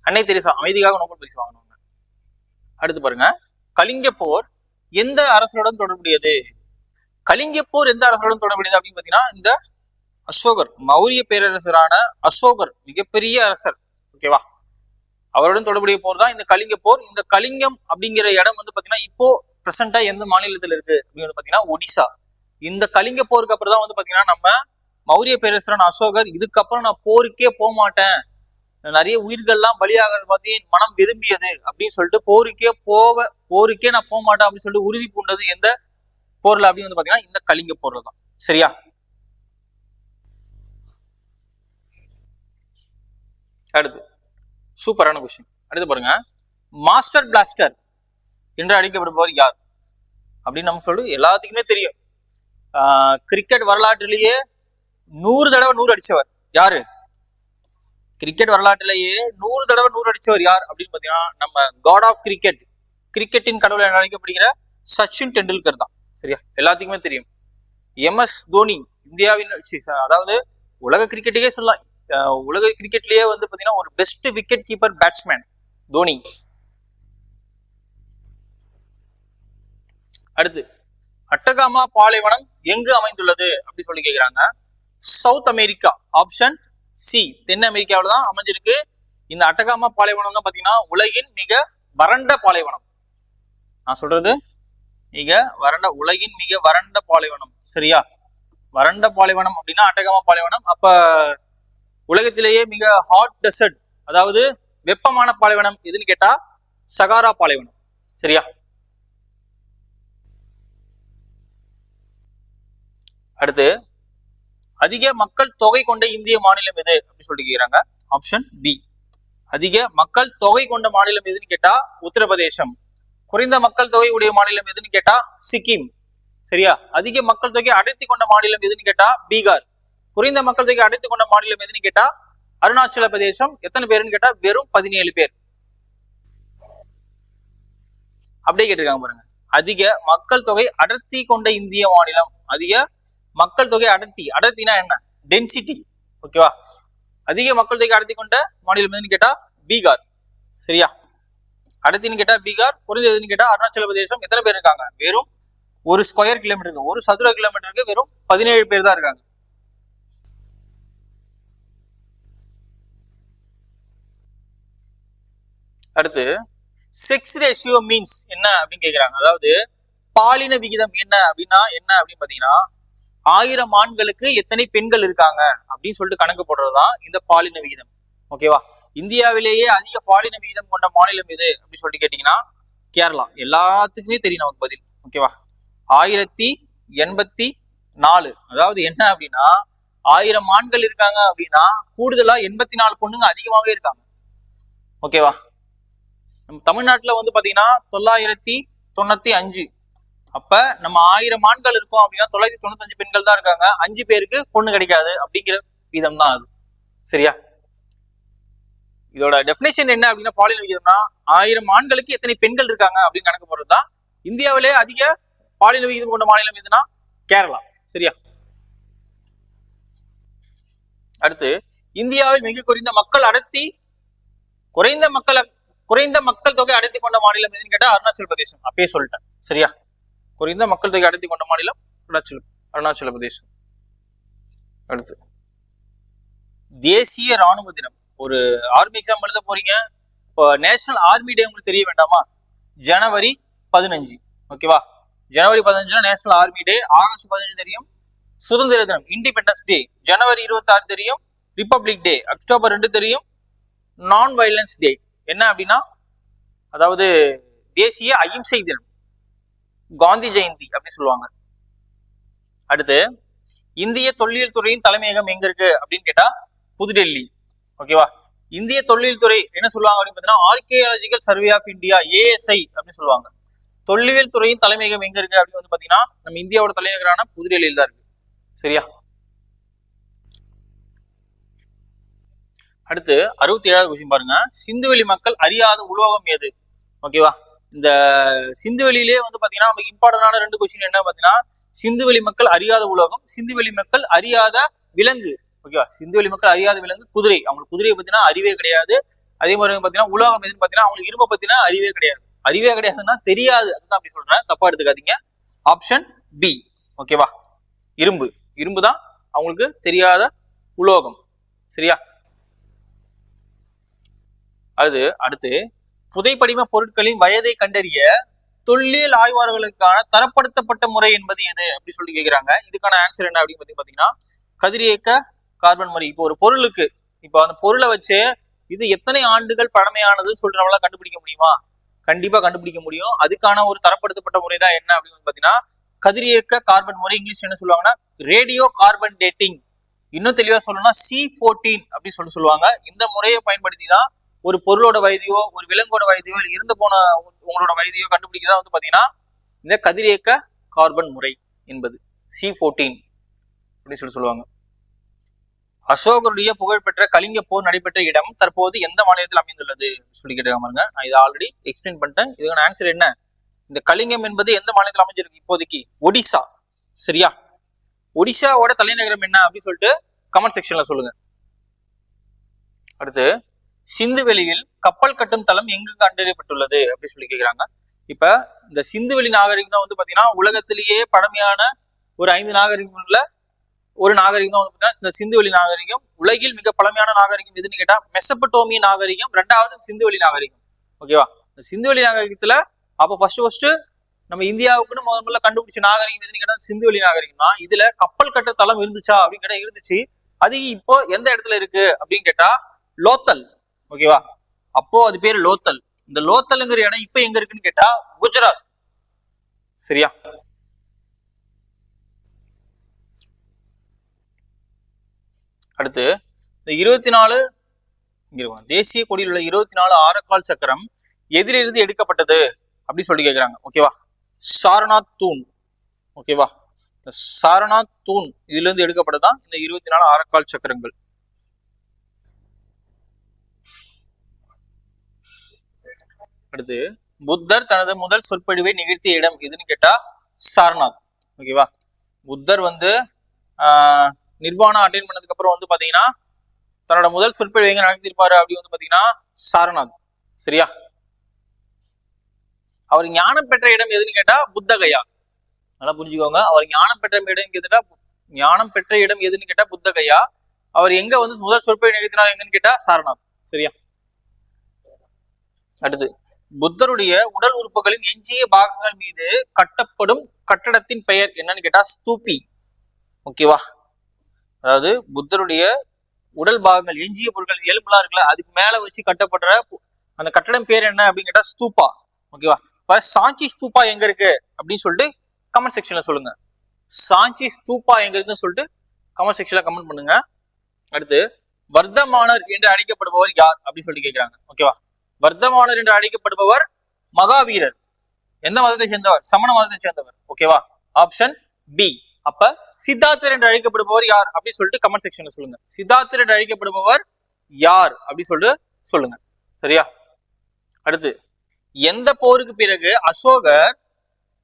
அன்னை தெரசா அமைதிக்காக நோபல் பரிசு வாங்கினாங்க. அடுத்து பாருங்க, கலிங்க போர் எந்த அரசருடன் தொடர்புடையது? கலிங்க போர் எந்த அரசருடன் தொடர்புடையது அப்படின்னு பாத்தீங்கன்னா இந்த அசோகர், மௌரிய பேரரசரான அசோகர், மிகப்பெரிய அரசர். ஓகேவா, அவருடன் தொடர்புடைய போர் தான் இந்த கலிங்க போர். இந்த கலிங்கம் அப்படிங்கிற இடம் வந்து பாத்தீங்கன்னா இப்போ பிரசண்டா எந்த மாநிலத்தில் இருக்கு அப்படின்னு பாத்தீங்கன்னா ஒடிசா. இந்த கலிங்க போருக்கு அப்புறம் தான் வந்து பாத்தீங்கன்னா நம்ம மௌரிய பேரரசரான அசோகர் இதுக்கப்புறம் நான் போருக்கே போக மாட்டேன், நிறைய உயிர்கள்லாம் பலியாகிறது பார்த்து என் மனம் விரும்பியது அப்படின்னு சொல்லிட்டு போருக்கே நான் போக மாட்டேன் அப்படின்னு சொல்லிட்டு உறுதி பூண்டது எந்த போர்ல அப்படின்னு வந்து பாத்தீங்கன்னா இந்த கலிங்க போர்ல தான். சரியா, அடுத்து சூப்பரான கொஸ்டின். அடுத்து பாருங்க, மாஸ்டர் பிளாஸ்டர் என்று அழைக்கப்படுபவர் யார் அப்படின்னு நமக்கு சொல்லு எல்லாத்துக்குமே தெரியும். கிரிக்கெட் வரலாற்றிலேயே 100 தடவை 100 அடிச்சவர் யாரு? கிரிக்கெட் வரலாற்றிலேயே 100 தடவை 100 அடிச்சவர் யார் அப்படின்னு பாத்தீங்கன்னா நம்ம காட் ஆஃப் கிரிக்கெட், கிரிக்கெட்டின் கடவுள் என அழைக்கப்படுகிற சச்சின் டெண்டுல்கர் தான். சரியா, எல்லாத்துக்குமே தெரியும். MS தோனி, இந்தியாவின் அதாவது உலக கிரிக்கெட்டுக்கே சொல்லலாம், உலக கிரிக்கெட்லயே வந்து பாத்தீங்கன்னா ஒரு best wicket keeper batsman Dhoni. அடுத்து, அட்டகாமா பாலைவனம் எங்கு அமைந்துள்ளது அப்படி சொல்லி கேக்குறாங்க. சவுத் அமெரிக்கா, ஆப்ஷன் சி, தென் அமெரிக்காவில தான் அமைஞ்சிருக்கு. இந்த அட்டகாமா பாலைவனம் தான் பாத்தீங்கன்னா உலகின் மிக வறண்ட பாலைவனம். நான் சொல்றது உலகின் மிக வறண்ட பாலைவனம். சரியா, வறண்ட பாலைவனம் அப்படின்னா அட்டகாமா பாலைவனம். அப்ப உலகத்திலேயே மிக ஹாட் டெசர்ட், அதாவது வெப்பமான பாலைவனம் எதுன்னு கேட்டா சகாரா பாலைவனம். சரியா, அடுத்து, அதிக மக்கள் தொகை கொண்ட இந்திய மாநிலம் எது அப்படின்னு சொல்லி கேக்குறாங்க. ஆப்ஷன் பி, அதிக மக்கள் தொகை கொண்ட மாநிலம் எதுன்னு கேட்டா உத்தரப்பிரதேசம். குறைந்த மக்கள் தொகை உடைய மாநிலம் எதுன்னு கேட்டா சிக்கிம். சரியா, அதிக மக்கள் தொகை அடர்த்தி கொண்ட மாநிலம் எதுன்னு கேட்டா பீகார். குறைந்த மக்கள் தொகை அடர்த்தி கொண்ட மாநிலம் எதுன்னு கேட்டா அருணாச்சல பிரதேசம். எத்தனை பேருன்னு கேட்டா வெறும் 17 பேர். அப்படியே கேட்டிருக்காங்க பாருங்க, அதிக மக்கள் தொகை அடர்த்தி கொண்ட இந்திய மாநிலம். அதிக மக்கள் தொகை அடர்த்தினா என்ன? டென்சிட்டி. ஓகேவா, அதிக மக்கள் தொகை அடர்த்தி கொண்ட மாநிலம் எதுன்னு கேட்டா பீகார். சரியா, அடர்த்தின்னு கேட்டா பீகார், குறைந்த எதுன்னு கேட்டா அருணாச்சல பிரதேசம். எத்தனை பேர் இருக்காங்க? வெறும் ஒரு ஸ்கொயர் கிலோமீட்டருக்கு, ஒரு சதுர கிலோமீட்டருக்கு வெறும் 17 பேர் தான் இருக்காங்க. அடுத்து, செக்ஸ் ரேஷியோ மீன்ஸ் என்ன அப்படின்னு கேக்குறாங்க. அதாவது பாலின விகிதம் என்ன அப்படின்னு பாத்தீங்கன்னா 1000 ஆண்களுக்கு எத்தனை பெண்கள் இருக்காங்க அப்படின்னு சொல்லிட்டு கணக்கு போடுறதுதான் இந்த பாலின விகிதம். ஓகேவா, இந்தியாவிலேயே அதிக பாலின விகிதம் கொண்ட மாநிலம் எது அப்படின்னு சொல்லிட்டு கேட்டீங்கன்னா கேரளா. எல்லாத்துக்குமே தெரியும் நமக்கு பதில். ஓகேவா, 1084. அதாவது என்ன அப்படின்னா 1000 ஆண்கள் இருக்காங்க அப்படின்னா கூடுதலா 84 பொண்ணுங்க அதிகமாவே இருக்காங்க. ஓகேவா, நம்ம தமிழ்நாட்டுல வந்து பாத்தீங்கன்னா 995. அப்ப நம்ம 1000 ஆண்கள் இருக்கோம் அப்படின்னா 995 பெண்கள் தான் இருக்காங்க, 5 பேருக்கு பொண்ணு கிடைக்காது அப்படிங்கிற விதம் தான் அது. சரியா, இதோட டெபினேஷன் என்ன அப்படின்னா பாலின விகிதம்னா 1000 ஆண்களுக்கு எத்தனை பெண்கள் இருக்காங்க அப்படின்னு கணக்கு போடுறதுதான். இந்தியாவிலே அதிக பாலின விகிதம் கொண்ட மாநிலம் எதுனா கேரளா. சரியா, அடுத்து, இந்தியாவில் மிக குறைந்த மக்கள் தொகை அடர்த்தி கொண்ட மாநிலம் எதுன்னு கேட்டா அருணாச்சல பிரதேசம். அப்பயே சொல்லிட்டேன். சரியா, குறைந்த மக்கள் தொகை அடர்த்தி கொண்ட மாநிலம் அருணாச்சல பிரதேசம். அடுத்து, தேசிய ராணுவ தினம். ஒரு ஆர்மி எக்ஸாம் எழுத போறீங்க, இப்போ நேஷனல் ஆர்மி டே உங்களுக்கு தெரிய வேண்டாமா? ஜனவரி 15. ஓகேவா, ஜனவரி 15 நேஷனல் ஆர்மி டே. ஆகஸ்ட் 15 தெரியும் சுதந்திர தினம், இண்டிபெண்டன்ஸ் டே. ஜனவரி 26 தெரியும் ரிபப்ளிக் டே. அக்டோபர் 2 தெரியும் நான் வயலன்ஸ் டே. என்ன அப்படின்னா அதாவது தேசிய அகிம்சை தினம், காந்தி ஜெயந்தி அப்படி சொல்லுவாங்க. அடுத்து, இந்திய தொல்லியல் துறையின் தலைமையகம் எங்க இருக்கு அப்படின்னு கேட்டா புதுடெல்லி. ஓகேவா. இந்திய தொல்லியல் துறை என்ன சொல்லுவாங்க அப்படின்னு பாத்தீங்கன்னா archaeological survey of India, ASI அப்படின்னு சொல்லுவாங்க. தொல்லியல் துறையின் தலைமையகம் எங்க இருக்கு அப்படின்னு வந்து பாத்தீங்கன்னா நம்ம இந்தியாவோட தலைநகரான புதுடெல்லியில் தான் இருக்கு. சரியா. அடுத்து 67வது கொஸ்டின் பாருங்க. சிந்துவெளி மக்கள் அறியாத உலோகம் எது? ஓகேவா. இந்த சிந்துவெளியிலே வந்து பாத்தீங்கன்னா நமக்கு இம்பார்ட்டன்டான 2 கொஸ்டின் என்ன பாத்தீங்கன்னா சிந்துவெளி மக்கள் அறியாத உலோகம், சிந்துவெளி மக்கள் அறியாத விலங்கு. ஓகேவா. சிந்துவெளி மக்கள் அறியாத விலங்கு குதிரை. அவங்களுக்கு குதிரையை பத்தினா அறிவே கிடையாது. அதே மாதிரி பாத்தீங்கன்னா உலோகம் எதுன்னு பாத்தீங்கன்னா அவங்களுக்கு இரும்பை பத்தினா அறிவே கிடையாது. அறிவே கிடையாதுன்னா தெரியாது, அதுதான் அப்படி சொல்றேன், தப்பா எடுத்துக்காதீங்க. Option B. ஓகேவா. இரும்பு. இரும்பு தான் அவங்களுக்கு தெரியாத உலோகம். சரியா. அடுத்து புதைப்படிம பொருட்களின் வயதை கண்டறிய தொல்லியல் ஆய்வாளர்களுக்கான தரப்படுத்தப்பட்ட முறை என்பது எது அப்படி சொல்லி கேட்கிறாங்க. இதுக்கான ஆன்சர் என்ன அப்படின்னு பாத்தீங்கன்னா கதிரியக்க கார்பன் முறை. இப்போ ஒரு பொருளுக்கு அந்த பொருளை வச்சு இது எத்தனை ஆண்டுகள் பழமையானது சொல்லிட்டு நம்மளால கண்டுபிடிக்க முடியுமா? கண்டிப்பா கண்டுபிடிக்க முடியும். அதுக்கான ஒரு தரப்படுத்தப்பட்ட முறை தான் என்ன அப்படின்னு பாத்தீங்கன்னா கதிரியக்க கார்பன் முறை. இங்கிலீஷ் என்ன சொல்லுவாங்கன்னா ரேடியோ கார்பன் டேட்டிங். இன்னும் தெளிவா சொல்லணும்னா C14 அப்படின்னு சொல்லுவாங்க. இந்த முறையை பயன்படுத்தி தான் ஒரு பொருளோட வயதையோ ஒரு விலங்கோட வயதையோ இல்லை இருந்து போன உங்களோட வயதையோ கண்டுபிடிக்கதான் வந்து பாத்தீங்கன்னா இந்த கதிரியக்க கார்பன் முறை என்பது C14 அப்படின்னு சொல்லுவாங்க. அசோகருடைய புகழ்பெற்ற கலிங்க போர் நடைபெற்ற இடம் தற்போது எந்த மாநிலத்தில் அமைந்துள்ளது சொல்லி கேட்டாங்க. நான் இதை ஆல்ரெடி எக்ஸ்பிளைன் பண்ணிட்டேன். இதுக்கான ஆன்சர் என்ன? இந்த கலிங்கம் என்பது எந்த மாநிலத்தில் அமைஞ்சிருக்கு இப்போதைக்கு? ஒடிசா. சரியா. ஒடிசாவோட தலைநகரம் என்ன அப்படின்னு சொல்லிட்டு கமெண்ட் செக்ஷன்ல சொல்லுங்க. அடுத்து சிந்துவெளியில் கப்பல் கட்டும் தளம் எங்கு கண்டறியப்பட்டுள்ளது அப்படின்னு சொல்லி கேட்கிறாங்க. இப்ப இந்த சிந்துவெளி நாகரிகம் தான் வந்து பாத்தீங்கன்னா உலகத்திலேயே பழமையான ஒரு 5 நாகரிகங்கள்ல ஒரு நாகரிகம் தான் வந்து பாத்தீங்கன்னா இந்த சிந்துவெளி நாகரிகம். உலகில் மிக பழமையான நாகரிகம் எதுன்னு கேட்டா மெசபடோமிய நாகரிகம், 2வது சிந்துவெளி நாகரிகம். ஓகேவா. இந்த சிந்துவெளி நாகரிகத்துல அப்ப ஃபர்ஸ்ட் நம்ம இந்தியாவுக்குன்னு முதல்ல கண்டுபிடிச்ச நாகரிகம் எதுன்னு கேட்டா சிந்துவெளி நாகரிகம் தான். இதுல கப்பல் கட்ட தளம் இருந்துச்சா அப்படின்னு கேட்டா இருந்துச்சு. அது இப்போ எந்த இடத்துல இருக்கு அப்படின்னு கேட்டா லோத்தல். ஓகேவா. அப்போ அது பேரு லோத்தல். இந்த லோத்தல்ங்கிற இடம் இப்ப எங்க இருக்குன்னு கேட்டா குஜராத். சரியா. அடுத்து இந்த 24 தேசிய கொடியில் உள்ள 24 ஆரக்கால் சக்கரம் எதிலிருந்து எடுக்கப்பட்டது அப்படி சொல்லி கேட்கிறாங்க. ஓகேவா. சாரநாத் தூண். ஓகேவா. சாரநாத் தூண் இதுல இருந்து எடுக்கப்பட்டதான் இந்த 24 ஆரக்கால் சக்கரங்கள். அடுத்து புத்தர் தனது முதல் சொற்பொழிவை நிகழ்த்திய இடம் எதுன்னு கேட்டா சாரநாத். ஓகேவா. புத்தர் வந்து நிர்வாணம் அட்டைன் பண்ணதுக்கு அப்புறம் வந்து பாத்தீங்கன்னா தன்னோட முதல் சொற்பொழிவு எங்க நடத்திருப்பாரு அப்படி வந்து பாத்தீங்கன்னா சாரநாத். சரியா. அவர் ஞானம் பெற்ற இடம் எதுன்னு கேட்டா புத்தகயா. நல்லா புரிஞ்சுக்கோங்க. அவர் ஞானம் பெற்ற இடம் எதுன்னு கேட்டா புத்தகயா. அவர் எங்க வந்து முதல் சொற்பொழிவு நிகழ்த்தினார் எங்கன்னு கேட்டா சாரநாத். சரியா. அடுத்து புத்தருடைய உடல் உறுப்புகளின் எஞ்சிய பாகங்கள் மீது கட்டப்படும் கட்டடத்தின் பெயர் என்னன்னு கேட்டா ஸ்தூபி. ஓகேவா. அதாவது புத்தருடைய உடல் பாகங்கள் எஞ்சிய பொருட்கள் எலும்புலாம் இருக்குல்ல அதுக்கு மேல வச்சு கட்டப்படுற அந்த கட்டடம் பேர் என்ன அப்படின்னு கேட்டா ஸ்தூபா. ஓகேவா. இப்ப சாஞ்சி ஸ்தூபா எங்க இருக்கு அப்படின்னு சொல்லிட்டு கமெண்ட் செக்ஷன்ல சொல்லுங்க. சாஞ்சி ஸ்தூபா எங்க இருக்குன்னு சொல்லிட்டு கமெண்ட் செக்ஷன்ல கமெண்ட் பண்ணுங்க. அடுத்து வர்தமானர் என்று அழைக்கப்படுபவர் யார் அப்படின்னு சொல்லிட்டு கேட்கிறாங்க. ஓகேவா. வர்தமானர் என்று அழைக்கப்படுபவர் மகாவீரர். எந்த மதத்தை சேர்ந்தவர்? சமண மதத்தை சேர்ந்தவர். ஓகேவா. Option B. அப்ப சித்தார்த்தர் என்று அழைக்கப்படுபவர் யார் அப்படின்னு சொல்லிட்டு கமெண்ட் செக்ஷன்ல சொல்லுங்க. சித்தார்த்தர் என்று அழைக்கப்படுபவர் யார் அப்படின்னு சொல்லிட்டு சொல்லுங்க. சரியா. அடுத்து எந்த போருக்கு பிறகு அசோகர்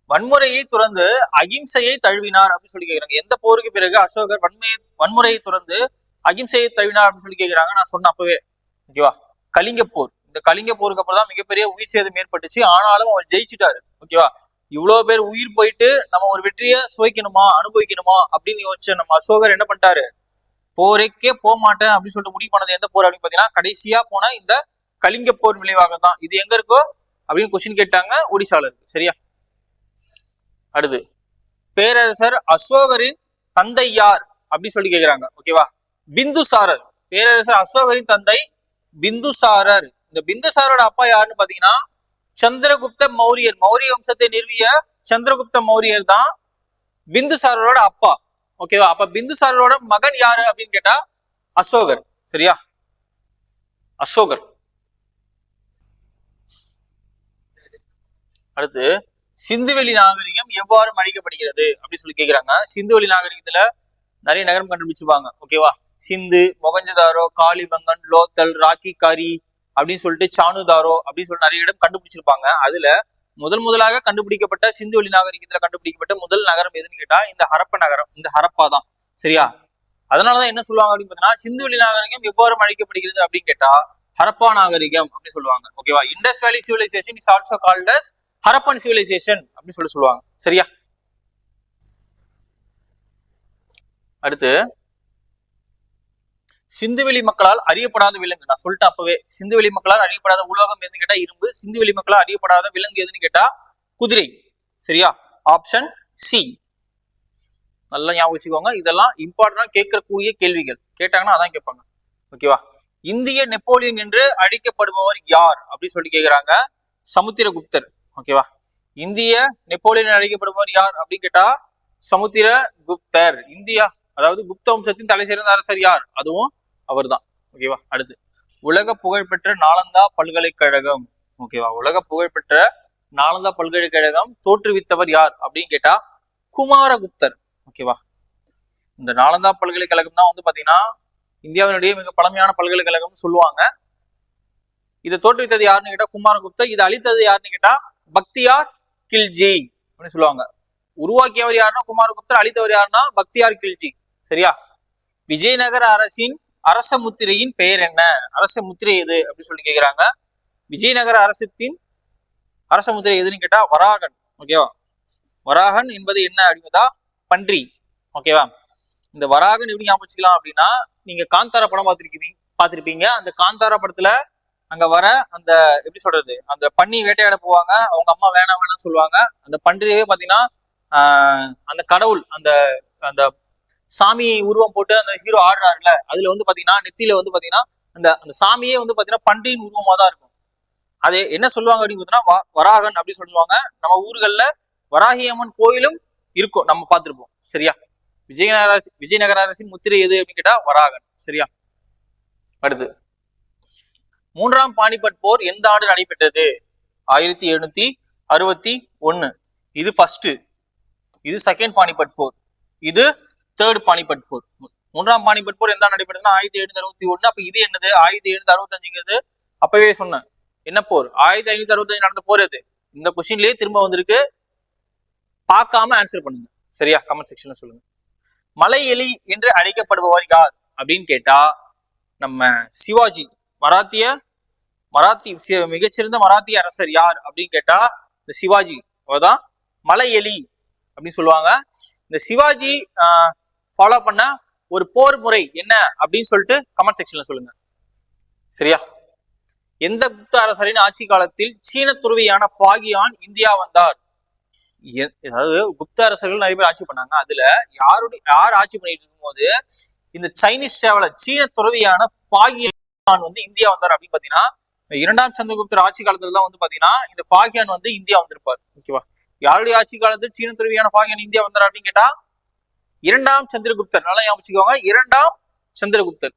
வன்முறையை துறந்து அகிம்சையை தழுவினார் அப்படின்னு சொல்லி கேட்கிறாங்க. எந்த போருக்கு பிறகு அசோகர் வன்முறையை துறந்து அகிம்சையை தழுவினார் அப்படின்னு சொல்லி கேட்கிறாங்க. நான் சொன்ன அப்பவே. ஓகேவா. கலிங்க போர். இந்த கலிங்க போருக்கு அப்புறம் தான் மிகப்பெரிய உயிர் சேதம் ஏற்பட்டுச்சு. ஆனாலும் அவர் ஜெயிச்சுட்டாரு. ஓகேவா. இவ்வளவு பேர் உயிர் போயிட்டு நம்ம ஒரு வெற்றியை சுவைக்கணுமா அனுபவிக்கணுமா அப்படின்னு யோசிச்ச நம்ம அசோகர் என்ன பண்ணிட்டாரு? போரைக்கே போக மாட்டேன் அப்படின்னு சொல்லிட்டு முடிவு பண்ணது எந்த போர் அப்படின்னு பாத்தீங்கன்னா கடைசியா போன இந்த கலிங்க போர் விளைவாக தான். இது எங்க இருக்கோ அப்படின்னு கொஸ்டின் கேட்டாங்க. ஒடிசால இருக்கு. சரியா. அடுத்து பேரரசர் அசோகரின் தந்தை யார் அப்படின்னு சொல்லி கேட்கிறாங்க. ஓகேவா. பிந்துசாரர். பேரரசர் அசோகரின் தந்தை பிந்துசாரர். இந்த பிந்துசாரோட அப்பா யாருன்னு பாத்தீங்கன்னா சந்திரகுப்த மௌரியர். மௌரிய வம்சத்தை நிறுவிய சந்திரகுப்த மௌரியர் தான் பிந்துசாரோட அப்பா. ஓகேவா? அப்ப பிந்துசாரோட மகன் யாரு அப்படின்னு கேட்டா அசோகர். சரியா? அசோகர். அடுத்து சிந்துவெளி நாகரிகம் எவ்வாறு அழிக்கப்படுகிறது அப்படின்னு சொல்லி கேக்குறாங்க. சிந்துவெளி நாகரிகத்துல நிறைய நகரம் கண்டுபிடிச்சுப்பாங்க. ஓகேவா? சிந்து, மொகஞ்சதாரோ, காளிபங்கன், லோத்தல், ராக்கி காரி அப்படின்னு சொல்லிட்டு சானுதாரோ அப்படின்னு சொல்லிட்டு நிறைய இடம் கண்டுபிடிச்சிருப்பாங்க. அதுல முதலாக கண்டுபிடிக்கப்பட்ட சிந்துவெளி நாகரிகத்துல கண்டுபிடிக்கப்பட்ட முதல் நகரம் எதுன்னு கேட்டா இந்த ஹரப்ப நகரம், இந்த ஹரப்பா தான். சரியா? அதனாலதான் என்ன சொல்லுவாங்க அப்படின்னு பாத்தீங்கன்னா சிந்துவெளி நாகரிகம் எவ்வாறு அழிக்கப்படுகிறது அப்படின்னு கேட்டா ஹரப்பா நாகரிகம் அப்படின்னு சொல்லுவாங்க. ஓகேவா? Indus valley civilization is also called as Harappan civilization அப்படின்னு சொல்லுவாங்க. சரியா? அடுத்து சிந்துவெளி மக்களால் அறியப்படாத விலங்கு. நான் சொல்லிட்டேன் அப்பவே, சிந்துவெளி மக்களால் அறியப்படாத உலோகம் எதுன்னு கேட்டா இரும்பு. சிந்துவெளி மக்களால் அறியப்படாத விலங்கு எதுன்னு கேட்டா குதிரை. சரியா? Option C. நல்லா ஞாபகம் வச்சுக்கோங்க. இதெல்லாம் இம்பார்ட்டன்டா கேட்கக்கூடிய கேள்விகள். கேட்டாங்கன்னா அதான் கேட்பாங்க. ஓகேவா? இந்திய நெப்போலியன் என்று அழைக்கப்படுபவர் யார் அப்படின்னு சொல்லி கேக்குறாங்க. சமுத்திரகுப்தர். ஓகேவா? இந்திய நெப்போலியன் அழைக்கப்படுபவர் யார் அப்படின்னு கேட்டா சமுத்திரகுப்தர். இந்தியா அதாவது குப்த வம்சத்தின் தலை சிறந்த அரசர் யார்? அதுவும் அவர் தான். ஓகேவா? அடுத்து உலக புகழ்பெற்ற நாலந்தா பல்கலைக்கழகம். ஓகேவா? உலக புகழ்பெற்ற நாலந்தா பல்கலைக்கழகம் தோற்றுவித்தவர் யார் அப்படின்னு கேட்டா குமாரகுப்தர். ஓகேவா? இந்த நாலந்தா பல்கலைக்கழகம் தான் வந்து பாத்தீங்கன்னா இந்தியாவினுடைய மிக பழமையான பல்கலைக்கழகம் சொல்லுவாங்க. இதை தோற்றுவித்தது யாருன்னு கேட்டா குமாரகுப்தர். இதை அழித்தது யாருன்னு கேட்டா பக்தியார் கில்ஜி அப்படின்னு சொல்லுவாங்க. உருவாக்கியவர் யாருன்னா குமாரகுப்தர், அழித்தவர் யாருன்னா பக்தியார் கில்ஜி. சரியா? விஜயநகர அரசின் அரச முத்திரையின் பெயர் என்ன? அரச முத்திரை எது அப்படின்னு சொல்லி கேக்குறாங்க. விஜயநகர அரசத்தின் அரச முத்திரை எதுன்னு கேட்டா வராகன். ஓகேவா? வராகன் என்பது என்ன அப்படின்னா பன்றி. ஓகேவா? இந்த வராகன் எப்படி ஞாபகம் வச்சுக்கலாம் அப்படின்னா நீங்க காந்தாரா படம் பார்த்திருப்பீங்க. அந்த காந்தாரா படத்துல அங்க வர அந்த எப்படி சொல்றது, அந்த பன்னி வேட்டையாட போவாங்க. அவங்க அம்மா வேணாம்னு சொல்லுவாங்க. அந்த பன்றியவே பாத்தீங்கன்னா அந்த கடவுள் அந்த அந்த சாமி உருவம் போட்டு அந்த ஹீரோ ஆடுறாருல, அதுல வந்து பாத்தீங்கன்னா நெத்தியில வந்து பாத்தீங்கன்னா அந்த அந்த சாமியே வந்து பாத்தீங்கன்னா பன்றியின் உருவமா தான் இருக்கும். அது என்ன சொல்லுவாங்க அப்படின்னு பாத்தீங்கன்னா வராகன் அப்படின்னு சொல்லுவாங்க. நம்ம ஊர்கள்ல வராகி அம்மன் கோயிலும் இருக்கும், நம்ம பார்த்திருப்போம். சரியா? விஜயநகர அரசின் முத்திரை எது அப்படின்னு கேட்டா வராகன். சரியா? அடுத்து மூன்றாம் பானிபட் போர் எந்த ஆண்டு நடைபெற்றது? 1761. இது ஃபர்ஸ்ட். இது செகண்ட் பானிபட் போர். இது தேர்ட் பானிபட் போர். மூன்றாம் பானிபட் போர் எந்த நடைபெற்றதுன்னா 1761. அப்ப இது என்னது? 1765. அப்பவே சொன்னேன் என்ன போர்? 1565 நடந்த போர் எது? இந்த கொஸ்டின்லயே திரும்ப வந்திருக்கு. பார்க்காம ஆன்சர் பண்ணுங்க. சரியா? கமெண்ட் செக்ஷன்ல சொல்லுங்க. மலை எலி என்று அழைக்கப்படுபவர் யார் அப்படின்னு கேட்டா நம்ம சிவாஜி. மிகச்சிறந்த மராத்திய அரசர் யார் அப்படின்னு கேட்டா இந்த சிவாஜி. அவர்தான் மலை எலி அப்படின்னு சொல்லுவாங்க. இந்த சிவாஜி ஃபாலோ பண்ண ஒரு போர் முறை என்ன அப்படின்னு சொல்லிட்டு கமெண்ட் செக்ஷன்ல சொல்லுங்க. சரியா? எந்த குப்த அரசரின் ஆட்சி காலத்தில் சீன துறவியான பாகியான் இந்தியா வந்தார்? அதாவது குப்த அரசர்கள் நிறைய பேர் ஆட்சி பண்ணாங்க. அதுல யார் ஆட்சி பண்ணிட்டு இருக்கும் போது இந்த சைனீஸ் டிராவலர் சீன துறவியான பாகியான் வந்து இந்தியா வந்தார் அப்படின்னு பாத்தீங்கன்னா இரண்டாம் சந்திரகுப்தர் ஆட்சி காலத்துல தான் வந்து பாத்தீங்கன்னா இந்த பாகியான் வந்து இந்தியா வந்திருப்பார். ஓகேவா? யாருடைய ஆட்சி காலத்தில் சீன துறவியான பாகியான் இந்தியா வந்தார் அப்படின்னு கேட்டா இரண்டாம் சந்திரகுப்தர். நல்லா ஞாபகம், இரண்டாம் சந்திரகுப்தர்.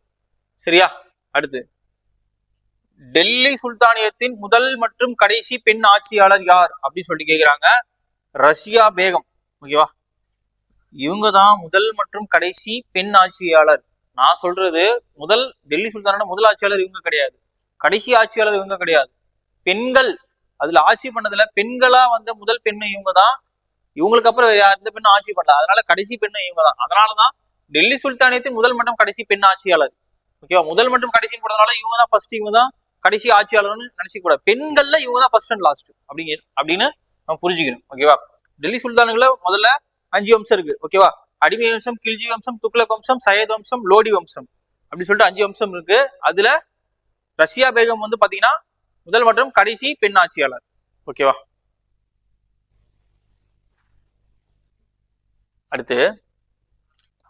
சரியா? அடுத்து டெல்லி சுல்தானியத்தின் முதல் மற்றும் கடைசி பெண் ஆட்சியாளர் யார் அப்படின்னு சொல்லி கேக்குறாங்க. ரஷ்யா பேகம். ஓகேவா? இவங்க தான் முதல் மற்றும் கடைசி பெண் ஆட்சியாளர். நான் சொல்றது டெல்லி சுல்தானோட முதல் ஆட்சியாளர் இவங்க கிடையாது, கடைசி ஆட்சியாளர் இவங்க கிடையாது. பெண்கள் அதுல ஆட்சி பண்ணதுல பெண்களா வந்த முதல் பெண்ணு இவங்க தான். இவங்களுக்கு அப்புறம் எந்த பெண்ணும் ஆட்சி பண்ணல. அதனால கடைசி பெண்ணு இவங்க தான். அதனாலதான் டெல்லி சுல்தானியத்தின் முதல் மற்றும் கடைசி பெண் ஆட்சியாளர். ஓகேவா? முதல் மற்றும் கடைசின்னு போறதுனால இவங்க தான் ஃபர்ஸ்ட், இவங்க தான் கடைசி ஆட்சியாளர்னு நினைச்சிக்க கூடாது. பெண்கள்ல இவங்க தான் ஃபர்ஸ்ட் அண்ட் லாஸ்ட் அப்படின்னு நம்ம புரிஞ்சுக்கணும். ஓகேவா? டெல்லி சுல்தான்கள முதல்ல 5 வம்சம் இருக்கு. ஓகேவா? அடிமை வம்சம், கில்ஜி வம்சம், துக்ளக் வம்சம், சையத் வம்சம், லோடி வம்சம் அப்படின்னு சொல்லிட்டு 5 வம்சம் இருக்கு. அதுல ரஷ்யா பேகம் வந்து பாத்தீங்கன்னா முதல் மற்றும் கடைசி பெண் ஆட்சியாளர். ஓகேவா? அடுத்து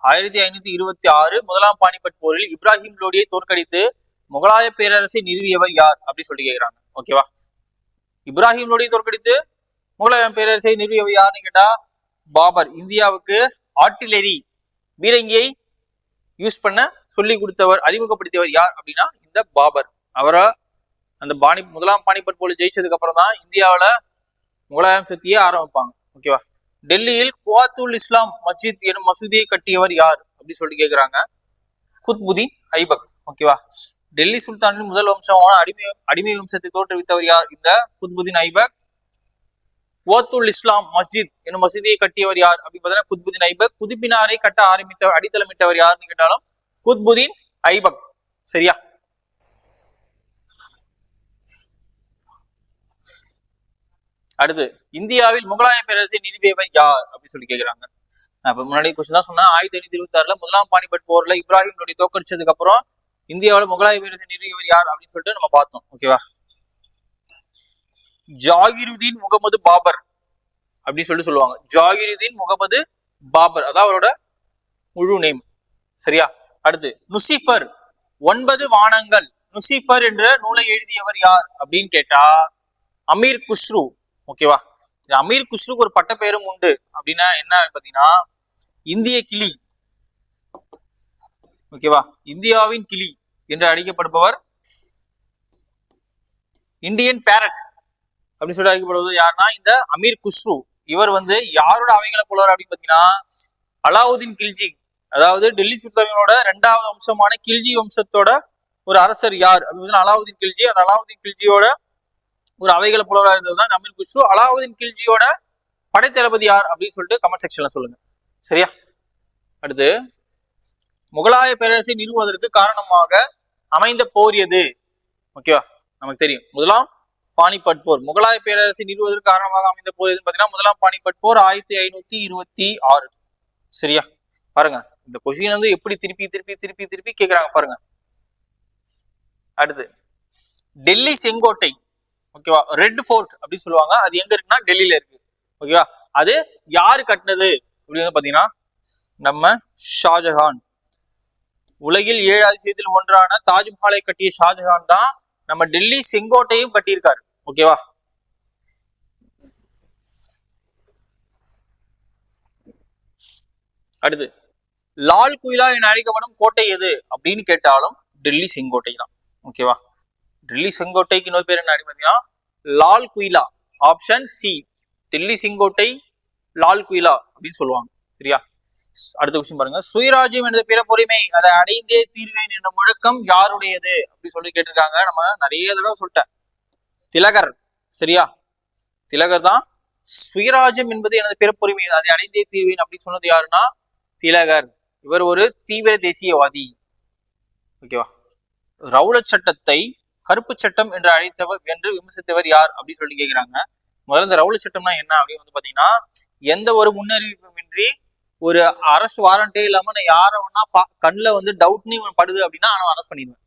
1526 முதலாம் பானிபட் போரில் இப்ராஹிம் லோடியை தோற்கடித்து முகலாய பேரரசை நிறுவியவர் யார் அப்படின்னு சொல்லி கேட்கிறாங்க. ஓகேவா? இப்ராஹிம் லோடியை தோற்கடித்து முகலாய பேரரசை நிறுவியவர் யாருன்னு கேட்டா பாபர். இந்தியாவுக்கு ஆர்டிலரி பீரங்கியை யூஸ் பண்ண சொல்லி கொடுத்தவர், அறிமுகப்படுத்தியவர் யார் அப்படின்னா இந்த பாபர். அவரை அந்த முதலாம் பானிபட் போல ஜெயிச்சதுக்கு அப்புறம் தான் இந்தியாவில முகலாயம் சக்தியே ஆரம்பிப்பாங்க. ஓகேவா. டெல்லியில் குவாத்துல் இஸ்லாம் மஸ்ஜித் எனும் மசூதியை கட்டியவர் யார் அப்படின்னு சொல்லிட்டு கேட்கிறாங்க. குத்புதீன் ஐபக். ஓகேவா. டெல்லி சுல்தானின் முதல் வம்சமான அடிமை வம்சத்தை தோற்றுவித்தவர் யார்? இந்த குத்புதீன் ஐபக். குவாத்துல் இஸ்லாம் மஸ்ஜித் எனும் மசூதியை கட்டியவர் யார் அப்படின்னு பார்த்தீங்கன்னா குத்புதீன் ஐபக். குதுப்பினாரை கட்ட அடித்தளமிட்டவர் யாருன்னு கேட்டாலும் குத்புதீன் ஐபக். சரியா. அடுத்து, இந்தியாவில் முகலாய பேரரசை நிறுவியவர் யார் அப்படின்னு சொல்லி கேட்கிறாங்க. அப்ப முன்னாடி கொஸ்டின் தான் சொன்னா 1526 முதலாம் பானிபட் போர்ல இப்ராஹிம் லோடி தோக்கடிச்சதுக்கு அப்புறம் இந்தியாவில் முகலாய பேரரசை நிறுவியவர் யார் அப்படின்னு சொல்லிட்டு நம்ம பார்த்தோம். ஓகேவா. ஜாகிருதீன் முகமது பாபர் அப்படின்னு சொல்லிட்டு சொல்லுவாங்க. ஜாகிருதீன் முகமது பாபர், அதான் அவரோட முழு நேம். சரியா. அடுத்து, நுசிஃபர் 9 வானங்கள், நுசிஃபர் என்ற நூலை எழுதியவர் யார் அப்படின்னு கேட்டா அமீர் குஸ்ரு. ஓகேவா. அமீர் குஸ்ருக்கு ஒரு பட்ட பெயரும் உண்டு. அப்படின்னா என்ன பாத்தீங்கன்னா இந்திய கிளி. ஓகேவா. இந்தியாவின் கிளி என்று அழைக்கப்படுபவர் இந்தியன் பேரட் அப்படின்னு சொல்லி அழைக்கப்படுவது யாருன்னா இந்த அமீர் குஸ்ரு. இவர் யாரோட அவைகளை புலவர் அப்படின்னு பாத்தீங்கன்னா அலாவுதீன் கில்ஜி, அதாவது டெல்லி சுல்தானோட 2வது வம்சமான கில்ஜி வம்சத்தோட ஒரு அரசர் யார் அப்படின்னு அலாவுதீன் கில்ஜி. அந்த அலாவுதீன் கில்ஜியோட ஒரு அவைகளை புலவராக இருந்ததுதான் அமீர் குஸ்ரு. அலாவுதீன் கில்ஜியோட படைத்தளபதி யார் அப்படின்னு சொல்லிட்டு கமெண்ட் செக்ஷன்ல சொல்லுங்க. சரியா. அடுத்து, முகலாய பேரரசை நிறுவுவதற்கு காரணமாக அமைந்த போர் எது? ஓகேவா. நமக்கு தெரியும் முதலாம் பானிபட் போர். முகலாய பேரரசை நிறுவுவதற்கு காரணமாக அமைந்த போர் எதுன்னு பாத்தீங்கன்னா முதலாம் பானிபட் போர் 1526. சரியா. பாருங்க இந்த கொஸ்டின் எப்படி திருப்பி திருப்பி திருப்பி திருப்பி கேட்கிறாங்க பாருங்க. அடுத்து, டெல்லி செங்கோட்டை. ஓகேவா. ரெட் ஃபோர்ட் அப்படின்னு சொல்லுவாங்க. அது எங்க இருக்குன்னா டெல்லியில இருக்கு. ஓகேவா. அது யாரு கட்டினது அப்படின்னு பாத்தீங்கன்னா நம்ம ஷாஜஹான். உலகில் 7 அதிசயத்தில் ஒன்றான தாஜ்மஹாலை கட்டிய ஷாஜஹான் தான் நம்ம டெல்லி செங்கோட்டையும் கட்டியிருக்காரு. ஓகேவா. அடுத்து, லால் குயிலா என அழைக்கப்படும் கோட்டை எது அப்படின்னு கேட்டாலும் டெல்லி செங்கோட்டை தான். ஓகேவா. டெல்லி செங்கோட்டைக்கு இன்னொரு பேர் என்ன பார்த்தீங்கன்னா லால் குயிலா. ஆப்ஷன் சி, டெல்லி செங்கோட்டை லால் குயிலா அப்படின்னு சொல்லுவாங்க. சரியா. அடுத்த கொஸ்டின் பாருங்க. சுயராஜ்யம் என்ற பிறப்புரிமை அதை அடைந்தே தீர்வேன் என்ற முழக்கம் யாருடையது அப்படி சொல்லி கேட்டிருக்காங்க. நம்ம நிறைய தடவை சொல்லிட்டேன், திலகர். சரியா. திலகர் தான் சுயராஜ்யம் என்பது எனது பிறப்புரிமை அதை அடைந்தே தீர்வேன் அப்படின்னு சொன்னது யாருன்னா திலகர். இவர் ஒரு தீவிர தேசியவாதி. ஓகேவா. ரவுலட் சட்டத்தை கருப்பு சட்டம் என்று அழைத்தவர் என்று விமர்சித்தவர் யார் அப்படின்னு சொல்லி கேட்கிறாங்க. முதல்ல இந்த ரவுலட் சட்டம்னா என்ன அப்படின்னு பாத்தீங்கன்னா எந்த ஒரு முன்னறிவிப்புமின்றி ஒரு அரசு வாரண்டே இல்லாம நான் யார ஒன்னா கண்ணுல டவுட்னு படுது அப்படின்னா நான் அரெஸ்ட் பண்ணிடுவேன்.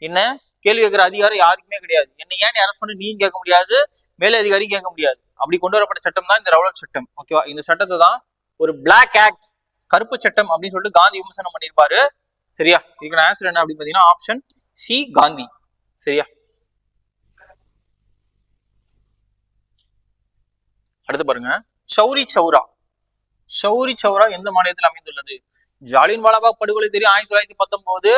என்ன கேள்வி கேட்கிற அதிகாரம் யாருக்குமே கிடையாது. என்ன ஏன் நீ அரெஸ்ட் பண்ணி நீங்க கேட்க முடியாது, மேலே அதிகாரியும் கேட்க முடியாது. அப்படி கொண்டு வரப்பட்ட சட்டம் தான் இந்த ரவுலட் சட்டம். ஓகேவா. இந்த சட்டத்தை தான் ஒரு பிளாக் ஆக்ட், கருப்பு சட்டம் அப்படின்னு சொல்லிட்டு காந்தி விமர்சனம் பண்ணியிருப்பாரு. சரியா. இதுக்கான ஆன்சர் என்ன அப்படின்னு பாத்தீங்கன்னா ஆப்ஷன் சி, காந்தி. சரியா. அடுத்து பாருங்க, சௌரி சௌரா. சௌரி சௌரா எந்த மாநிலத்தில் அமைந்துள்ளது? ஜாலியன் வாலாபாக் படுகொலை தெரியும் 1919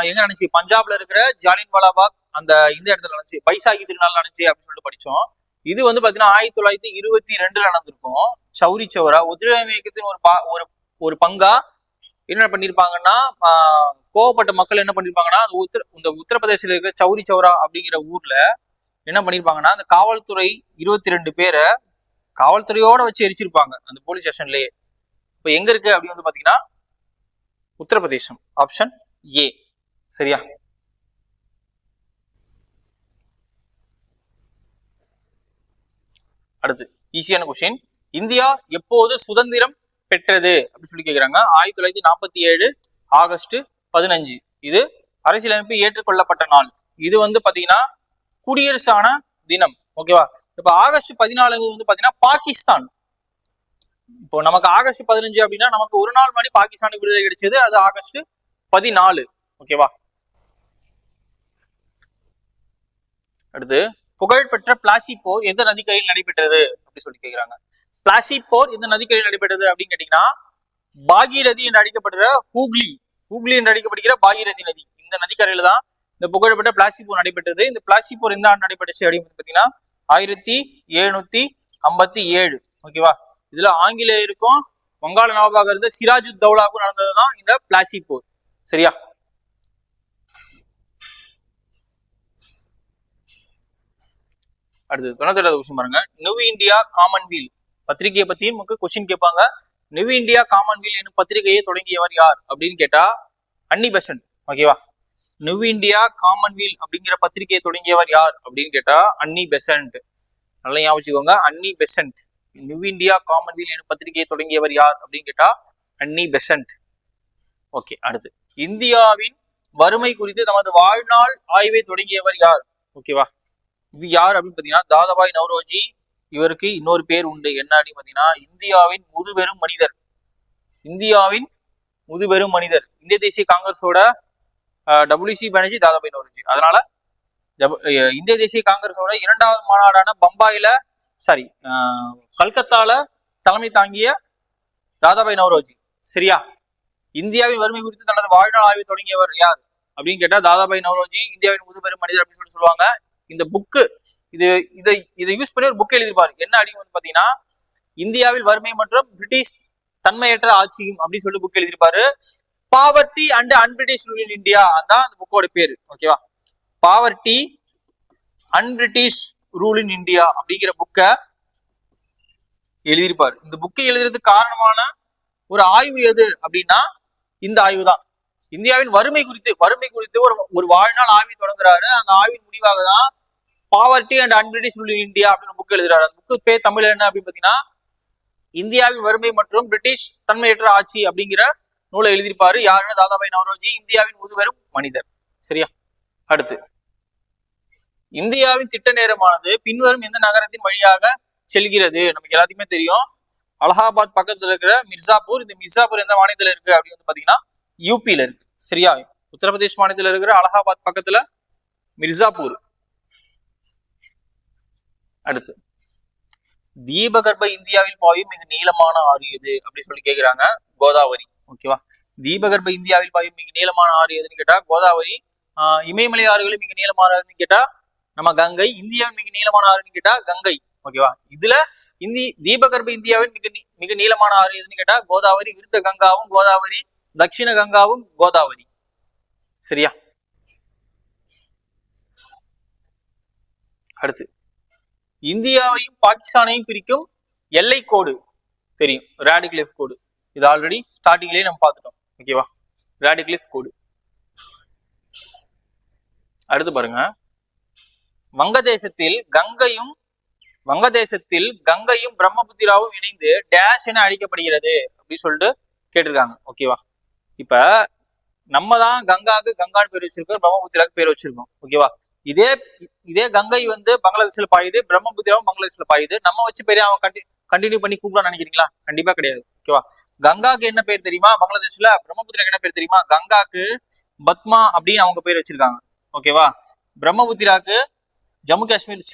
எங்க நடந்துச்சு? பஞ்சாப்ல இருக்கிற ஜாலியன் வாலாபாக் அந்த இந்த இடத்துல நடந்துச்சு. பைசாகி திருநாள் நடந்துச்சு அப்படின்னு சொல்லிட்டு படிச்சோம். இது பாத்தீங்கன்னா 1922 நடந்திருக்கும். சௌரி சௌரா ஒத்துழையாமை இயக்கத்தின் ஒரு பங்கா என்ன பண்ணிருப்பாங்கன்னா கோவப்பட்ட மக்கள் என்ன பண்ணிருப்பாங்கன்னா இந்த உத்தரப்பிரதேசத்துல இருக்கிற சௌரி சௌரா அப்படிங்கிற ஊர்ல என்ன பண்ணிருப்பாங்கன்னா அந்த காவல்துறை 22 பேரை காவல்துறையோட வச்சு எரிச்சிருப்பாங்க அந்த போலீஸ் ஸ்டேஷன்லயே. இப்ப எங்க இருக்கு அப்படின்னு பாத்தீங்கன்னா உத்தரப்பிரதேசம். Option A. சரியா. அடுத்து ஈஸியான கொஸ்டின். இந்தியா எப்போது சுதந்திரம் பெற்றது அப்படின்னு சொல்லி கேட்கிறாங்க. 1947 ஆகஸ்ட் 15. இது அரசியலமைப்பு ஏற்றுக்கொள்ளப்பட்ட நாள். இது பாத்தீங்கன்னா குடியரசான தினம். ஓகேவா. இப்ப ஆகஸ்ட் 14 பாத்தீங்கன்னா பாகிஸ்தான். இப்போ நமக்கு ஆகஸ்ட் 15 அப்படின்னா நமக்கு ஒரு நாள் முன்னாடி பாகிஸ்தானுக்கு விடுதலை கிடைச்சது. அது ஆகஸ்ட் 14. ஓகேவா. அடுத்து, புகழ்பெற்ற பிளாசி போர் எந்த நதிக்கரையில் நடைபெற்றது அப்படின்னு சொல்லி கேட்கிறாங்க. பிளாசி போர் எந்த நதிக்கரையில் நடைபெற்றது அப்படின்னு கேட்டீங்கன்னா பாகீரதி என்று அழைக்கப்படுற ஹூக்ளி என்று அழைக்கப்படுகிற பாகீரதி நதி, இந்த நதிக்கரையில தான் இந்த புகழப்பட்ட பிளாஸ்டிக் போர் நடைபெற்றது. இந்த பிளாஸ்டிக் போர் எந்த ஆண்டு நடைபெற்றுச்சு அப்படின்னு பாத்தீங்கன்னா 1757. ஓகேவா. இதுல ஆங்கிலேயருக்கும் வங்காள நவாபாக இருந்த சிராஜுத் தௌலாவுக்கும் நடந்ததுதான் இந்த பிளாஸ்டிக் போர். சரியா. அடுத்து 97வது கொஸ்டின் பாருங்க. நியூ இந்தியா காமன்வெல் பத்திரிகையை பத்தி நமக்கு கொஸ்டின் கேட்பாங்க. நியூ இந்தியா காமன்வெல் என்னும் பத்திரிகையை தொடங்கியவர் யார் அப்படின்னு கேட்டா அன்னி பெசன்ட். ஓகேவா. நியூ இந்தியா காமன்வெல் அப்படிங்கிற பத்திரிகையை தொடங்கியவர் யார் அப்படின்னு கேட்டா அன்னி பெசன்ட். நல்லா ஞாபகம் வச்சுக்கோங்க, அன்னி பெசன்ட். நியூ இந்தியா காமன்வெல் என்னும் பத்திரிகையை தொடங்கியவர் யார் அப்படின்னு கேட்டா அன்னி பெசன்ட். ஓகே. அடுத்து இந்தியாவின் வறுமை குறித்து தமது வாழ்நாள் ஆய்வை தொடங்கியவர் யார்? ஓகேவா. இது யார் அப்படின்னு பாத்தீங்கன்னா தாதாபாய் நவ்ரோஜி. இவருக்கு இன்னொரு பேர் உண்டு, என்ன அப்படின்னு பாத்தீங்கன்னா இந்தியாவின் முதுபெரும் மனிதர். இந்தியாவின் முதுபெரும் மனிதர். இந்திய தேசிய காங்கிரஸோட WC பானர்ஜி, தாதாபாய் நவ்ரோஜி. அதனால இந்திய தேசிய காங்கிரஸோட 2வது மாநாடான பம்பாயில கல்கத்தால தலைமை தாங்கிய தாதாபாய் நவ்ரோஜி. சரியா. இந்தியாவின் வறுமை குறித்து தனது வாழ்நாள் ஆய்வை தொடங்கியவர் யார் அப்படின்னு கேட்டா தாதாபாய் நவ்ரோஜி, இந்தியாவின் முதுபெரும் மனிதர் அப்படின்னு சொல்லுவாங்க. இந்த புக்கு இதை யூஸ் பண்ணி ஒரு புக் எழுதியிருப்பாரு. என்ன அப்படின்னு பாத்தீங்கன்னா இந்தியாவில் வறுமை மற்றும் பிரிட்டிஷ் தன்மையற்ற ஆட்சியும் அப்படின்னு சொல்லி புக் எழுதியிருப்பாரு. Poverty and un-British rule in India, அதான் அந்த புக்கோட பேரு. ஓகேவா. Poverty un-British rule in India அப்படிங்கிற புக்கை எழுதியிருப்பாரு. இந்த புக்கை எழுதுறதுக்கு காரணமான ஒரு ஆய்வு எது அப்படின்னா இந்த ஆய்வு தான். இந்தியாவின் வறுமை குறித்து ஒரு வாழ்நாள் ஆய்வு தொடங்குறாரு. அந்த ஆய்வின் முடிவாக தான் poverty and un-British rule in India அப்படின்னு புக் எழுதுறாரு. அந்த புக்கு பேர் தமிழ் என்ன அப்படின்னு பாத்தீங்கன்னா இந்தியாவின் வறுமை மற்றும் பிரிட்டிஷ் தன்மையற்ற ஆட்சி அப்படிங்கிற நூலை எழுதியிருப்பாரு. யாருன்னு தாதாபாய் நவ்ரோஜி, இந்தியாவின் முதுபெரும் மனிதர். சரியா. அடுத்து இந்தியாவின் திட்ட நேரமானது பின்வரும் எந்த நகரத்தின் வழியாக செல்கிறது? நமக்கு எல்லாத்துக்குமே தெரியும், அலகாபாத் பக்கத்துல இருக்கிற மிர்சாப்பூர். இந்த மிர்சாப்பூர் எந்த மாநிலத்துல இருக்கு அப்படின்னு பாத்தீங்கன்னா யூபியில இருக்கு. சரியா. உத்தரப்பிரதேஷ் மாநிலத்தில் இருக்கிற அலகாபாத் பக்கத்துல மிர்சாப்பூர். அடுத்து தீபகற்ப இந்தியாவில் பாயும் மிக நீளமான ஆறு எது அப்படின்னு சொல்லி கேக்குறாங்க. கோதாவரி. ஓகேவா. தீபகற்ப இந்தியாவில் பாயும் மிக நீளமான ஆறு எதுன்னு கேட்டா கோதாவரி. இமயமலை ஆறுகளும் மிக நீளமான ஆறுன்னு கேட்டா நம்ம கங்கை. இந்தியாவின் மிக நீளமான ஆறுன்னு கேட்டா கங்கை. ஓகேவா. இதுல தீபகற்ப இந்தியாவின் மிக நீளமான ஆறு எதுன்னு கேட்டா கோதாவரி. விருத்த கங்காவும் கோதாவரி, தட்சிண கங்காவும் கோதாவரி. சரியா. அடுத்து இந்தியாவையும் பாகிஸ்தானையும் பிரிக்கும் எல்லை கோடு தெரியும், ராடிக்லிஃப் கோடு. இது ஆல்ரெடி ஸ்டார்டிங்லயே நம்ம பார்த்துட்டோம். ஓகேவா. ராடிக்லிஃப் கோடு. அடுத்து பாருங்க, வங்கதேசத்தில் கங்கையும் பிரம்மபுத்திராவும் இணைந்து டேஷ் என அழைக்கப்படுகிறது அப்படின்னு சொல்லிட்டு கேட்டிருக்காங்க. ஓகேவா. இப்ப நம்ம தான் கங்காவுக்கு கங்கான்னு பேர் வச்சிருக்கோம், பிரம்மபுத்திராவுக்கு பேர் வச்சிருக்கோம். ஓகேவா. இதே கங்கை பங்களாதேஷ்ல பாயுது, பிரம்மபுத்திராவும் பங்களாதேஷ்ல பாயுது. நம்ம வச்சு பேரே அவன் கண்டினியூ பண்ணி கூப்பிடலாம் நினைக்கிறீங்களா? கண்டிப்பா கிடையாது. ஓகேவா. கங்காக்கு என்ன பேர் தெரியுமா பங்களாதேஷ்ல? பிரம்மபுத்திராக்கு என்ன பேர் தெரியுமா? கங்காக்கு பத்மா அப்படின்னு அவங்க பேர் வச்சிருக்காங்க. ஓகேவா. பிரம்மபுத்திராக்கு ஜம்மு காஷ்மீர்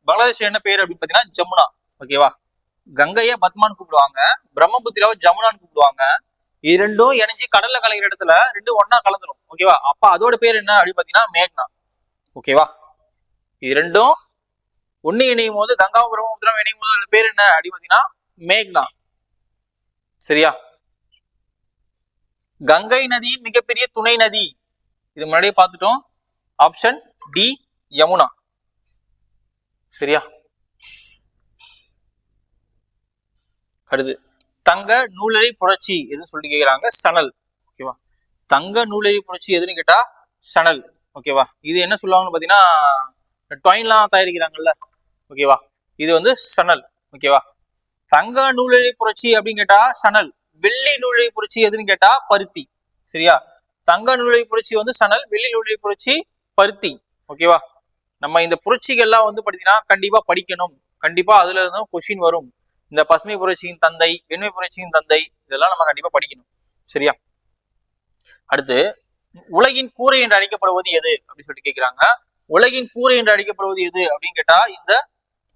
பங்களாதேஷ்ல என்ன பேர் அப்படின்னு பாத்தீங்கன்னா ஜமுனா. ஓகேவா. கங்கைய பத்மான்னு கூப்பிடுவாங்க, பிரம்மபுத்திராவை ஜமுனான்னு கூப்பிடுவாங்க. இது ரெண்டும் இணைஞ்சு கடல்ல கலக்கிற இடத்துல ரெண்டும் ஒன்னா கலந்துரும். ஓகேவா. அப்ப அதோட பேர் என்ன அப்படின்னு பாத்தீங்கன்னா மேக்னா. ஓகேவா. இது ரெண்டும் ஒண்ணு இணையும் போது கங்காவும் பிரம்மபுத்திராவும் இணையும் போது பேர் என்ன அப்படின்னு பாத்தீங்கன்னா மேக்னா. சரியா. கங்கை நதியின் மிகப்பெரிய துணை நதி, இது முன்னாடியே பார்த்துட்டோம். Option D Yamuna. சரியா. அடுத்து தங்க நூலழி புரட்சி எதுன்னு சொல்லி கேக்குறாங்க. சணல். ஓகேவா. தங்க நூலழி புரட்சி எதுன்னு கேட்டா சணல். ஓகேவா. இது என்ன சொல்லுவாங்கன்னு பாத்தீங்கன்னா டாய்ன்லாம் தயாரிக்கிறாங்கல்ல. ஓகேவா. இது சணல். ஓகேவா. தங்க நூலழி புரட்சி அப்படின்னு கேட்டா சணல். வெள்ளி நூலழி புரட்சி எதுன்னு கேட்டா பருத்தி. சரியா. தங்க நூலழி புரட்சி சணல், வெள்ளி நூலழி புரட்சி பருத்தி. ஓகேவா. நம்ம இந்த புரட்சிகள்லாம் பாத்தீங்கன்னா கண்டிப்பா படிக்கணும். கண்டிப்பா அதுல இருந்தும் கொஸ்டின் வரும். இந்த பசுமை புரட்சியின் தந்தை, வெண்மை புரட்சியின் தந்தை, இதெல்லாம் நம்ம கண்டிப்பா படிக்கணும். சரியா. அடுத்து உலகின் கூரை என்று அழைக்கப்படுவது எது அப்படின்னு சொல்லிட்டு கேட்கிறாங்க. உலகின் கூரை என்று அழைக்கப்படுவது எது அப்படின்னு கேட்டா இந்த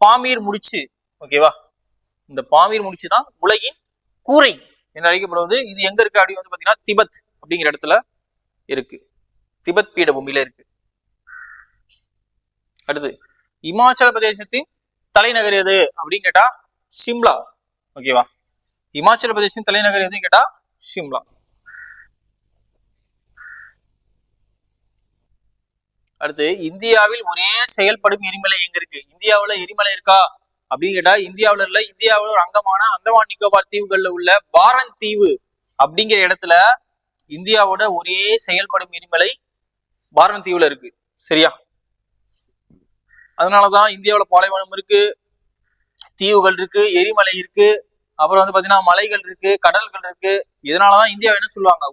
பாமீர் முடிச்சு. ஓகேவா. இந்த பாமீர் முடிச்சு தான் உலகின் கூரை என்ன அழைக்கப்படுவது. இது எங்க இருக்கு அப்படின்னு வந்து பாத்தீங்கன்னா திபெத் அப்படிங்கிற இடத்துல இருக்கு. திபெத் பீடபூமியில இருக்கு. அடுத்து இமாச்சல பிரதேசத்தின் தலைநகர் எது அப்படின்னு கேட்டா சிம்லா. ஓகேவா, இமாச்சல பிரதேசத்தின் தலைநகர் எதுன்னு கேட்டா சிம்லா. அடுத்து இந்தியாவில் ஒரே செயல்படும் எரிமலை எங்க இருக்கு. இந்தியாவுல எரிமலை இருக்கா அப்படின்னு கேட்டா இந்தியாவில இல்ல. இந்தியாவுல ஒரு அங்கமான அந்தமான் நிக்கோபார் தீவுகள்ல உள்ள பாரன் தீவு அப்படிங்கிற இடத்துல இந்தியாவோட ஒரே செயல்படும் எரிமலை பாரன் தீவுல இருக்கு. சரியா, அதனாலதான் இந்தியாவுல பாலைவனம் இருக்கு, தீவுகள் இருக்கு, எரிமலை இருக்கு, அப்புறம் வந்து பாத்தீங்கன்னா மலைகள் இருக்கு, கடல்கள் இருக்கு. இதனாலதான் இந்தியாவை என்ன சொல்லுவாங்க,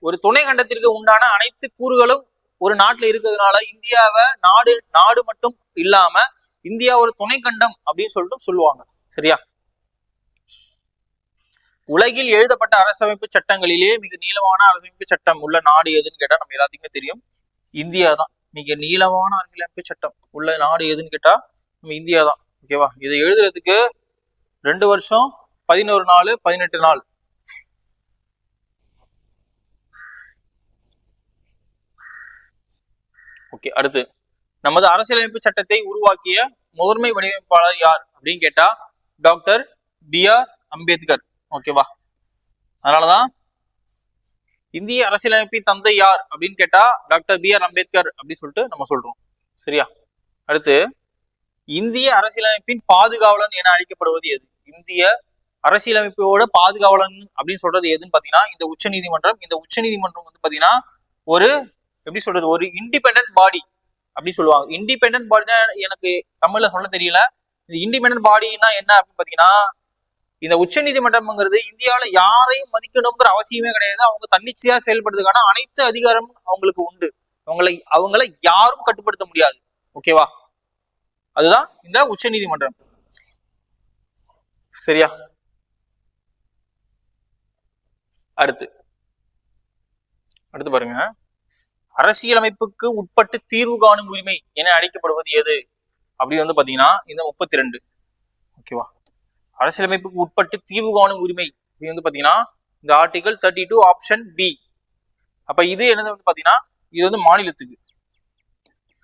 ஒரு துணை கண்டத்திற்கு உண்டான அனைத்து கூறுகளும் ஒரு நாட்டுல இருக்கிறதுனால இந்தியாவை நாடு மட்டும் இல்லாம இந்தியா ஒரு துணை கண்டம் அப்படின்னு சொல்லிட்டு சொல்லுவாங்க. சரியா, உலகில் எழுதப்பட்ட அரசமைப்பு சட்டங்களிலே மிக நீளமான அரசமைப்பு சட்டம் உள்ள நாடு எதுன்னு கேட்டா நம்ம எல்லாத்துக்குமே தெரியும், இந்தியா தான். மிக நீளமான அரசியலமைப்பு சட்டம் உள்ள நாடு எதுன்னு கேட்டா நம்ம இந்தியா தான். ஓகேவா, இதை எழுதுறதுக்கு 2 வருஷம் 11 நாள் 18 நாள். ஓகே, அடுத்து நமது அரசியலமைப்பு சட்டத்தை உருவாக்கிய முதன்மை வடிவமைப்பாளர் யார் அப்படின்னு கேட்டா டாக்டர் BR அம்பேத்கர். ஓகேவா, அதனாலதான் இந்திய அரசியலமைப்பின் தந்தை யார் அப்படின்னு கேட்டா டாக்டர் BR அம்பேத்கர் அப்படின்னு சொல்லிட்டு நம்ம சொல்றோம். சரியா, அடுத்து இந்திய அரசியலமைப்பின் பாதுகாவலன் என அழைக்கப்படுவது எது. இந்திய அரசியலமைப்போட பாதுகாவலன் அப்படின்னு சொல்றது எதுன்னு பாத்தீங்கன்னா இந்த உச்ச நீதிமன்றம். இந்த உச்ச நீதிமன்றம் வந்து பாத்தீங்கன்னா ஒரு எப்படி சொல்றது, ஒரு இண்டிபெண்டன்ட் பாடி அப்படி சொல்லுவாங்க. இண்டிபெண்டன்ட் பாடினா எனக்கு தமிழ்ல சொல்ல தெரியல. இந்த இண்டிபெண்டன்ட் பாடினா என்ன அப்படின்னு பாத்தீங்கன்னா இந்த உச்ச நீதிமன்றம்ங்கிறது இந்தியாவில யாரையும் மதிக்கணுங்கிற அவசியமே கிடையாது. அவங்க தன்னிச்சையா செயல்படுறதுக்கான அனைத்து அதிகாரமும் அவங்களுக்கு உண்டு. அவங்களை யாரும் கட்டுப்படுத்த முடியாது. ஓகேவா, அதுதான் இந்த உச்ச நீதிமன்றம். சரியா, அடுத்து பாருங்க, அரசியலமைப்புக்கு உட்பட்டு தீர்வு காணும் உரிமை என அழைக்கப்படுவது எது அப்படி வந்து பாத்தீங்கன்னா இந்த 32. ஓகேவா, அரசியலமைப்புக்கு உட்பட்டு தீர்வு காணும் உரிமை அப்படி வந்து பாத்தீங்கன்னா இந்த ஆர்டிகல் 32 ஆப்ஷன் B. அப்ப இது என்னது வந்து பாத்தீங்கன்னா இது வந்து மாநிலத்துக்கு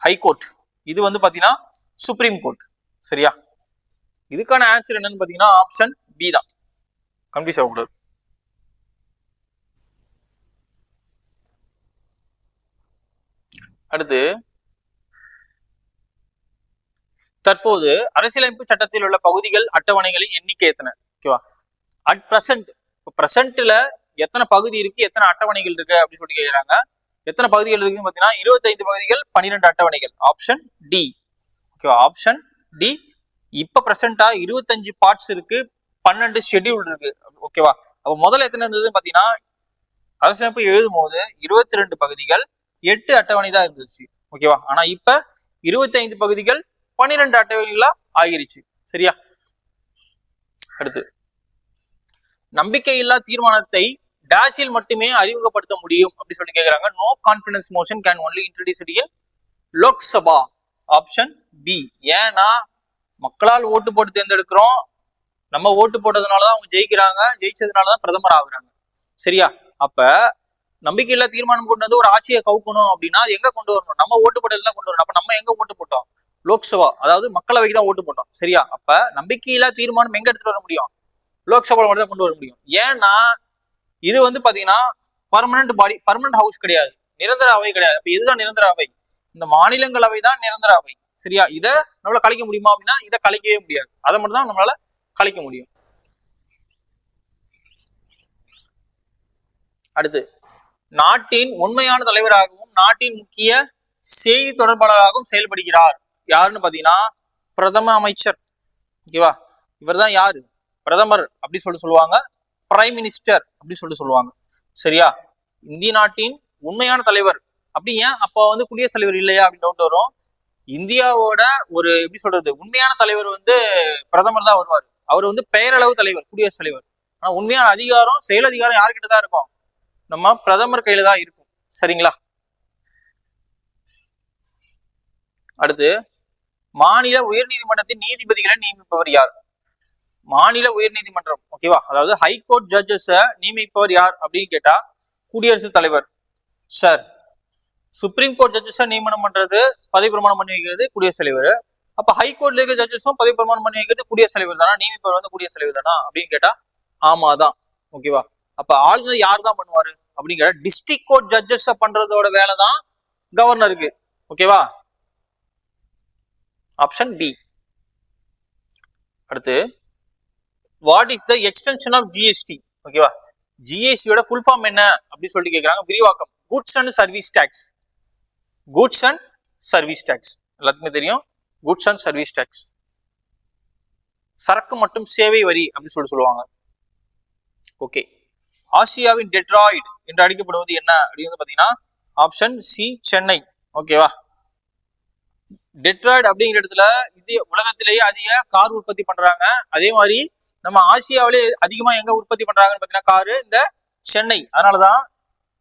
ஹைகோர்ட், இது வந்து பாத்தீங்கன்னா சுப்ரீம் கோர்ட். சரியா, இதுக்கான ஆன்சர் என்னன்னு பாத்தீங்கன்னா ஆப்ஷன் B தான். கன்ஃபியூஸ் ஆகக்கூடாது. அடுத்து தற்போது அரசியலமைப்பு சட்டத்தில் உள்ள பகுதிகள் அட்டவணைகளின் எண்ணிக்கை எத்தனை. ஓகேவா, அட் பிரசன்ட்ல எத்தனை பகுதி இருக்கு, எத்தனை அட்டவணைகள் இருக்கு அப்படின்னு சொல்லி கேட்கிறாங்க. எத்தனை பகுதிகள் இருக்குன்னு பாத்தீங்கன்னா 25 பகுதிகள் 12 அட்டவணைகள். Option D. ஓகேவா, ஆப்ஷன் D. இப்ப பிரசன்டா 25 பார்ட்ஸ் இருக்கு, 12 ஷெட்யூல் இருக்கு. ஓகேவா, அப்ப முதல்ல எத்தனை இருந்ததுன்னு பாத்தீங்கன்னா அரசியலமைப்பு எழுதும் போது 22 பகுதிகள் 8 அட்டவணை தான் இருந்துச்சு. ஓகேவா, ஆனா இப்ப 25 பகுதிகள் 12 அட்டவணைகளா ஆகிருச்சு. சரியா, அடுத்து நம்பிக்கையில்லா தீர்மானத்தை டேஷில் மட்டுமே அறிமுகப்படுத்த முடியும் அப்படி சொல்லி கேட்கிறாங்க. No confidence motion can only introduced in Lok Sabha. Option B. ஏன்னா மக்களால் ஓட்டு போட்டு தேர்ந்தெடுக்கிறோம், நம்ம ஓட்டு போட்டதுனாலதான் அவங்க ஜெயிக்கிறாங்க, ஜெயிச்சதுனாலதான் பிரதமர் ஆகுறாங்க. சரியா, அப்ப நம்பிக்கையில்லா தீர்மானம் கொண்டு வந்து ஒரு ஆட்சியை கவுக்கணும் அப்படின்னா அது எங்க கொண்டு வரணும், நம்ம ஓட்டு போட்டதுல கொண்டு வரணும். அப்ப நம்ம எங்க ஓட்டு போட்டோம், லோக்சபா, அதாவது மக்களவைக்கு தான் ஓட்டு போட்டோம். சரியா, அப்ப நம்பிக்கையில்லா தீர்மானம் எங்க எடுத்துட்டு வர முடியும், லோக்சபால மட்டும் தான் கொண்டு வர முடியும். ஏன்னா இது வந்து பாத்தீங்கன்னா பர்மனன்ட் பாடி, பர்மனன்ட் ஹவுஸ் கிடையாது, நிரந்தர அவை கிடையாது. அப்ப இதுதான் நிரந்தர அவை, இந்த மாநிலங்களவை தான் நிரந்தர அவை. சரியா, இதை நம்மளால கலைக்க முடியுமா அப்படின்னா இதை கலைக்கவே முடியாது, அதை மட்டும் தான் நம்மளால கலைக்க முடியும். அடுத்து நாட்டின் உண்மையான தலைவராகவும் நாட்டின் முக்கிய செய்தி தொடர்பாளராகவும் செயல்படுகிறார் யாருன்னு பாத்தீங்கன்னா பிரதம அமைச்சர். ஓகேவா, இவர் தான் யாரு, பிரதமர் அப்படி சொல்லுவாங்க, பிரைம் மினிஸ்டர் அப்படி சொல்லுவாங்க. சரியா, இந்திய நாட்டின் உண்மையான தலைவர் அப்படி ஏன் அப்ப வந்து குடியரசுத் தலைவர் இல்லையா அப்படின்னு டவுட் வரும். இந்தியாவோட ஒரு எப்படி சொல்றது உண்மையான தலைவர் வந்து பிரதமர் தான் வருவார். அவர் வந்து பெயரளவு தலைவர், குடியரசுத் தலைவர். ஆனா உண்மையான அதிகாரம் செயல் அதிகாரம் யாருக்கிட்ட தான் இருக்கும், நம்ம பிரதமர் கையில தான் இருக்கும். சரிங்களா, அடுத்து மாநில உயர் நீதிமன்றத்தின் நீதிபதிகளை நியமிப்பவர் யார். மாநில உயர்நீதிமன்றம். ஓகேவா, அதாவது ஹைகோர்ட் ஜட்ஜஸ் நியமிப்பவர் யார் அப்படின்னு கேட்டா குடியரசுத் தலைவர். சார், சுப்ரீம் கோர்ட் ஜட்ஜஸ் நியமனம் பண்றது, பதவி பிரமாணம் பண்ணி வைக்கிறது குடியரசுத் தலைவர். அப்ப ஹைகோர்ட்ல இருக்க ஜட்ஜஸும் பதவி பிரமாணம் பண்ணி வைக்கிறது குடியரசுத் தலைவர் தானா? நியமிப்பவர் வந்து குடியரசுத் தலைவர் தானா அப்படின்னு கேட்டா ஆமாதான். ஓகேவா, அப்ப ஆளுநர் யார் தான் பண்ணுவாரு அப்படின்னு கேட்டா டிஸ்ட்ரிக்ட் கோர்ட் ஜட்ஜஸ் பண்றதோட வேலை தான் கவர்னருக்கு. ஓகேவா, ஆப்ஷன் டி. அடுத்து, what is the extension of GST? ஓகேவா, ஜிஎஸ்டியோட ஃபுல் ஃபார்ம் என்ன அப்படின்னு சொல்லிட்டு கேட்கறாங்க. விரிவாக்கம் goods and service tax. Goods and service tax எல்லாத்துக்குமே தெரியும். குட்ஸ் அண்ட் சர்வீஸ் டேக்ஸ், சரக்கு மற்றும் சேவை வரி அப்படின்னு சொல்லுவாங்க. ஓகே, ஆசியாவின் டெட்ராய்டு என்று அழைக்கப்படுவது என்ன அப்படின்னு பாத்தீங்கன்னா ஆப்ஷன் சி, சென்னை. ஓகேவா, டெட்ராய்டு அப்படிங்கிற இடத்துல இது உலகத்திலேயே அதிக கார் உற்பத்தி பண்றாங்க. அதே மாதிரி நம்ம ஆசியாவிலே அதிகமா எங்க உற்பத்தி பண்றாங்கன்னு பாத்தீங்கன்னா காரு இந்த சென்னை. அதனாலதான்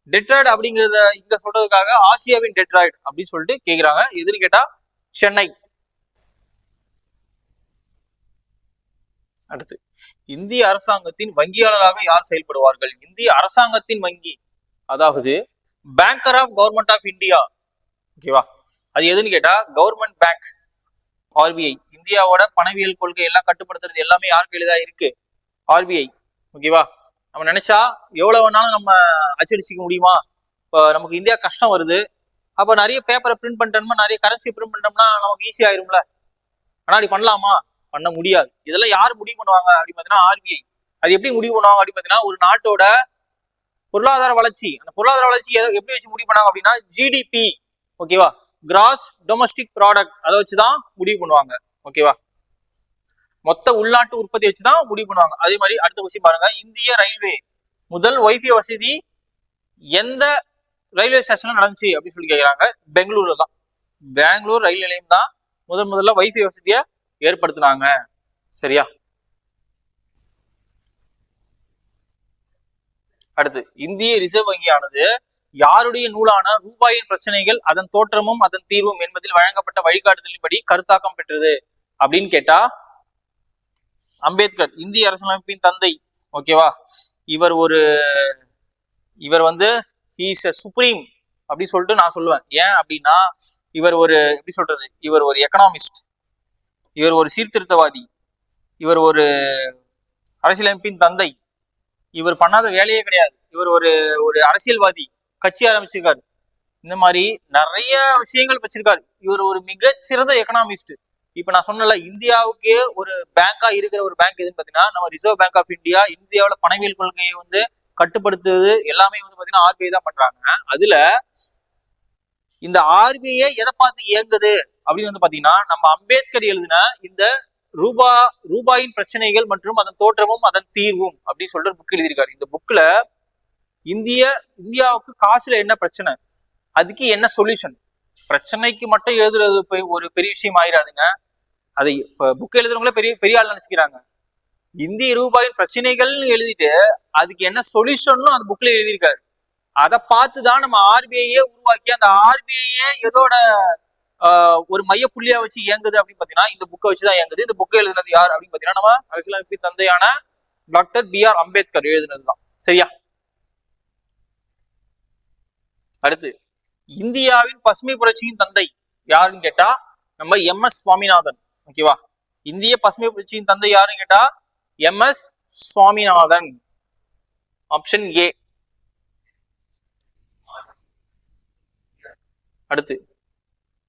டெட்ராய்டு அப்படிங்கறத இங்க சொல்றதுக்காக ஆசியாவின் டெட்ராய்டு அப்படின்னு சொல்லிட்டு கேக்குறாங்க. எதுன்னு கேட்டா சென்னை. அடுத்து, இந்திய அரசாங்கத்தின் வங்கியாளராக யார் செயல்படுவார்கள்? இந்திய அரசாங்கத்தின் வங்கி, அதாவது banker of government of India. ஓகேவா, அது எதுன்னு கேட்டா கவர்மெண்ட் பேங்க், ஆர்பிஐ. இந்தியாவோட பணவியல் கொள்கை எல்லாம் கட்டுப்படுத்துறது எல்லாமே யார் கையில தான் இருக்கு? ஆர்பிஐ. ஓகேவா, நம்ம நினைச்சா எவ்வளவு வேணாலும் நம்ம அச்சடிச்சிக்க முடியுமா? இப்போ நமக்கு இந்தியா கஷ்டம் வருது, அப்ப நிறைய பேப்பரை பிரிண்ட் பண்ணிட்டோம்னா, நிறைய கரன்சி பிரிண்ட் பண்ணிட்டோம்னா நமக்கு ஈஸி ஆயிரும்ல. ஆனா அப்படி பண்ணலாமா? பண்ண முடியாது. இதெல்லாம் யார் முடிவு பண்ணுவாங்க அப்படின்னு பாத்தீங்கன்னா ஆர்பிஐ. அது எப்படி முடிவு பண்ணுவாங்க அப்படின்னு பாத்தீங்கன்னா ஒரு நாட்டோட பொருளாதார வளர்ச்சி, அந்த பொருளாதார வளர்ச்சி எப்படி வச்சு முடிவு பண்ணாங்க அப்படின்னா ஜிடிபி. ஓகேவா, கிராஸ் டொமஸ்டிக் ப்ராடக்ட், அதை வச்சுதான் முடிவு பண்ணுவாங்க. ஓகேவா, மொத்த உள்நாட்டு உற்பத்தி வச்சுதான் முடிவு பண்ணுவாங்க. அதே மாதிரி அடுத்த கொஸ்டின் பாருங்க. இந்திய ரயில்வே முதல் வைஃபை வசதி எந்த ரயில்வே ஸ்டேஷன்ல நடந்துச்சு அப்படின்னு சொல்லி கேட்கிறாங்க. பெங்களூர்ல தான். பெங்களூர் ரயில் நிலையம் தான் முதல்ல வைஃபை வசதியை ஏற்படுத்தினாங்க. சரியா, அடுத்து, இந்திய ரிசர்வ் வங்கியானது யாருடைய நூலான ரூபாயின் பிரச்சனைகள் அதன் தோற்றமும் அதன் தீர்வும் என்பதில் வழங்கப்பட்ட வழிகாட்டுதலின்படி கருத்தாக்கம் பெற்றது அப்படின்னு கேட்டா அம்பேத்கர், இந்திய அரசியலமைப்பின் தந்தை. ஓகேவா, இவர் வந்து ஹீஸ் சுப்ரீம் அப்படி சொல்லிட்டு நான் சொல்லுவேன். ஏன் அப்படின்னா இவர் எப்படி சொல்றது, இவர் ஒரு எக்கனாமிஸ்ட், இவர் ஒரு சீர்திருத்தவாதி, இவர் ஒரு அரசியலமைப்பின் தந்தை. இவர் பண்ணாத வேலையே கிடையாது. இவர் ஒரு அரசியல்வாதி, கட்சி ஆரம்பிச்சிருக்காரு. இந்த மாதிரி நிறைய விஷயங்கள் வச்சிருக்காரு. இவர் ஒரு மிகச்சிறந்த எக்கனாமிஸ்ட். இப்ப நான் சொன்னல, இந்தியாவுக்கே ஒரு பேங்கா இருக்கிற ஒரு பேங்க் எதுன்னு பாத்தீங்கன்னா நம்ம ரிசர்வ் பேங்க் ஆஃப் இந்தியா. இந்தியாவோட பணவியல் கொள்கையை வந்து கட்டுப்படுத்துவது எல்லாமே வந்து பாத்தீங்கன்னா ஆர்பிஐ தான் பண்றாங்க. அதுல இந்த ஆர்பிஐ எதை பார்த்து இயங்குது அப்படின்னு வந்து பாத்தீங்கன்னா நம்ம அம்பேத்கர் எழுதின இந்த ரூபாயின் பிரச்சனைகள் மற்றும் அதன் தோற்றமும் அதன் தீர்வும் அப்படின்னு சொல்லிட்டு புக் எழுதியிருக்காரு. இந்த புக்ல இந்தியாவுக்கு காசுல என்ன பிரச்சனை, அதுக்கு என்ன சொல்யூஷன், பிரச்சனைக்கு மட்டும் எழுதுறது ஒரு பெரிய விஷயம் ஆயிராதுங்க. அதை புக் எழுதுறவங்களே பெரிய பெரிய ஆள் நினைச்சுக்கிறாங்க. இந்திய ரூபாயின் பிரச்சனைகள்னு எழுதிட்டு அதுக்கு என்ன சொல்யூஷன் அந்த புக்ல எழுதியிருக்காரு. அதை பார்த்துதான் நம்ம ஆர்பிஐயே உருவாக்கி அந்த ஆர்பிஐயே எதோட ஒரு மைய புள்ளியா வச்சு இயங்குது அப்படின்னு பாத்தீங்கன்னா இந்த புக்கை வச்சுதான் இயங்குது. இந்த புக்கை எழுதுனது யார் அப்படின்னு பாத்தீங்கன்னா நம்ம அரசியலமைப்பின் தந்தையான டாக்டர் B.R. அம்பேத்கர் எழுதுனதுதான். சரியா, அடுத்து, இந்தியாவின் பசுமை புரட்சியின் தந்தை யாருன்னு கேட்டா நம்ம MS சுவாமிநாதன். ஓகேவா, இந்திய பசுமை புரட்சியின் தந்தை யாருன்னு கேட்டா MS சுவாமிநாதன். Option A. அடுத்து,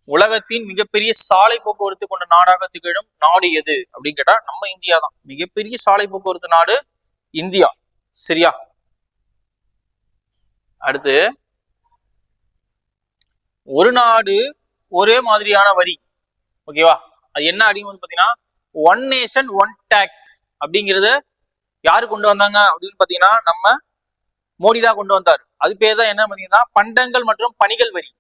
உலகத்தின் மிகப்பெரிய சாலை போக்குவரத்து கொண்ட நாடாக திகழும் நாடு எது அப்படின்னு கேட்டா நம்ம இந்தியா தான். மிகப்பெரிய சாலை போக்குவரத்து நாடு இந்தியா. சரியா, அடுத்து, ஒரு நாடு ஒரே மாதிரியான வரி. ஓகேவா, அது என்ன அப்படின்னு பாத்தீங்கன்னா ஒன் நேஷன் ஒன் டாக்ஸ் அப்படிங்கறத யாரு கொண்டு வந்தாங்க அப்படின்னு பாத்தீங்கன்னா நம்ம மோடி தான் கொண்டு வந்தார். அது பேர் தான் என்ன பாத்தீங்கன்னா பண்டங்கள் மற்றும் பணிகள் வரி,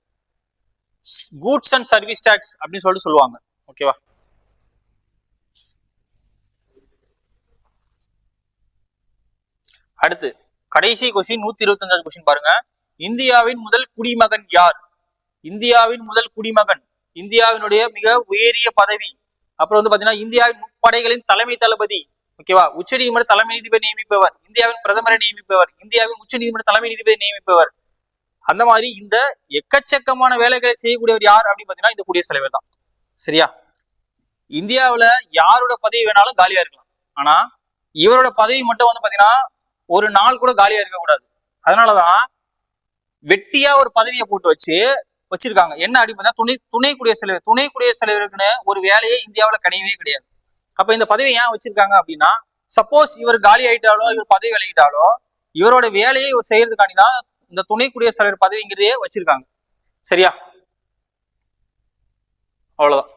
கூட்ஸ் அண்ட் சர்வீஸ் டாக்ஸ் அப்படின்னு சொல்லிட்டு சொல்லுவாங்க. ஓகேவா, அடுத்து கடைசி கொஸ்டின் 125 கொஸ்டின் பாருங்க. இந்தியாவின் முதல் குடிமகன் யார்? இந்தியாவின் முதல் குடிமகன், இந்தியாவினுடைய மிக உயரிய பதவி, அப்புறம் வந்து பாத்தீங்கன்னா இந்தியாவின் முப்படைகளின் தலைமை தளபதி, ஓகேவா? உச்சநீதிமன்ற தலைமை நீதிபதி நியமிப்பவர், இந்தியாவின் பிரதமரை நியமிப்பவர், இந்தியாவின் உச்சநீதிமன்ற தலைமை நீதிபதி நியமிப்பவர். அந்த மாதிரி இந்த எக்கச்சக்கமான வேலைகளை செய்யக்கூடியவர் யார் அப்படின்னு பாத்தீங்கன்னா இந்த குடியரசுத் தலைவர் தான். சரியா? இந்தியாவுல யாரோட பதவி வேணாலும் காலியா இருக்கலாம். ஆனா இவரோட பதவி மட்டும் வந்து பாத்தீங்கன்னா ஒரு நாள் கூட காலியா இருக்க கூடாது. அதனாலதான் வெட்டியா ஒரு பதவியை போட்டு வச்சிருக்காங்க. என்ன அப்படின்னு துணை குடியரசுத் தலைவர். துணை குடியரசுத் தலைவருக்குன்னு ஒரு வேலையே இந்தியாவில கிடையவே கிடையாது. அப்ப இந்த பதவியை ஏன் வச்சிருக்காங்க அப்படின்னா, சப்போஸ் இவர் காலி ஆயிட்டாலோ, இவர் பதவி விலகிட்டாலோ, இவரோட வேலையை இவர் செய்யறதுக்காண்டி தான் இந்த துணை குடியரசுத் தலைவர் பதவிங்கிறதே வச்சிருக்காங்க. சரியா? அவ்வளவுதான்.